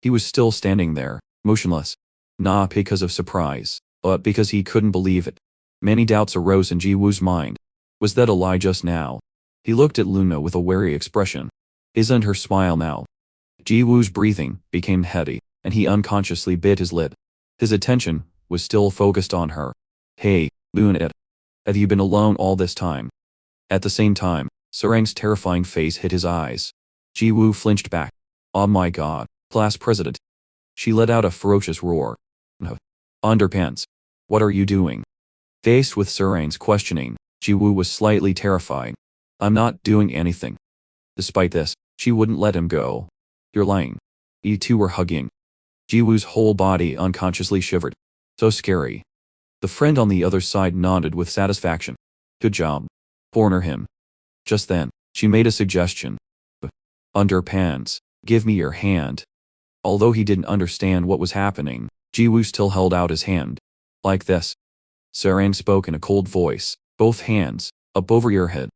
He was still standing there, motionless. Not because of surprise, but because he couldn't believe it. Many doubts arose in Ji-woo's mind. Was that a lie just now? He looked at Luna with a wary expression. Isn't her smile now? Ji-woo's breathing became heavy, and he unconsciously bit his lip. His attention was still focused on her. "Hey, Luna, have you been alone all this time?" At the same time, Sereng's terrifying face hit his eyes. Ji-woo flinched back. "Oh my god, class president." She let out a ferocious roar. "No. Underpants. What are you doing?" Faced with Sereng's questioning, Ji-woo was slightly terrified. "I'm not doing anything." Despite this, she wouldn't let him go. "You're lying." You two were hugging. Ji-woo's whole body unconsciously shivered. So scary. The friend on the other side nodded with satisfaction. "Good job. Corner him." Just then, she made a suggestion. "Underpants, give me your hand." Although he didn't understand what was happening, Ji-woo still held out his hand. "Like this." Sereng spoke in a cold voice, both hands, up over your head.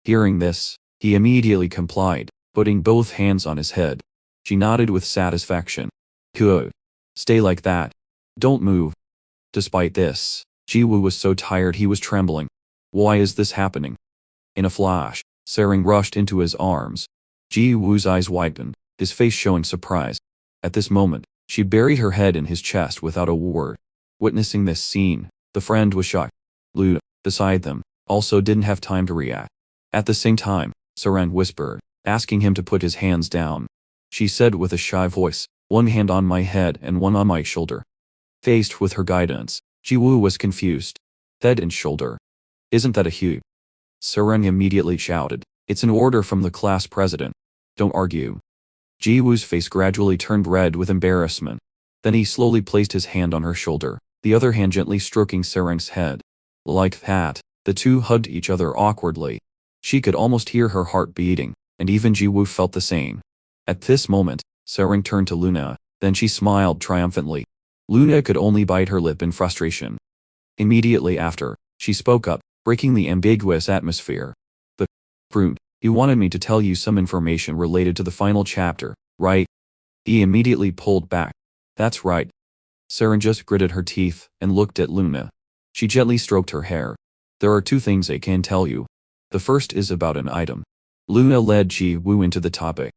Hearing this, he immediately complied, putting both hands on his head. She nodded with satisfaction. "Good. Stay like that. Don't move." Despite this, Ji-woo was so tired he was trembling. Why is this happening? In a flash, Sereng rushed into his arms. Ji-woo's eyes widened, his face showing surprise. At this moment, she buried her head in his chest without a word. Witnessing this scene, the friend was shocked. Luna, beside them, also didn't have time to react. At the same time, Sereng whispered, asking him to put his hands down. She said with a shy voice, "One hand on my head and one on my shoulder." Faced with her guidance, Ji-woo was confused. Head and shoulder. Isn't that a hue? Sereng immediately shouted, "It's an order from the class president. Don't argue." Ji-woo's face gradually turned red with embarrassment. Then he slowly placed his hand on her shoulder, the other hand gently stroking Sereng's head. Like that, the two hugged each other awkwardly. She could almost hear her heart beating, and even Ji-woo felt the same. At this moment, Sereng turned to Luna, then she smiled triumphantly. Luna could only bite her lip in frustration. Immediately after, she spoke up, breaking the ambiguous atmosphere. "The brute, you wanted me to tell you some information related to the final chapter, right?" He immediately pulled back. "That's right." Sereng just gritted her teeth and looked at Luna. She gently stroked her hair. "There are two things I can tell you. The first is about an item." Luna led Ji-woo into the topic.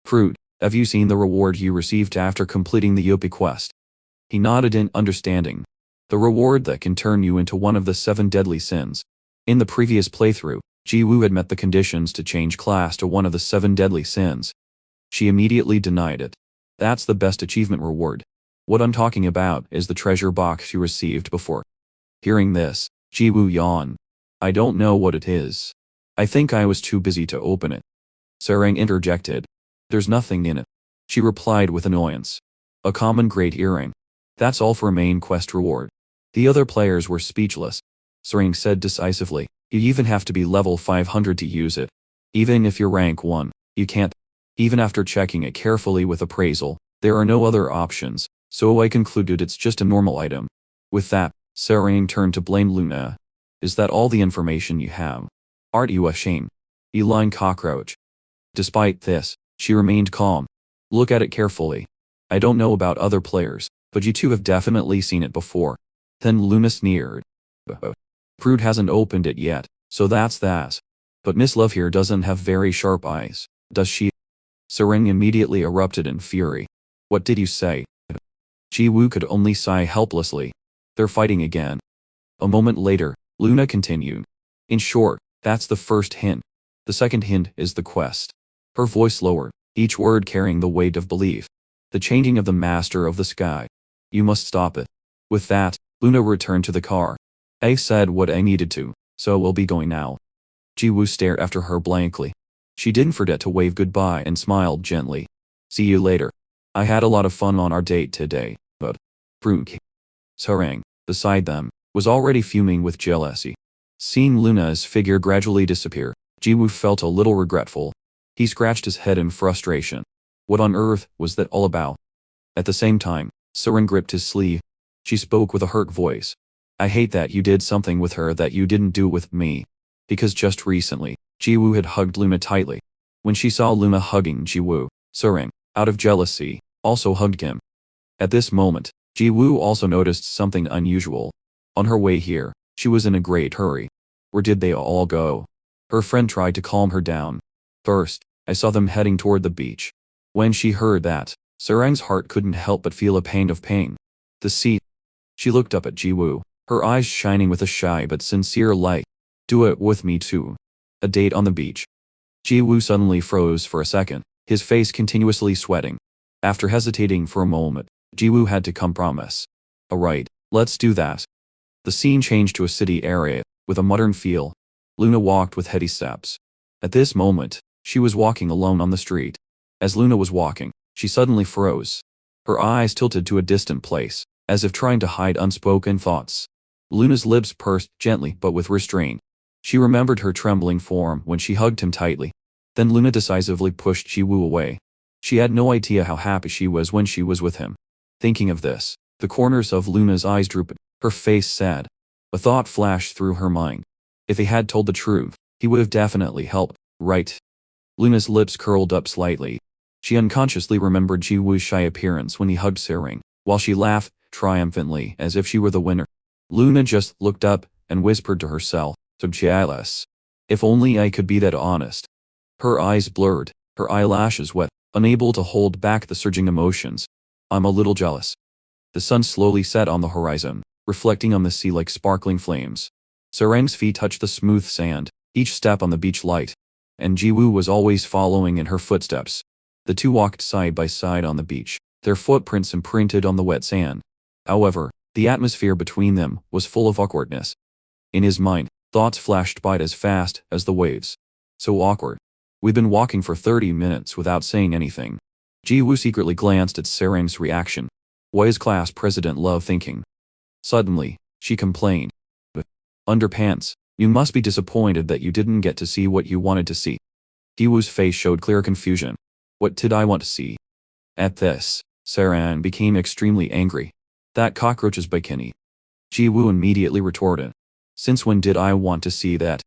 "Fruit, have you seen the reward you received after completing the Yopi quest?" He nodded in understanding. "The reward that can turn you into one of the 7 deadly sins." In the previous playthrough, Ji-woo had met the conditions to change class to one of the 7 deadly sins. She immediately denied it. "That's the best achievement reward. What I'm talking about is the treasure box you received before." Hearing this, Ji-woo yawned. "I don't know what it is. I think I was too busy to open it." Sereng interjected. "There's nothing in it," she replied with annoyance. A common great earring. That's all for a main quest reward. The other players were speechless. Sarang said decisively, you even have to be level 500 to use it. Even if you're rank 1, you can't. Even after checking it carefully with appraisal, there are no other options, so I concluded it's just a normal item. With that, Sarang turned to blame Luna. Is that all the information you have? Aren't you ashamed? You lying cockroach. Despite this, she remained calm. Look at it carefully. I don't know about other players, but you two have definitely seen it before. Then Luna sneered. Prude hasn't opened it yet, so that's that. But Miss Love here doesn't have very sharp eyes, does she? Sarang immediately erupted in fury. What did you say? Ji-woo could only sigh helplessly. They're fighting again. A moment later, Luna continued. In short, that's the first hint. The second hint is the quest. Her voice lowered, each word carrying the weight of belief. The changing of the master of the sky. You must stop it. With that, Luna returned to the car. I said what I needed to, so we'll be going now. Ji-woo stared after her blankly. She didn't forget to wave goodbye and smiled gently. See you later. I had a lot of fun on our date today, but Brooke. Sarang, beside them, was already fuming with jealousy. Seeing Luna's figure gradually disappear, Ji-woo felt a little regretful. He scratched his head in frustration. What on earth was that all about? At the same time, Sarang gripped his sleeve. She spoke with a hurt voice. I hate that you did something with her that you didn't do with me. Because just recently, Ji-woo had hugged Luna tightly. When she saw Luna hugging Ji-woo, Sarang, out of jealousy, also hugged him. At this moment, Ji-woo also noticed something unusual. On her way here, she was in a great hurry. Where did they all go? Her friend tried to calm her down. First, I saw them heading toward the beach. When she heard that, Sarang's heart couldn't help but feel a pang of pain. The sea. She looked up at Ji-woo, her eyes shining with a shy but sincere light. Do it with me too. A date on the beach. Ji-woo suddenly froze for a second, his face continuously sweating. After hesitating for a moment, Ji-woo had to compromise. Alright, let's do that. The scene changed to a city area, with a modern feel. Luna walked with heady steps. At this moment, she was walking alone on the street. As Luna was walking, she suddenly froze. Her eyes tilted to a distant place, as if trying to hide unspoken thoughts. Luna's lips pursed gently but with restraint. She remembered her trembling form when she hugged him tightly. Then Luna decisively pushed Ji-woo away. She had no idea how happy she was when she was with him. Thinking of this, the corners of Luna's eyes drooped, her face sad. A thought flashed through her mind. If he had told the truth, he would have definitely helped, right? Luna's lips curled up slightly. She unconsciously remembered Ji-woo's shy appearance when he hugged Sarang, while she laughed triumphantly as if she were the winner. Luna just looked up and whispered to herself, so jealous. If only I could be that honest. Her eyes blurred, her eyelashes wet, unable to hold back the surging emotions. I'm a little jealous. The sun slowly set on the horizon, reflecting on the sea like sparkling flames. Sarang's feet touched the smooth sand, each step on the beach light. And Ji-woo was always following in her footsteps. The two walked side by side on the beach, their footprints imprinted on the wet sand. However, the atmosphere between them was full of awkwardness. In his mind, thoughts flashed by as fast as the waves. So awkward. We've been walking for 30 minutes without saying anything. Ji-woo secretly glanced at Sarang's reaction. What is class president Love thinking? Suddenly, she complained. Underpants, you must be disappointed that you didn't get to see what you wanted to see. Ji-woo's face showed clear confusion. What did I want to see? At this, Sarang became extremely angry. That cockroach's bikini. Ji-woo immediately retorted. Since when did I want to see that?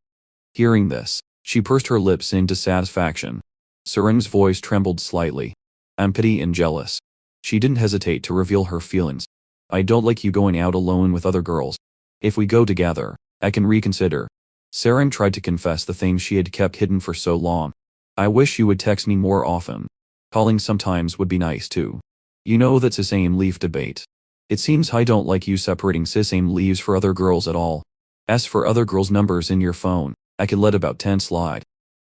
Hearing this, she pursed her lips in dissatisfaction. Sarang's voice trembled slightly. I'm petty and jealous. She didn't hesitate to reveal her feelings. I don't like you going out alone with other girls. If we go together, I can reconsider. Sarang tried to confess the things she had kept hidden for so long. I wish you would text me more often. Calling sometimes would be nice too. You know that's the same leaf debate. It seems I don't like you separating cis-aim leaves for other girls at all. As for other girls' numbers in your phone, I could let about 10 slide.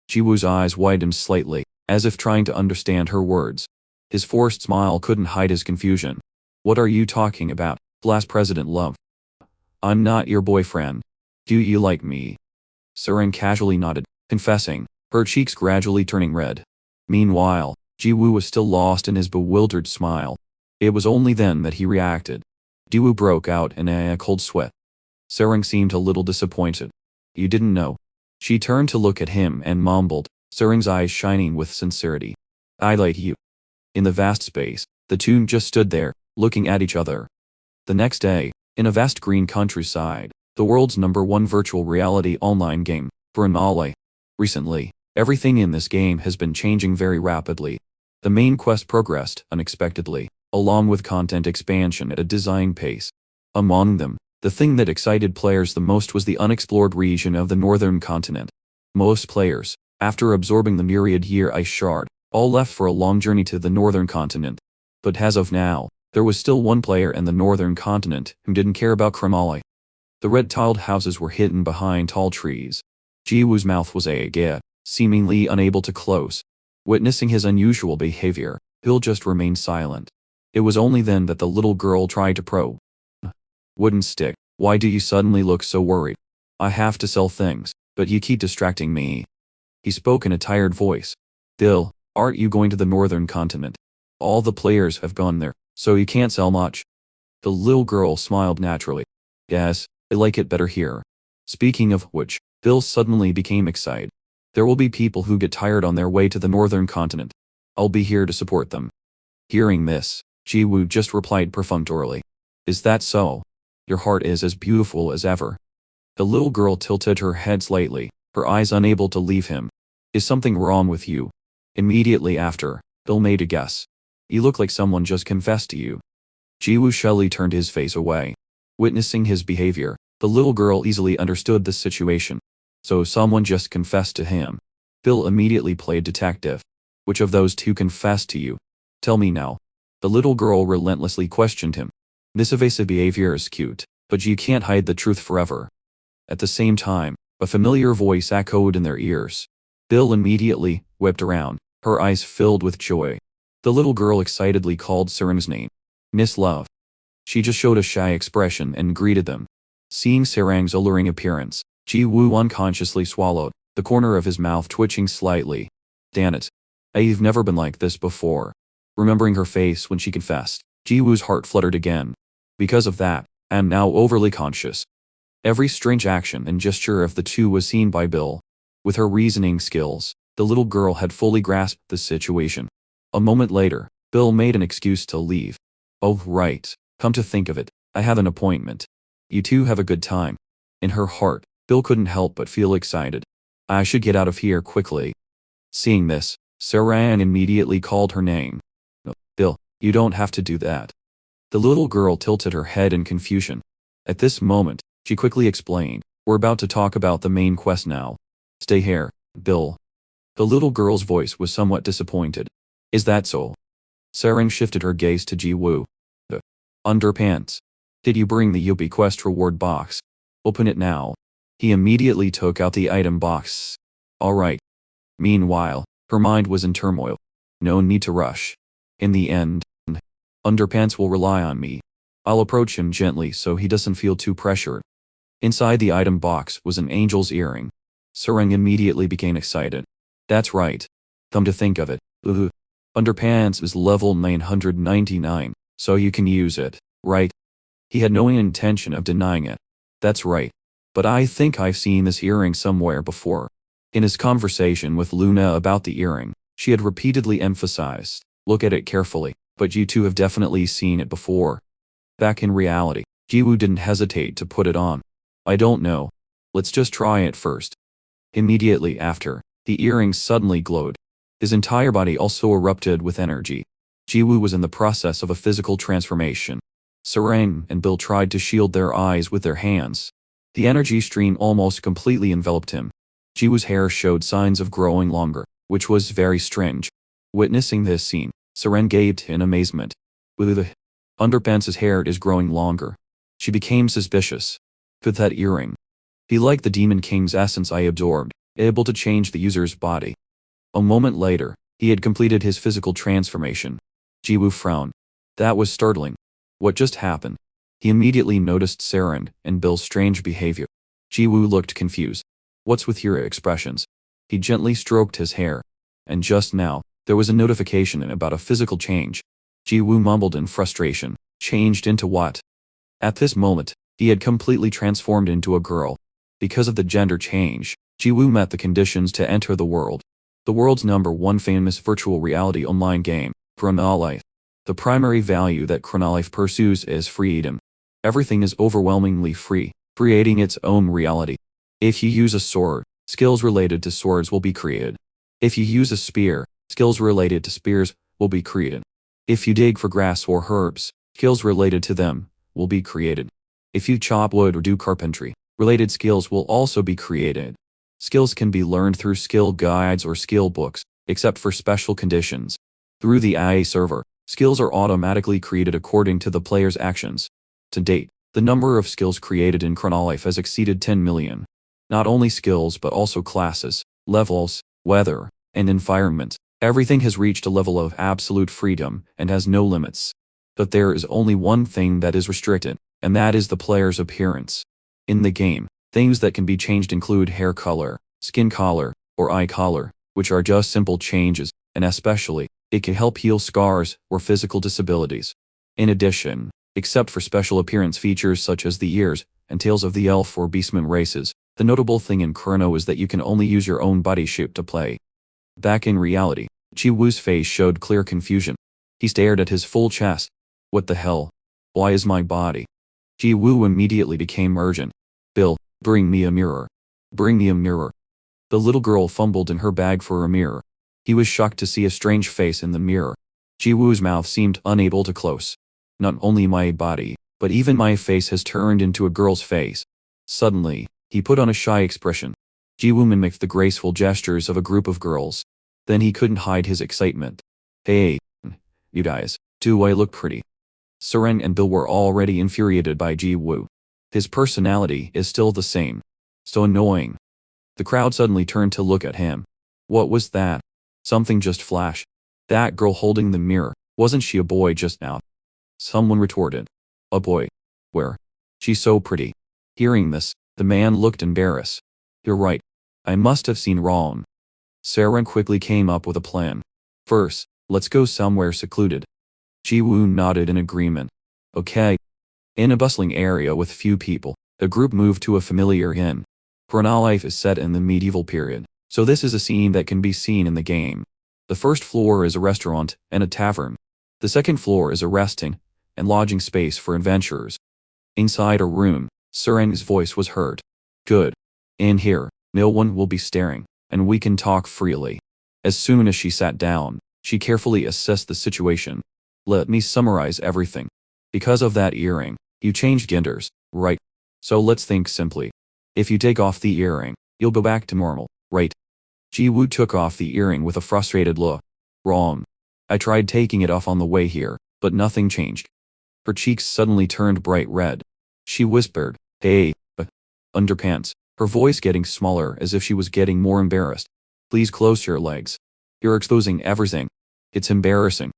Ji-woo's eyes widened slightly, as if trying to understand her words. His forced smile couldn't hide his confusion. What are you talking about, Class President Love? I'm not your boyfriend. Do you like me? Sarang casually nodded, confessing, her cheeks gradually turning red. Meanwhile, Ji-woo was still lost in his bewildered smile. It was only then that he reacted. Jiwoo broke out in a cold sweat. Sarang seemed a little disappointed. You didn't know. She turned to look at him and mumbled, Sarang's eyes shining with sincerity. I like you. In the vast space, the two just stood there, looking at each other. The next day, in a vast green countryside, the world's #1 virtual reality online game, Brinale. Recently, everything in this game has been changing very rapidly. The main quest progressed unexpectedly, along with content expansion at a dizzying pace. Among them, the thing that excited players the most was the unexplored region of the northern continent. Most players, after absorbing the myriad year ice shard, all left for a long journey to the northern continent. But as of now, there was still one player in the northern continent who didn't care about Kramali. The red-tiled houses were hidden behind tall trees. Jiwoo's mouth was agape, seemingly unable to close. Witnessing his unusual behavior, Bill just remained silent. It was only then that the little girl tried to probe. Wooden stick, why do you suddenly look so worried? I have to sell things, but you keep distracting me. He spoke in a tired voice. Bill, aren't you going to the northern continent? All the players have gone there, so you can't sell much. The little girl smiled naturally. Yes, I like it better here. Speaking of which, Bill suddenly became excited. There will be people who get tired on their way to the northern continent. I'll be here to support them. Hearing this, Jiwoo just replied perfunctorily. Is that so? Your heart is as beautiful as ever. The little girl tilted her head slightly, her eyes unable to leave him. Is something wrong with you? Immediately after, Bill made a guess. You look like someone just confessed to you. Jiwoo shyly turned his face away. Witnessing his behavior, the little girl easily understood the situation. So someone just confessed to him. Bill immediately played detective. Which of those two confessed to you? Tell me now. The little girl relentlessly questioned him. This evasive behavior is cute, but you can't hide the truth forever. At the same time, a familiar voice echoed in their ears. Bill immediately whipped around, her eyes filled with joy. The little girl excitedly called Sarang's name. Miss Love. She just showed a shy expression and greeted them. Seeing Sarang's alluring appearance, Jiwoo unconsciously swallowed, the corner of his mouth twitching slightly. Damn it. I've never been like this before. Remembering her face when she confessed, Jiwoo's heart fluttered again. Because of that, I'm now overly conscious. Every strange action and gesture of the two was seen by Bill. With her reasoning skills, the little girl had fully grasped the situation. A moment later, Bill made an excuse to leave. Oh right, come to think of it, I have an appointment. You two have a good time. In her heart, Bill couldn't help but feel excited. I should get out of here quickly. Seeing this, Sarang immediately called her name. Bill, you don't have to do that. The little girl tilted her head in confusion. At this moment, she quickly explained, we're about to talk about the main quest now. Stay here, Bill. The little girl's voice was somewhat disappointed. Is that so? Sarang shifted her gaze to Jiwoo. Underpants. Did you bring the Yuppie quest reward box? Open it now. He immediately took out the item box. Alright. Meanwhile, her mind was in turmoil. No need to rush. In the end, Underpants will rely on me. I'll approach him gently so he doesn't feel too pressured. Inside the item box was an angel's earring. Sarang immediately became excited. That's right. Come to think of it, Underpants is level 999, so you can use it, right? He had no intention of denying it. That's right. But I think I've seen this earring somewhere before. In his conversation with Luna about the earring, she had repeatedly emphasized, look at it carefully, but you two have definitely seen it before. Back in reality, Jiwoo didn't hesitate to put it on. I don't know. Let's just try it first. Immediately after, the earring suddenly glowed. His entire body also erupted with energy. Jiwoo was in the process of a physical transformation. Sarang and Bill tried to shield their eyes with their hands. The energy stream almost completely enveloped him. Jiwoo's hair showed signs of growing longer, which was very strange. Witnessing this scene, Sarang gaped in amazement. Underpants' hair is growing longer. She became suspicious. With that earring. He liked the Demon King's essence I absorbed, able to change the user's body. A moment later, he had completed his physical transformation. Jiwoo frowned. That was startling. What just happened? He immediately noticed Sarang and Bill's strange behavior. Jiwoo looked confused. What's with your expressions? He gently stroked his hair. And just now, there was a notification about a physical change. Ji-woo mumbled in frustration. Changed into what? At this moment, he had completely transformed into a girl. Because of the gender change, Ji-woo met the conditions to enter the world. The world's #1 famous virtual reality online game, Chronolife. The primary value that Chronolife pursues is freedom. Everything is overwhelmingly free, creating its own reality. If you use a sword, skills related to swords will be created. If you use a spear, skills related to spears will be created. If you dig for grass or herbs, skills related to them will be created. If you chop wood or do carpentry, related skills will also be created. Skills can be learned through skill guides or skill books, except for special conditions. Through the IA server, skills are automatically created according to the player's actions. To date, the number of skills created in Chronolife has exceeded 10 million. Not only skills but also classes, levels, weather, and environment. Everything has reached a level of absolute freedom and has no limits. But there is only one thing that is restricted, and that is the player's appearance. In the game, things that can be changed include hair color, skin color, or eye color, which are just simple changes, and especially, it can help heal scars or physical disabilities. In addition, except for special appearance features such as the ears and tails of the elf or beastman races, the notable thing in Chrono is that you can only use your own body shape to play. Back in reality, Ji-woo's face showed clear confusion. He stared at his full chest. What the hell? Why is my body? Ji-woo immediately became urgent. Bill, bring me a mirror. Bring me a mirror. The little girl fumbled in her bag for a mirror. He was shocked to see a strange face in the mirror. Ji-woo's mouth seemed unable to close. Not only my body, but even my face has turned into a girl's face. Suddenly, he put on a shy expression. Ji-woo mimicked the graceful gestures of a group of girls. Then he couldn't hide his excitement. Hey, you guys, do I look pretty? Seren and Bill were already infuriated by Ji-woo. His personality is still the same. So annoying. The crowd suddenly turned to look at him. What was that? Something just flashed. That girl holding the mirror, wasn't she a boy just now? Someone retorted. A boy? Where? She's so pretty. Hearing this, the man looked embarrassed. You're right. I must have seen wrong. Seren quickly came up with a plan. First, let's go somewhere secluded. Ji-woo nodded in agreement. Okay. In a bustling area with few people, the group moved to a familiar inn. Chronolife is set in the medieval period, so this is a scene that can be seen in the game. The first floor is a restaurant and a tavern. The second floor is a resting and lodging space for adventurers. Inside a room, Seren's voice was heard. Good. In here, no one will be staring, and we can talk freely. As soon as she sat down, she carefully assessed the situation. Let me summarize everything. Because of that earring, you changed genders, right? So let's think simply. If you take off the earring, you'll go back to normal, right? Ji-woo took off the earring with a frustrated look. Wrong. I tried taking it off on the way here, but nothing changed. Her cheeks suddenly turned bright red. She whispered, hey, underpants, her voice getting smaller as if she was getting more embarrassed. Please close your legs. You're exposing everything. It's embarrassing.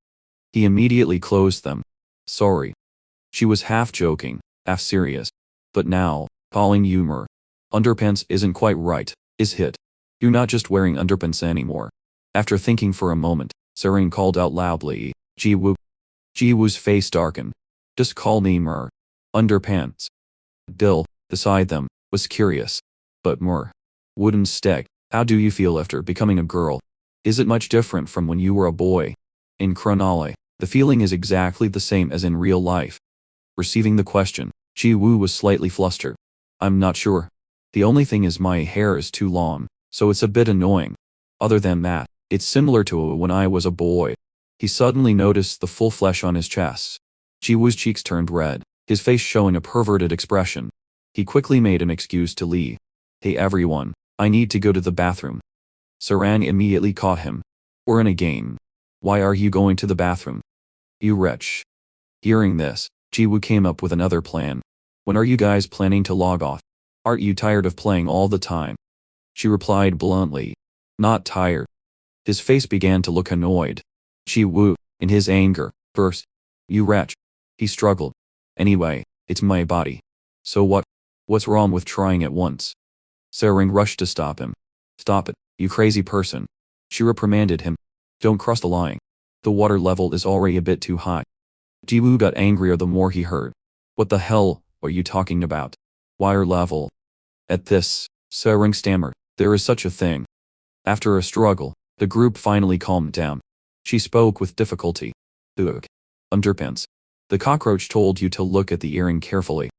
He immediately closed them. Sorry. She was half joking, half serious. But now, calling humor. Underpants isn't quite right, is it? You're not just wearing underpants anymore. After thinking for a moment, Seren called out loudly, Ji-woo. Ji-woo's face darkened. Just call me Mer. Underpants. Bill, beside them, was curious. But Mer. Wooden stick, how do you feel after becoming a girl? Is it much different from when you were a boy? In Chronoli, the feeling is exactly the same as in real life. Receiving the question, Ji-woo was slightly flustered. I'm not sure. The only thing is my hair is too long, so it's a bit annoying. Other than that, it's similar to when I was a boy. He suddenly noticed the full flesh on his chest. Ji-woo's cheeks turned red, his face showing a perverted expression. He quickly made an excuse to leave. Hey everyone, I need to go to the bathroom. Seren immediately caught him. We're in a game. Why are you going to the bathroom? You wretch. Hearing this, Ji-woo came up with another plan. When are you guys planning to log off? Aren't you tired of playing all the time? She replied bluntly. Not tired. His face began to look annoyed. Ji-woo, in his anger, burst. You wretch. He struggled. Anyway, it's my body. So what? What's wrong with trying it once? Seren rushed to stop him. Stop it, you crazy person. She reprimanded him. Don't cross the line. The water level is already a bit too high. Jiwoo got angrier the more he heard. What the hell are you talking about? Water level? At this, Sering stammered, there is such a thing. After a struggle, the group finally calmed down. She spoke with difficulty. Ugh. Underpants. The cockroach told you to look at the earring carefully.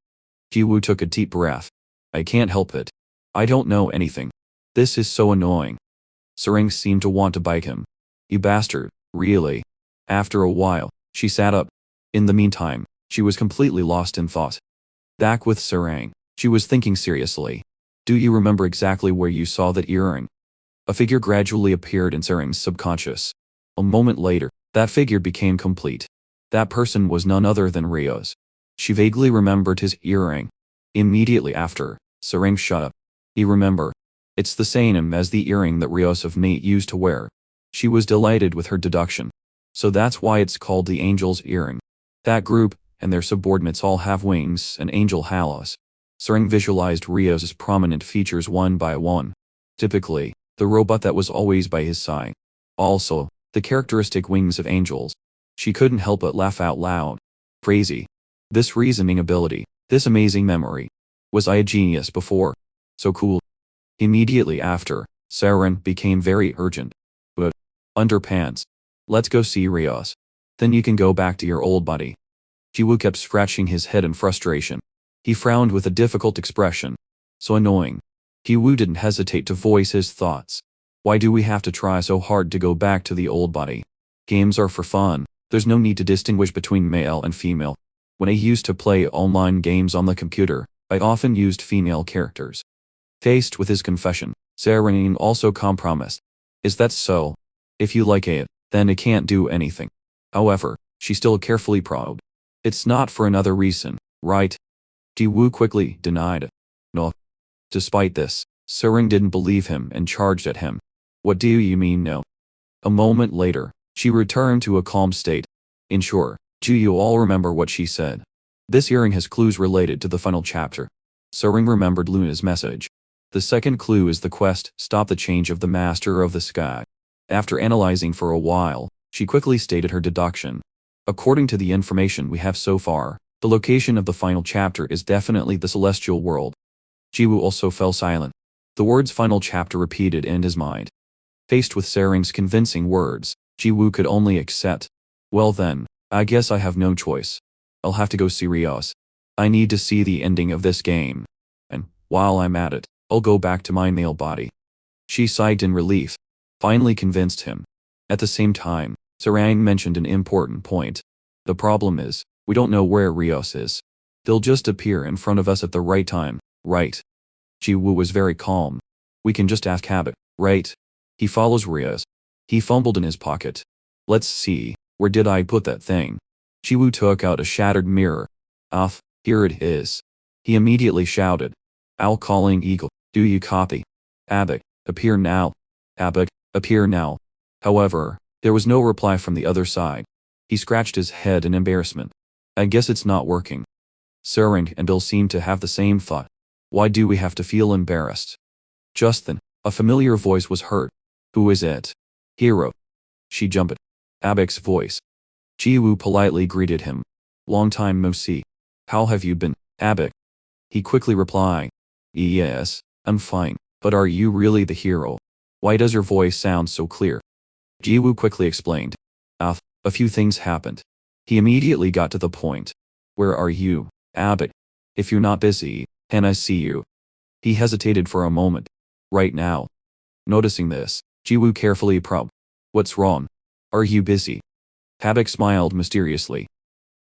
Jiwoo took a deep breath. I can't help it. I don't know anything. This is so annoying. Sering seemed to want to bite him. You bastard, really? After a while, she sat up. In the meantime, she was completely lost in thought. Back with Sering, she was thinking seriously. Do you remember exactly where you saw that earring? A figure gradually appeared in Sering's subconscious. A moment later, that figure became complete. That person was none other than Rio's. She vaguely remembered his earring. Immediately after, Sering shut up. You remember? It's the same as the earring that Rios of Nate used to wear. She was delighted with her deduction. So that's why it's called the Angel's Earring. That group, and their subordinates all have wings and angel halos. Sering visualized Rios' prominent features one by one. Typically, the robot that was always by his side. Also, the characteristic wings of angels. She couldn't help but laugh out loud. Crazy. This reasoning ability, this amazing memory. Was I a genius before? So cool. Immediately after, Seren became very urgent. But, underpants. Let's go see Rios. Then you can go back to your old body. Jiwoo kept scratching his head in frustration. He frowned with a difficult expression. So annoying. Jiwoo didn't hesitate to voice his thoughts. Why do we have to try so hard to go back to the old body? Games are for fun. There's no need to distinguish between male and female. When I used to play online games on the computer, I often used female characters. Faced with his confession, Seren also compromised. Is that so? If you like it, then it can't do anything. However, she still carefully probed. It's not for another reason, right? Jiwoo quickly denied it. No. Despite this, Seren didn't believe him and charged at him. What do you mean no? A moment later, she returned to a calm state. In short, do you all remember what she said? This earring has clues related to the final chapter. Seren remembered Luna's message. The second clue is the quest, stop the change of the Master of the Sky. After analyzing for a while, she quickly stated her deduction. According to the information we have so far, the location of the final chapter is definitely the celestial world. Jiwoo also fell silent. The words final chapter repeated in his mind. Faced with Sering's convincing words, Jiwoo could only accept. Well then, I guess I have no choice. I'll have to go see Rios. I need to see the ending of this game. And, while I'm at it, I'll go back to my male body. She sighed in relief. Finally convinced him. At the same time, Seren mentioned an important point. The problem is, we don't know where Rios is. They'll just appear in front of us at the right time, right? Jiwoo was very calm. We can just ask Habit, right? He follows Rios. He fumbled in his pocket. Let's see, where did I put that thing? Jiwoo took out a shattered mirror. Here it is. He immediately shouted. Owl calling eagle, do you copy? Abik, appear now. Abik, appear now. However, there was no reply from the other side. He scratched his head in embarrassment. I guess it's not working. Sering and Bill seemed to have the same thought. Why do we have to feel embarrassed? Just then, a familiar voice was heard. Who is it? Hero. She jumped. Abik's voice. Jiwoo politely greeted him. Long time no see. How have you been, Abik? He quickly replied. Yes, I'm fine, but are you really the hero? Why does your voice sound so clear? Jiwoo quickly explained. A few things happened. He immediately got to the point. Where are you, Abik? If you're not busy, can I see you? He hesitated for a moment. Right now. Noticing this, Jiwoo carefully probed. What's wrong? Are you busy? Abik smiled mysteriously.